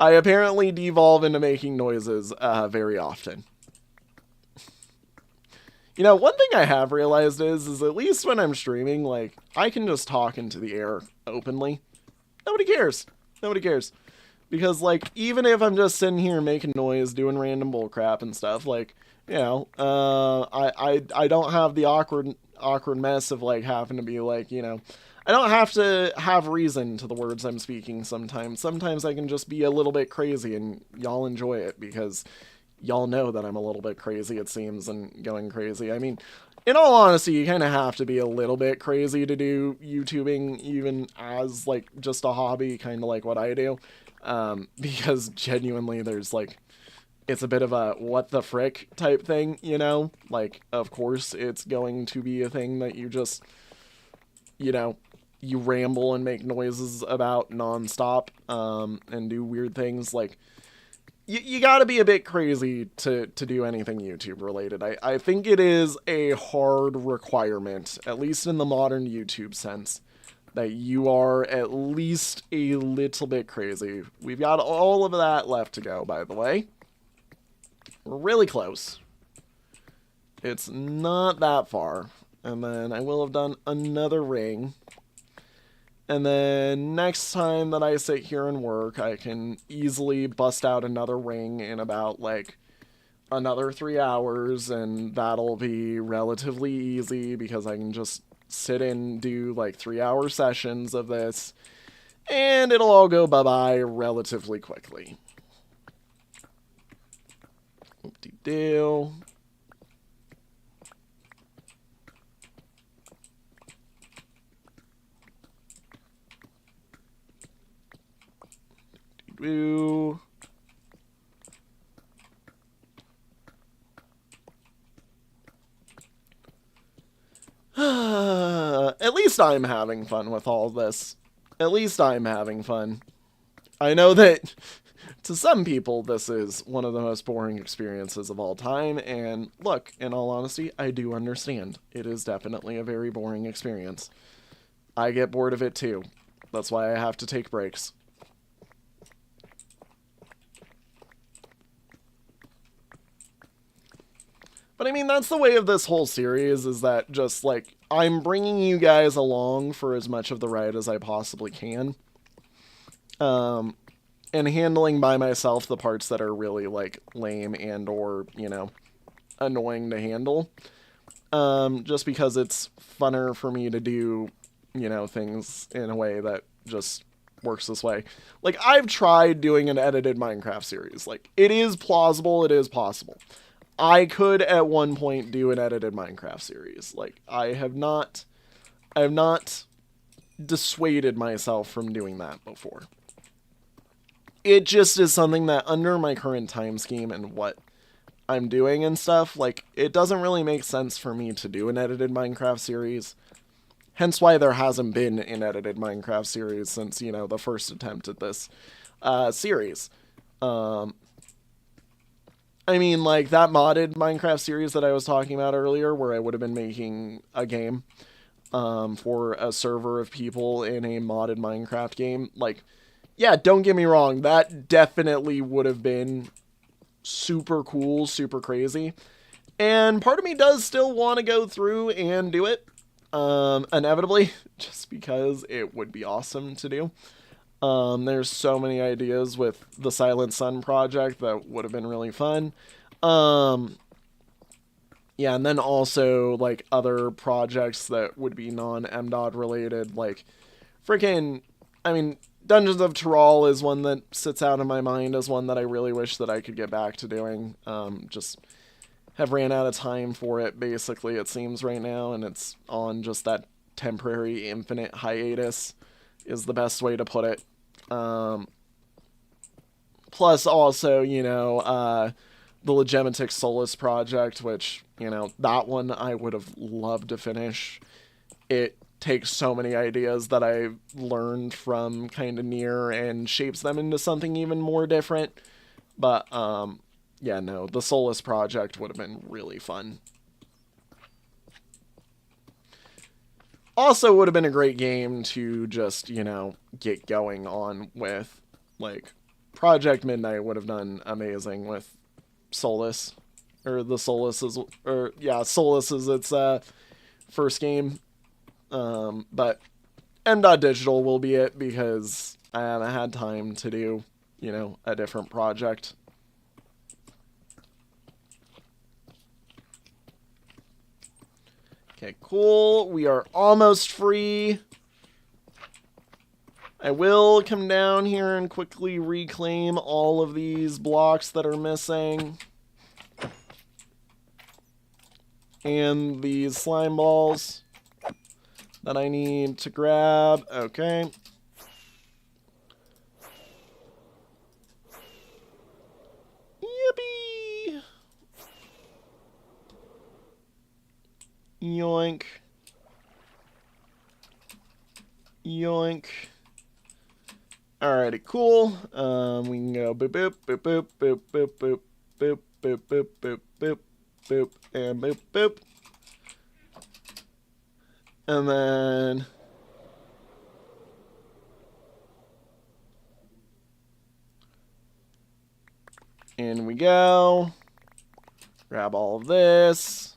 I apparently devolve into making noises very often. You know, one thing I have realized is at least when I'm streaming, like, I can just talk into the air openly. Nobody cares. Nobody cares. Because, like, even if I'm just sitting here making noise, doing random bullcrap and stuff, like, you know, I don't have the awkward mess of, like, having to be, like, you know, I don't have to have reason to the words I'm speaking sometimes. Sometimes I can just be a little bit crazy and y'all enjoy it because y'all know that I'm a little bit crazy, it seems, and going crazy. I mean, in all honesty, you kind of have to be a little bit crazy to do YouTubing, even as, like, just a hobby, kind of like what I do. Because genuinely, there's, like, it's a bit of a what the frick type thing, you know? Like, of course, it's going to be a thing that you just, you know, you ramble and make noises about nonstop, and do weird things, like, you gotta be a bit crazy to do anything YouTube related. I think it is a hard requirement, at least in the modern YouTube sense, that you are at least a little bit crazy. We've got all of that left to go, by the way. We're really close. It's not that far. And then I will have done another ring. And then next time that I sit here and work, I can easily bust out another ring in about, like, another 3 hours, and that'll be relatively easy because I can just sit and do, like, 3-hour sessions of this, and it'll all go bye-bye relatively quickly. Whoop-de-doo. Woo. At least I'm having fun with all this. At least I'm having fun. I know that to some people this is one of the most boring experiences of all time, and look, in all honesty, I do understand. It is definitely a very boring experience. I get bored of it too. That's why I have to take breaks. But I mean, that's the way of this whole series, is that just, like, I'm bringing you guys along for as much of the ride as I possibly can. And handling by myself the parts that are really, like, lame and or, you know, annoying to handle. Just because it's funner for me to do, you know, things in a way that just works this way. Like, I've tried doing an edited Minecraft series. Like, it is plausible, it is possible. I could at one point do an edited Minecraft series. Like, I have not dissuaded myself from doing that before. It just is something that under my current time scheme and what I'm doing and stuff, like, it doesn't really make sense for me to do an edited Minecraft series. Hence why there hasn't been an edited Minecraft series since, you know, the first attempt at this series. I mean, like, that modded Minecraft series that I was talking about earlier, where I would have been making a game for a server of people in a modded Minecraft game. Like, yeah, don't get me wrong, that definitely would have been super cool, super crazy. And part of me does still want to go through and do it, inevitably, just because it would be awesome to do. There's so many ideas with the Silent Sun project that would have been really fun. Yeah, and then also, like, other projects that would be non-MDOT related, like, freaking, I mean, Dungeons of Tyrall is one that sits out in my mind as one that I really wish that I could get back to doing. Just have ran out of time for it, basically, it seems right now, and it's on just that temporary infinite hiatus is the best way to put it. Plus also, you know, the Legematix Solus project, which, you know, that one I would have loved to finish. It takes so many ideas that I've learned from kind of Nier and shapes them into something even more different. But, yeah, no, the Solus project would have been really fun. Also would have been a great game to just, you know, get going on with. Like, Project Midnight would have done amazing with Solus. Or the Solus is, or yeah, Solus is its first game. But M.Digital will be it because I haven't had time to do, you know, a different project. Okay, cool. We are almost free. I will come down here and quickly reclaim all of these blocks that are missing. And these slime balls that I need to grab. Okay. Yippee! Yoink. Yoink. Alrighty, cool. We can go boop boop boop boop boop boop boop boop boop boop boop boop boop and boop boop. And then in we go. Grab all of this.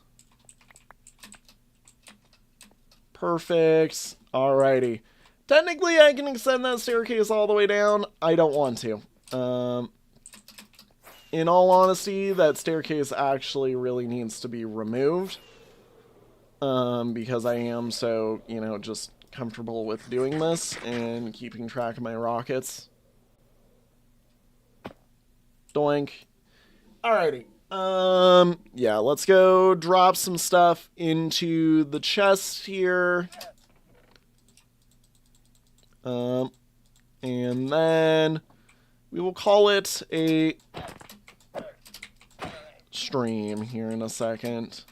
Perfect. Alrighty. Technically, I can extend that staircase all the way down. I don't want to. In all honesty, that staircase actually really needs to be removed. Because I am so, you know, just comfortable with doing this and keeping track of my rockets. Doink. Alrighty. Yeah, let's go drop some stuff into the chest here. And then we will call it a stream here in a second.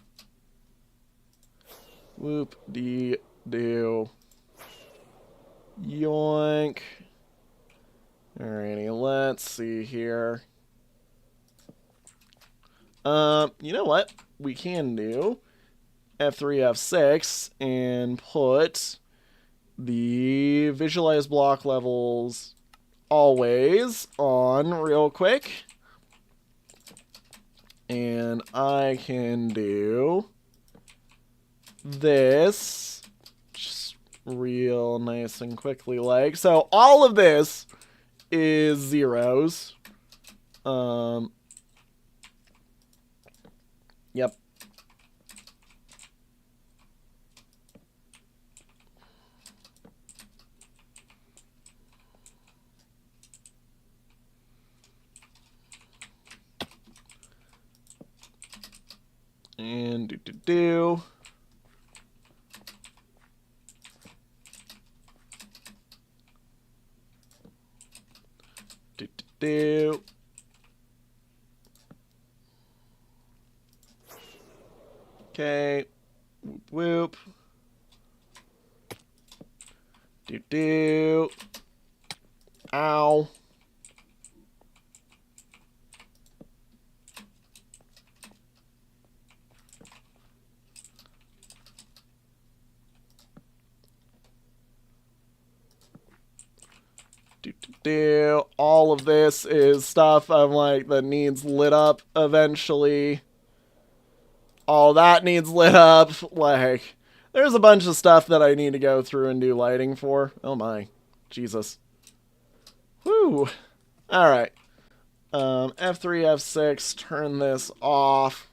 Whoop dee doo. Yoink. Alrighty, let's see here. You know what? We can do F3, F6 and put the visualize block levels always on real quick. And I can do this just real nice and quickly like. So all of this is zeros. Yep. And do. Okay. Whoop. Do. Ow. All of this is stuff I'm like that needs lit up eventually. All that needs lit up. Like, there's a bunch of stuff that I need to go through and do lighting for. Oh my. Jesus. Whew. Alright. F3, F6, turn this off.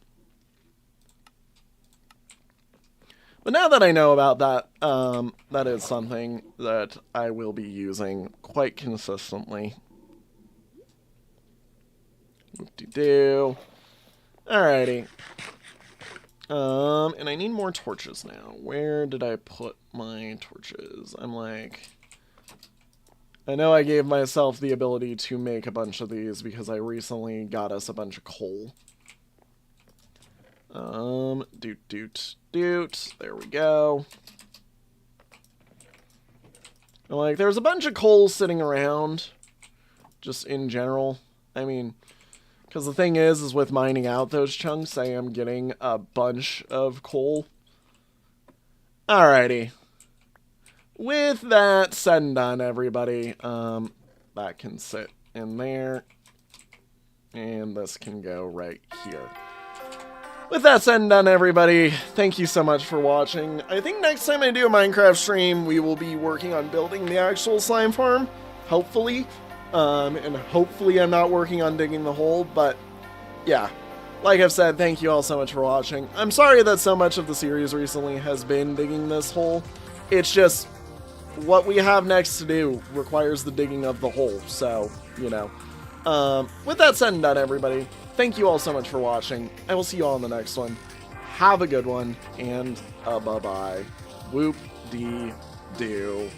But now that I know about that, that is something that I will be using quite consistently. Whoop-de-doo. Alrighty. And I need more torches now. Where did I put my torches? I'm like... I know I gave myself the ability to make a bunch of these because I recently got us a bunch of coal. Doot. There we go. And like, there's a bunch of coal sitting around, just in general. I mean, because the thing is with mining out those chunks, I am getting a bunch of coal. Alrighty. With that said and done, everybody, that can sit in there. And this can go right here. With that said and done, everybody, thank you so much for watching. I think next time I do a Minecraft stream, we will be working on building the actual slime farm, hopefully. And hopefully I'm not working on digging the hole, but yeah. Like I've said, thank you all so much for watching. I'm sorry that so much of the series recently has been digging this hole. It's just, what we have next to do requires the digging of the hole, so, you know. With that said and done, everybody, thank you all so much for watching. I will see you all in the next one. Have a good one, and bye-bye. Whoop-dee-doo.